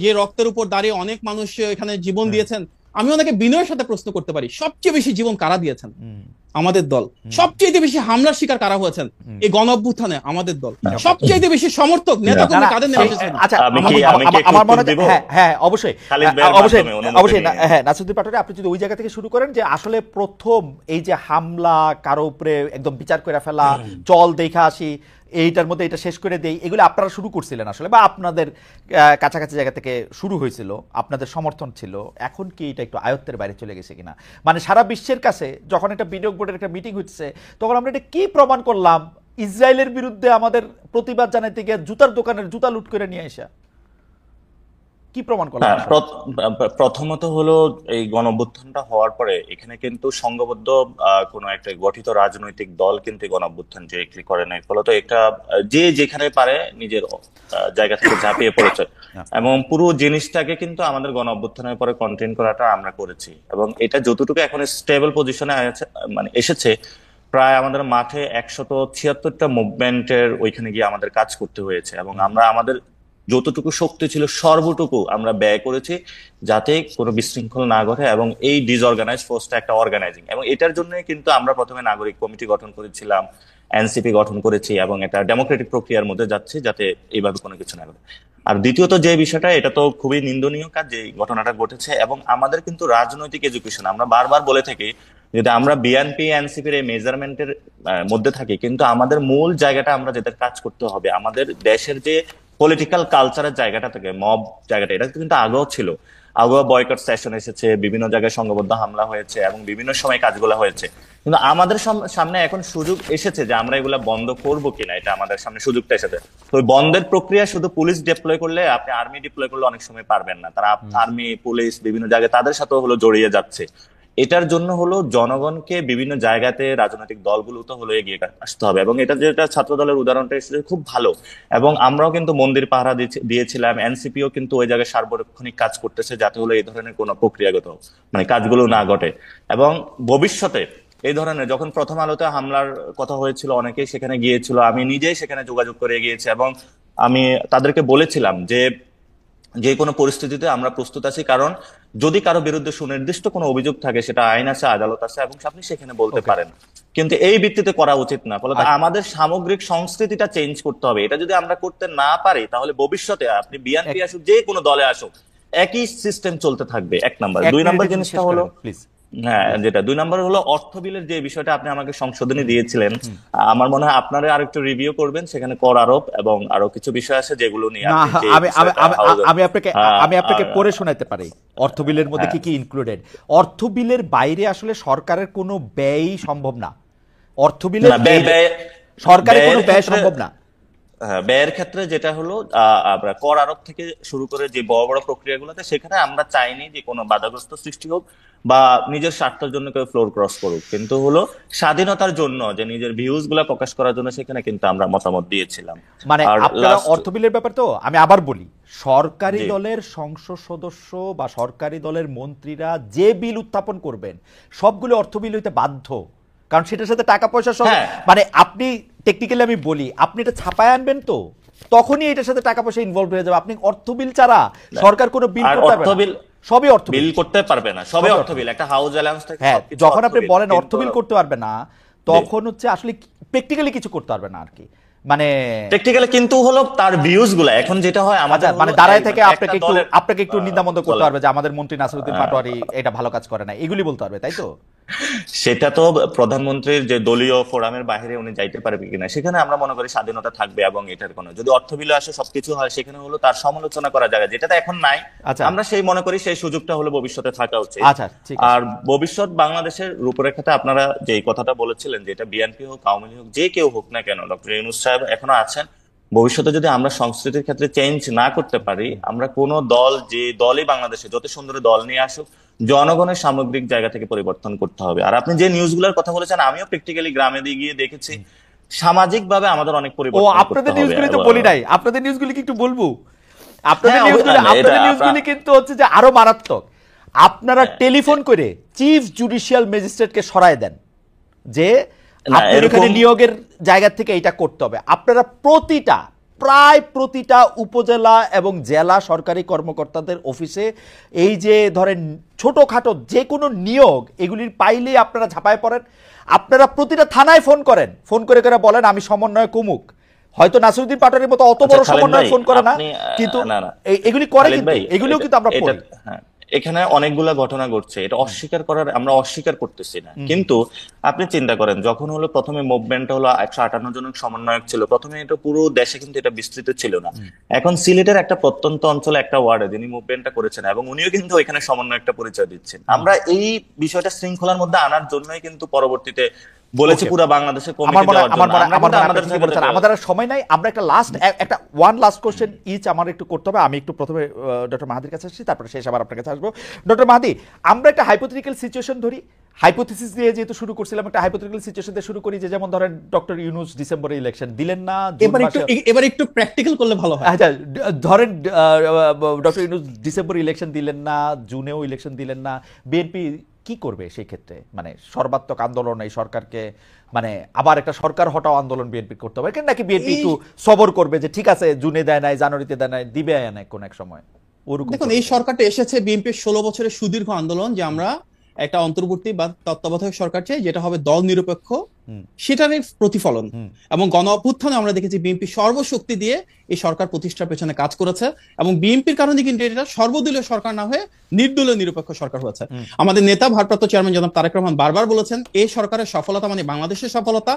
যে রক্তের উপর দাঁড়িয়ে অনেক মানুষ এখানে জীবন দিয়েছেন। আমি ওনাকে বিনয়ের সাথে প্রশ্ন করতে পারি, সবচেয়ে বেশি জীবন কারা দিয়েছেন? আমাদের দল। সবচেয়ে বেশি হামলার শিকার কারা হয়েছেন এই গণ অভ্যুত্থানে? আমাদের দল। সবচেয়ে বেশি সমর্থক নেতা কর্মী কাদের নেমে এসেছেন? আচ্ছা, আমি কি আমার মনে উত্তর দিব? হয় হ্যাঁ অবশ্যই খালিদ ভাইয়ের অবশ্যই মাধ্যমে অনুমতি অবশ্যই নিয়ে। হ্যাঁ নাসিরুদ্দিন পাটোয়ারি, আপনি যদি ওই জায়গা থেকে শুরু করেন যে আসলে প্রথম এই যে হামলা, কারো উপরে একদম বিচার করে ফেলা, চল দেখা আসি, এইটার মধ্যে এটা শেষ করে দেই, এগুলো আপনারা শুরু করছিলেন আসলে, বা আপনাদের কাছাকাছি জায়গা থেকে শুরু হয়েছিল, আপনাদের সমর্থন ছিল। এখন কি এটা একটু আয়ত্তের বাইরে চলে গেছে কিনা? মানে সারা বিশ্বের কাছে যখন একটা বিনিয়োগ বোর্ডের একটা মিটিং হচ্ছে, তখন আমরা এটা কি প্রমাণ করলাম? ইসরায়েলের বিরুদ্ধে আমাদের প্রতিবাদ জানাইতে গিয়ে জুতার দোকানের জুতা লুট করে নিয়ে আসা, কি প্রমাণ করলাম? হ্যাঁ, প্রথমত হলো এই গণঅভ্যুত্থানটা হওয়ার পরে এখানে কিন্তু সংঘবদ্ধ কোনো একটা গঠিত রাজনৈতিক দল কিন্তু এই গণঅভ্যুত্থান ডিরেক্টলি করে নাই, ফলত এটা যে যেখানে পারে নিজের জায়গা থেকে ঝাঁপিয়ে পড়েছে, এবং পুরো জিনিসটাকে কিন্তু আমাদের গণঅভ্যুত্থানের পরে কন্টেইন করাটা আমরা করেছি। এবং এটা যতটুকু এখন স্টেবল পজিশনে মানে এসেছে, প্রায় আমাদের মাঠে 176টা মুভমেন্টের ওইখানে গিয়ে আমাদের কাজ করতে হয়েছে, এবং আমরা আমাদের যতটুকু শক্তি ছিল সর্বটুকু আমরা ব্যয় করেছি যাতে কোনো বিশৃঙ্খল না ঘটে, এবং এই ডিসঅর্গানাইজ ফোর্সটা একটা অর্গানাইজিং, এবং এটার জন্য কিন্তু আমরা প্রথমে নাগরিক কমিটি গঠন করেছিলাম, এনসিপি গঠন করেছি, এবং এটা ডেমোক্রেটিক প্রক্রিয়ার মধ্যে যাচ্ছে যাতে এইভাবে কোনো কিছু না ঘটে। আর দ্বিতীয়ত যে বিষয়টা, এটা তো খুবই নিন্দনীয় কাজ যে ঘটনাটা ঘটেছে, এবং আমাদের কিন্তু রাজনৈতিক এডুকেশন, আমরা বারবার বলে থাকি যদি আমরা বিএনপি এনসিপির এই মেজারমেন্টের মধ্যে থাকি, কিন্তু আমাদের মূল জায়গাটা আমরা যেটা কাজ করতে হবে, আমাদের দেশের যে পলিটিক্যাল কালচারের জায়গাটা থেকে মব জায়গাটা, এটা কিন্তু আগেও ছিল, আগেও বয়কট সেশন এসেছে, বিভিন্ন জায়গায় সংঘবদ্ধ হামলা হয়েছে, এবং বিভিন্ন সময় কাজগুলো হয়েছে, কিন্তু আমাদের সামনে এখন সুযোগ এসেছে যে আমরা এগুলা বন্ধ করব কিনা, এটা আমাদের সামনে সুযোগটা এসেছে। তো ওই বন্ধের প্রক্রিয়া শুধু পুলিশ ডিপ্লয় করলে, আপনি আর্মি ডিপ্লয় করলে অনেক সময় পারবেন না, তারা আর্মি পুলিশ বিভিন্ন জায়গায় তাদের সাথেও হলো জড়িয়ে যাচ্ছে। এটার জন্য হলো জনগণকে বিভিন্ন জায়গাতে রাজনৈতিক দলগুলো তো হলো এগিয়ে আসতে হবে, এবং এটা যেটা ছাত্র দলের উদাহরণটা এসেছে খুব ভালো, এবং আমরাও কিন্তু মন্দির পাহারা দিয়েছিলাম, এনসিপিও কিন্তু ওই জায়গায় সার্বক্ষণিক কাজ করতেছে যাতে হলো এই ধরনের কোনো প্রক্রিয়াগত মানে কাজগুলো না ঘটে। এবং ভবিষ্যতে এই ধরনের যখন প্রথম আলোতে হামলার কথা হয়েছিল, অনেকেই সেখানে গিয়েছিল, আমি নিজেই সেখানে যোগাযোগ করে গিয়েছি, এবং আমি তাদেরকে বলেছিলাম যে কোনো পরিস্থিতিতে আমরা প্রস্তুত আছি, কারণ যদি কারো বিরুদ্ধে সুনির্দিষ্ট কোনো অভিযোগ থাকে, সেটা আইন আছে, আদালত আছে, এবং আপনি সেখানে বলতে পারেন, কিন্তু এই ভিত্তিতে করা উচিত না। ফলে আমাদের সামগ্রিক সংস্কৃতিটা চেঞ্জ করতে হবে। এটা যদি আমরা করতে না পারি, তাহলে ভবিষ্যতে আপনি বিএনপি আসুক, যে কোনো দলে আসুক, একই সিস্টেম চলতে থাকবে। এক নাম্বার। দুই নাম্বার জিনিসটা হলো, হ্যাঁ, যেটা দুই নাম্বার হলো অর্থ বিলের যে বিষয়টা আপনি আমাকে সংশোধনী দিয়েছিলেন, আমার মনে হয় আপনারা আরেকটু রিভিউ করবেন, সেখানে কর আরোপ এবং আরো কিছু বিষয় আছে যেগুলো নিয়ে আমি আপনাকে পড়ে শোনাতে পারি অর্থ বিলের মধ্যে কি কি ইনক্লুডেড। অর্থ বিলের বাইরে আসলে সরকারের কোনো ব্যয় সম্ভব না, অর্থ বিলের সরকারের কোনো ব্যয় সম্ভব না। ব্যয়ের ক্ষেত্রে যেটা হলো আমরা কর আরোপ থেকে শুরু করে যে বড় বড় প্রক্রিয়াগুলোতে, সেখানে আমরা চাইনি যে কোনো বাধাগ্রস্ত সৃষ্টি হোক বা নিজের স্বার্থের জন্য কেউ ফ্লোর ক্রস করুক, কিন্তু হলো স্বাধীনতার জন্য যে নিজের ভিউজ গুলা প্রকাশ করার জন্য সেখানে কিন্তু আমরা মতামত দিয়েছিলাম। মানে আপনারা অর্থ বিলের ব্যাপার, তো আমি আবার বলি, সরকারি দলের সংসদ সদস্য বা সরকারি দলের মন্ত্রীরা যে বিল উত্থাপন করবেন সবগুলো অর্থ বিল হইতে বাধ্য, কারণ সেটার সাথে টাকা পয়সা সব, মানে আপনি টেকনিক্যালি আমি বলি, আপনি এটা ছাপায় আনবেন তো তখনই এটার সাথে টাকা পয়সা ইনভলভ হয়ে যাবে। আপনি অর্থ বিল ছাড়া সরকার কোনো বিল করতে পারবে না, সবই অর্থ বিল করতে পারবে না, সবই অর্থ বিল। একটা হাউস অ্যালাউন্স থেকে যখন আপনি বলেন অর্থ বিল করতে পারবে না, তখন হচ্ছে আসলে প্র্যাকটিক্যালি কিছু করতে পারবে না আর কি, মানে প্র্যাকটিক্যালি কিন্তু হলো তার ভিউজ গুলা এখন যেটা হয় আমাদের মানে দাঁড়ায় থেকে আপনাকে একটু নিন্দামন্দ করতে পারবে যে আমাদের মন্ত্রী নাসিরুদ্দিন পাটোয়ারি এটা ভালো কাজ করে না, এগুলি বলতে পারবে, তাই তো? সেটা তো প্রধানমন্ত্রীর যে দলীয় ফোরামের বাইরে উনি যাইতে পারবে কিনা, সেখানে আমরা মনে করি স্বাধীনতা থাকবে, এবং এটার কোনো যদি অর্থ বিলে আসে সবকিছু হয়, সেখানে হলো তার সমালোচনা করা যায়, যেটা এখন নাই। আমরা সেই মনে করি সেই সুযোগটা হলো ভবিষ্যতে থাকা উচিত। আর ভবিষ্যৎ বাংলাদেশের রূপরেখাতে আপনারা যে কথাটা বলেছিলেন যে এটা বিএনপি হোক, আওয়ামী লীগ হোক, যে কেউ হোক না কেন, ডক্টর ইউনূস সাহেব এখনো আছেন, ভবিষ্যতে যদি আমরা সংস্কৃতির ক্ষেত্রে চেঞ্জ না করতে পারি, আমরা কোন দল যে দলই বাংলাদেশে যত সুন্দর দল নিয়ে আসুক, জনগণের সামগ্রিক জায়গা থেকে পরিবর্তন করতে হবে। আর আপনি যে নিউজগুলোর কথা বলেছেন, আমিও প্র্যাকটিক্যালি গ্রামে দিয়ে গিয়ে দেখেছি, সামাজিক ভাবে আমাদের অনেক পরিবর্তন করতে হবে। আপনাদের নিউজগুলি তো বলি নাই, আপনাদের নিউজগুলি কি একটু বলবো? আপনাদের নিউজগুলি কিন্তু হচ্ছে যে আরো মারাত্মক। আপনারা টেলিফোন করে চিফ জুডিশিয়াল ম্যাজিস্ট্রেটকে সরায় দেন যে আপনার এখানে নিয়োগের জায়গা থেকে এটা করতে হবে। আপনারা প্রতিটা প্রায় প্রতিটা উপজেলা এবং জেলা সরকারি কর্মকর্তাদের অফিসে এই যে ধরেন ছোটোখাটো যে কোনো নিয়োগ এগুলির পাইলেই আপনারা ঝাঁপায় পড়েন। আপনারা প্রতিটা থানায় ফোন করেন, ফোন করে করে বলেন আমি সমন্বয় কুমুক। হয়তো নাসিরউদ্দিন পাটোয়ারির মতো অত বড় খালেদ সমন্বয় ভাই, ফোন করে না, আপনি কিন্তু না না এগুলি করে, খালেদ কিন্তু ভাই, এগুলিও কিন্তু আমরা পড়ি। হ্যাঁ, এখানে অনেকগুলা ঘটনা ঘটছে, এটা অস্বীকার করার, আমরা অস্বীকার করতেছি না, কিন্তু আপনি চিন্তা করেন যখন হলো প্রথমে মুভমেন্ট হলো 158 জন সমন্বয়ক ছিল, প্রথমে এটা পুরো দেশে কিন্তু এটা বিস্তৃত ছিল না। এখন সিলেটের একটা প্রত্যন্ত অঞ্চলে একটা ওয়ার্ডে যিনি মুভমেন্টটা করেছেন এবং উনিও কিন্তু এখানে সমন্বয়কটা পরিচয় দিচ্ছেন। আমরা এই বিষয়টা শৃঙ্খলার মধ্যে আনার জন্যই কিন্তু পরবর্তীতে বলেছি পুরো বাংলাদেশে কমিটি দেওয়ার জন্য। আমাদের আর সময় নাই, আমরা একটা লাস্ট কোশ্চেন ইচ আমার একটু করতে হবে। আমি একটু প্রথমে ডক্টর মাহাদির কাছে আসছি, তারপরে শেষ আবার আপনার কাছে আসবো। ডক্টর মাহাদি, আমরা একটা হাইপোথেটিক্যাল সিচুয়েশন ধরি, হাইপোথিসিস দিয়ে যেহেতু শুরু করছিলাম, একটা হাইপোথেটিক্যাল সিচুয়েশন দিয়ে শুরু করি, যে যেমন ধরেন ডক্টর ইউনূস ডিসেম্বরে ইলেকশন দিলেন না, এবার একটু প্র্যাকটিক্যাল করলে ভালো হয়। আচ্ছা ধরেন ডক্টর ইউনূস ডিসেম্বরে ইলেকশন দিলেন না, জুনেও ইলেকশন দিলেন না, বিএনপি কি করবে সেই ক্ষেত্রে? মানে সর্বাত্মক আন্দোলন এই সরকারকে, মানে আবার একটা সরকার হটাও আন্দোলন বিএনপি করতে হবে নাকি বিএনপি একটু সবর করবে যে ঠিক আছে জুনে দেয় নাই, জানুয়ারিতে দেয় নাই, দিবে না কোন এক সময়? দেখুন, এই সরকারটা এসেছে বিএনপির 16 বছরের সুদীর্ঘ আন্দোলন, যে আমরা একটা অন্তর্বর্তী বা তত্ত্বাবধায়ক সরকার চাই যেটা হবে দল নিরপেক্ষ, সেটারই প্রতিফলন। এবং গণ অভ্যুত্থানে আমরা দেখেছি বিএনপি সর্বশক্তি দিয়ে এই সরকার প্রতিষ্ঠার পেছনে কাজ করেছে, এবং বিএনপির কারণে কিন্তু এটা সর্বদলীয় সরকার না হয়ে নির্দলীয় নিরপেক্ষ সরকার হয়েছে। আমাদের নেতা ভারপ্রাপ্ত চেয়ারম্যান জনাব তারেক রহমান বারবার বলেছেন এই সরকারের সফলতা মানে বাংলাদেশের সফলতা,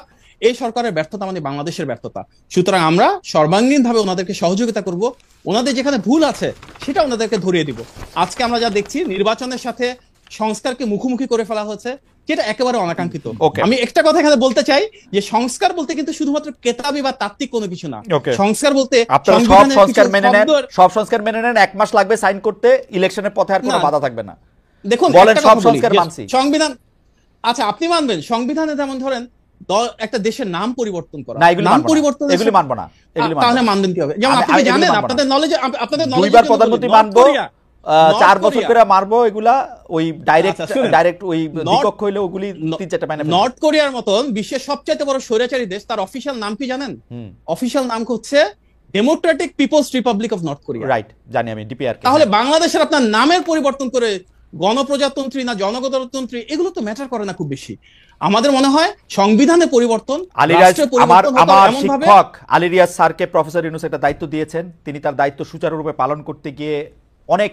এই সরকারের ব্যর্থতা মানে বাংলাদেশের ব্যর্থতা। সুতরাং আমরা সর্বাঙ্গীনভাবে ওনাদেরকে সহযোগিতা করব, ওনাদের যেখানে ভুল আছে সেটা ওনাদেরকে ধরিয়ে দিব। আজকে আমরা যা দেখছি নির্বাচনের সাথে সংস্কারকে মুখোমুখি করে ফেলা হয়েছে, যেটা একেবারে অনাকাঙ্ক্ষিত। আমি একটা কথা এখানে বলতে চাই যে সংস্কার বলতে কিন্তু শুধুমাত্র কেতাবি বা তাত্ত্বিক কোনো কিছু না। সংস্কার বলতে সব সংস্কার মেনে নেন, 1 মাস লাগবে সাইন করতে, ইলেকশনের পথে আর কোনো বাধা থাকবে না। দেখুন, বলেন সব সংস্কার মানছি, সংবিধান, আচ্ছা আপনি মানবেন সংবিধানে যেমন ধরেন একটা দেশের নাম পরিবর্তন করা, নাম পরিবর্তন, এগুলি মানবো না, তাহলে মানবেন কি হবে? যেমন আপনি জানেন আপনাদের নলেজে, আপনাদের নলেজে দুইবার প্রধানমন্ত্রী মানবো, 4 বছর করে মারবো, এগুলা ওই ডাইরেক্ট ওই দ্বিপক্ষ হইলে ওগুলি 3-4টা মাইনে। নর্থ কোরিয়ার মতন বিশ্বের সবচেয়ে বড় স্বৈরাচারী দেশ, তার অফিশিয়াল নাম কি জানেন? অফিশিয়াল নাম হচ্ছে democratic people's republic of North Korea. Right, জানি আমি, ডিপিআর। তাহলে বাংলাদেশের আপনার নামের পরিবর্তন করে গণপ্রজাতন্ত্রী না জনগণতন্ত্রী এগুলো তো ম্যাটার করে না খুব বেশি। আমাদের মনে হয় সংবিধানে পরিবর্তন, আমার শিক্ষক আলী রিয়াজ স্যারকে প্রফেসর ইউনূস একটা দায়িত্ব দিয়েছেন, তিনি তার দায়িত্ব সুচারুরূপে পালন করতে গিয়ে অনেক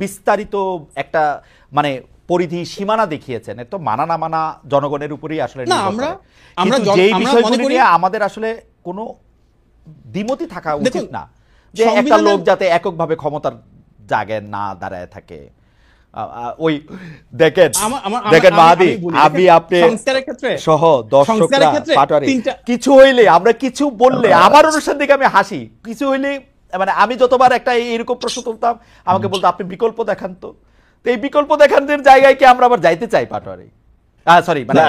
বিস্তারিত একটা মানে পরিধি সীমানা দেখিয়েছেন। এত মানা না মানা জনগণের উপরেই আসলে যেই বিষয়গুলি নিয়ে আমাদের আসলে কোনো দ্বিমতি থাকা উচিত না, যে একটা লোক যাতে এককভাবে ক্ষমতার জায়গায় না দাঁড়ায় থাকে। ওই দেখেন মাহাদি, আমি আপনি সহ দর্শকরা পাটোয়ারি কিছু হইলে, আমরা কিছু বললে আমার অনুষ্ঠান থেকে আমি হাসি, কিছু হইলে মানে আমি যতবার একটা এরকম প্রশ্ন তুলতাম আমাকে বলতো আপনি বিকল্প দেখান তো। এই বিকল্প দেখানোর জায়গায় কি আমরা আবার যাইতে চাই পাটোয়ারি? সরি, মানে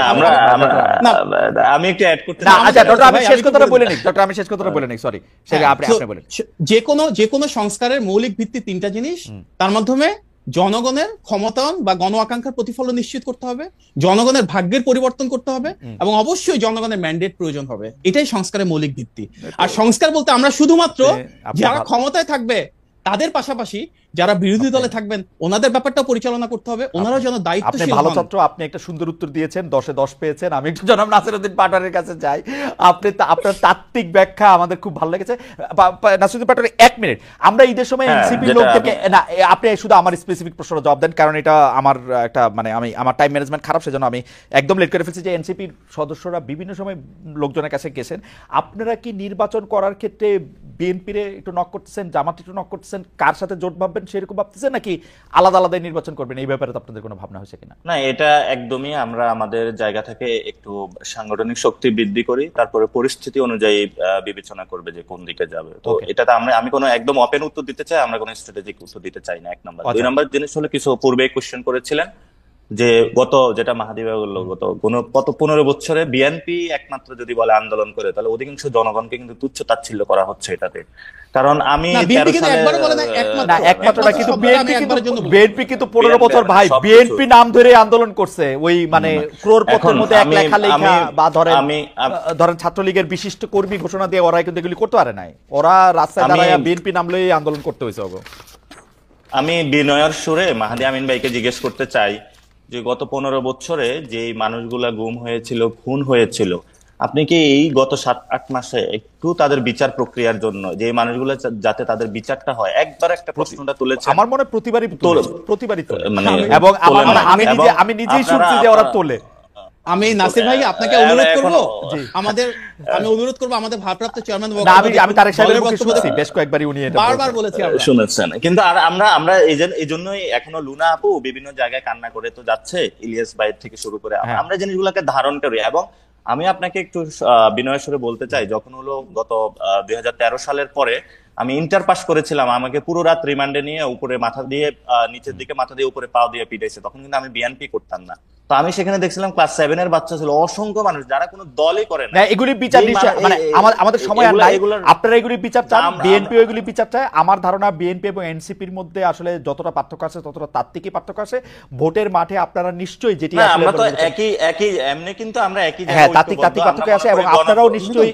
আমি একটু অ্যাড করতে, আচ্ছা ডক্টর আমি শেষ কথাটা বলে নিই, সরি, আপনি বলেন। যে কোনো সংস্কারের মৌলিক ভিত্তি 3টা জিনিস, তার মাধ্যমে জনগণের ক্ষমতায়ন বা গণ আকাঙ্ক্ষার প্রতিফলন নিশ্চিত করতে হবে, জনগণের ভাগ্যের পরিবর্তন করতে হবে, এবং অবশ্যই জনগণের ম্যান্ডেট প্রয়োজন হবে। এটাই সংস্কারের মৌলিক ভিত্তি। আর সংস্কার বলতে আমরা শুধুমাত্র যারা ক্ষমতায় থাকবে তাদের পাশাপাশি যারা বিরোধী দলে থাকবেন ওনাদের ব্যাপারটা পরিচালনা করতে হবে, ওনারাও যেন দায়িত্বশীল হন। ভালো ছাত্র, আপনি একটা সুন্দর উত্তর দিয়েছেন, 10-এ 10 পেয়েছেন। আমি একটু জনাব নাসিরউদ্দিন পাটোয়ারির কাছে যাই, আপনার তাত্ত্বিক ব্যাখ্যা আমাদের খুব ভালো লেগেছে। নাসিরউদ্দিন পাটোয়ারি 1 মিনিট, আমরা ঈদের সময় এনসিপি লোকদেরকে না, আপনি শুধু আমার স্পেসিফিক প্রশ্নের জবাব দেন, কারণ এটা আমার একটা মানে আমার টাইম ম্যানেজমেন্ট খারাপ, সেজন্য আমি একদম লেট করে ফেলছি। যে এনসিপির সদস্যরা বিভিন্ন সময় লোকজনের কাছে গেছেন, আপনারা কি নির্বাচন করার ক্ষেত্রে বিএনপিরে একটু নক করতেছেন, জামাত একটু নক করতেছেন, কার সাথে জোট ভাববেন সেরকম ভাবতেছেন, নাকি আলাদা আলাদা নির্বাচন করবেন? এই ব্যাপারে তো আপনাদের কোনো ভাবনা হয়েছে কিনা? না, এটা একদমই আমরা আমাদের জায়গা থেকে একটু সাংগঠনিক শক্তি বৃদ্ধি করি, তারপরে পরিস্থিতি অনুযায়ী বিবেচনা করবে যে কোন দিকে যাবে। তো এটাতে আমি কোনো একদম ওপেন উত্তর দিতে চাই, আমরা কোনো স্ট্র্যাটেজিক উত্তর দিতে চাই না, 1 নাম্বার। 2 নাম্বার জিনিস হলো, কিছু পূর্বে কোশ্চেন করেছিলেন যে যেটা মাহাদি ভাই বললো, গত 15 বছরে বিএনপি একমাত্র যদি বলে আন্দোলন করে, তাহলে অধিকাংশ জনগণকে কিন্তু তুচ্ছ তাচ্ছিল্য করা হচ্ছে এটাতে। কারণ আমি না, 13 বিএনপি কিন্তু সালে একবারও বলে না, একমাত্র না একমাত্র না, কিন্তু শব্দটা আমি একবারের জন্য বলছি। বিএনপি কিন্তু 15 বছর ভাই সবকিছু। বিএনপি নাম ধরে আন্দোলন করছে, ওই মানে ক্রোড়পত্রের মধ্যে এক লেখা বা ধরেন ছাত্রলীগের বিশিষ্ট কর্মী ঘোষণা দিয়ে ওরা কিন্তু এগুলি করতে পারে নাই, ওরা রাস্তায় দাঁড়ায় বিএনপি নাম লয়ে আন্দোলন করতে হয়েছে। আমি বিনয়ের সুরে মাহাদি আমিন ভাইকে জিজ্ঞেস করতে চাই যে গত 15 বছরে যে মানুষগুলা গুম হয়েছিল, খুন হয়েছিল, আপনি কি এই গত 7-8 মাসে একটু তাদের বিচার প্রক্রিয়ার জন্য, যে মানুষগুলো যাতে তাদের বিচারটা হয়, একবার একটা প্রশ্নটা তুলেছেন? আমার মনে হয় প্রতিবারই তোলে মানে এবং আমি নিজেই শুনছি যে ওরা তোলে। আমি নাসির ভাই আপনাকে অনুরোধ করব, আমি অনুরোধ করব আমাদের ভারপ্রাপ্ত চেয়ারম্যান আমি তারেক সাহেবের মুখে শুনছি বেশ কয়েকবারই, উনি এটা বারবার বলেছি আমরা। শুনেছেন, কিন্তু আর আমরা এই জন্যই এখনো লুনা আপু বিভিন্ন জায়গায় কান্না করে তো যাচ্ছে, ইলিয়াস ভাইয়ের থেকে শুরু করে আমরা জিনিসগুলোকে ধারণ করি। এবং আমি আপনাকে একটু বিনয়ের সুরে বলতে চাই, যখন হলো গত 2013 সালের পরে আমি ইন্টার পাস করেছিলাম, আমাকে পুরো রাত রিমান্ডে নিয়ে উপরে মাথা দিয়ে নিচের দিকে মাথা দিয়ে উপরে পা দিয়ে পিটাইছে, তখন কিন্তু আমি বিএনপি করতাম না। তো আমি সেখানে দেখছিলাম ক্লাস 7 এর বাচ্চা ছিল, অসংখ্য মানুষ যারা কোনো দলই করে না। এগুলি বিচার মানে আমাদের সময় আর নাই, আপনারা এগুলি বিচার চান, বিএনপি এগুলি বিচার চায়। আমার ধারণা বিএনপি এবং এনসিপির মধ্যে আসলে যতটা পার্থক্য আছে ততটা তাত্ত্বিকই পার্থক্য আছে। ভোটের মাঠে আপনারা নিশ্চয়ই যেটি আমরা তো একই এমনি, কিন্তু আমরা একই হ্যাঁ তাত্ত্বিক পার্থক্য আছে। এবং আপনারাও নিশ্চয়ই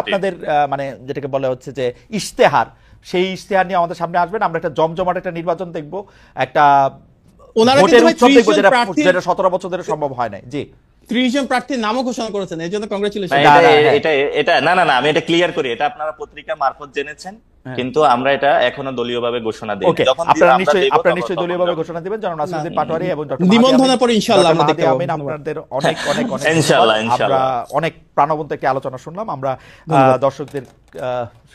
আপনাদের মানে যেটাকে বলা হচ্ছে যে ইশতেহার, সেই ইশতেহার নিয়ে আমাদের সামনে আসবেন। আমরা একটা জমজমাট একটা নির্বাচন দেখবো, একটা ভোটের উৎসব দেখবো, যেটা 17 বছর ধরে সম্ভব হয় নাই। জি, 30 জন প্রার্থীর নামও ঘোষণা করেছেন, এর জন্য কংগ্রাচুলেশন। না আমি এটা ক্লিয়ার করি, এটা আপনারা পত্রিকা মারফত জেনেছেন, কিন্তু আমরা এটা এখনো দলীয়ভাবে ঘোষণা দিই। আপনারা নিশ্চয়ই দলীয়ভাবে ঘোষণা দিবেন। জনাব নাসিরউদ্দিন পাটোয়ারী এবং নিবন্ধনের পর ইনশাআল্লাহ আমরা দেখতে পাবো আপনাদের অনেক অনেক অনেক ইনশাআল্লাহ আমরা অনেক প্রাণবন্ত একটি আলোচনা শুনলাম। আমরা দর্শকদের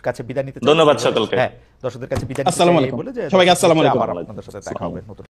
কাছে বিদায় নিতে চাই। ধন্যবাদ সকলকে। হ্যাঁ, দর্শকদের কাছে বিদায় আসসালামু আলাইকুম বলে যে সবাইকে আসসালামু আলাইকুম। আবার আপনাদের সাথে দেখা হবে নতুন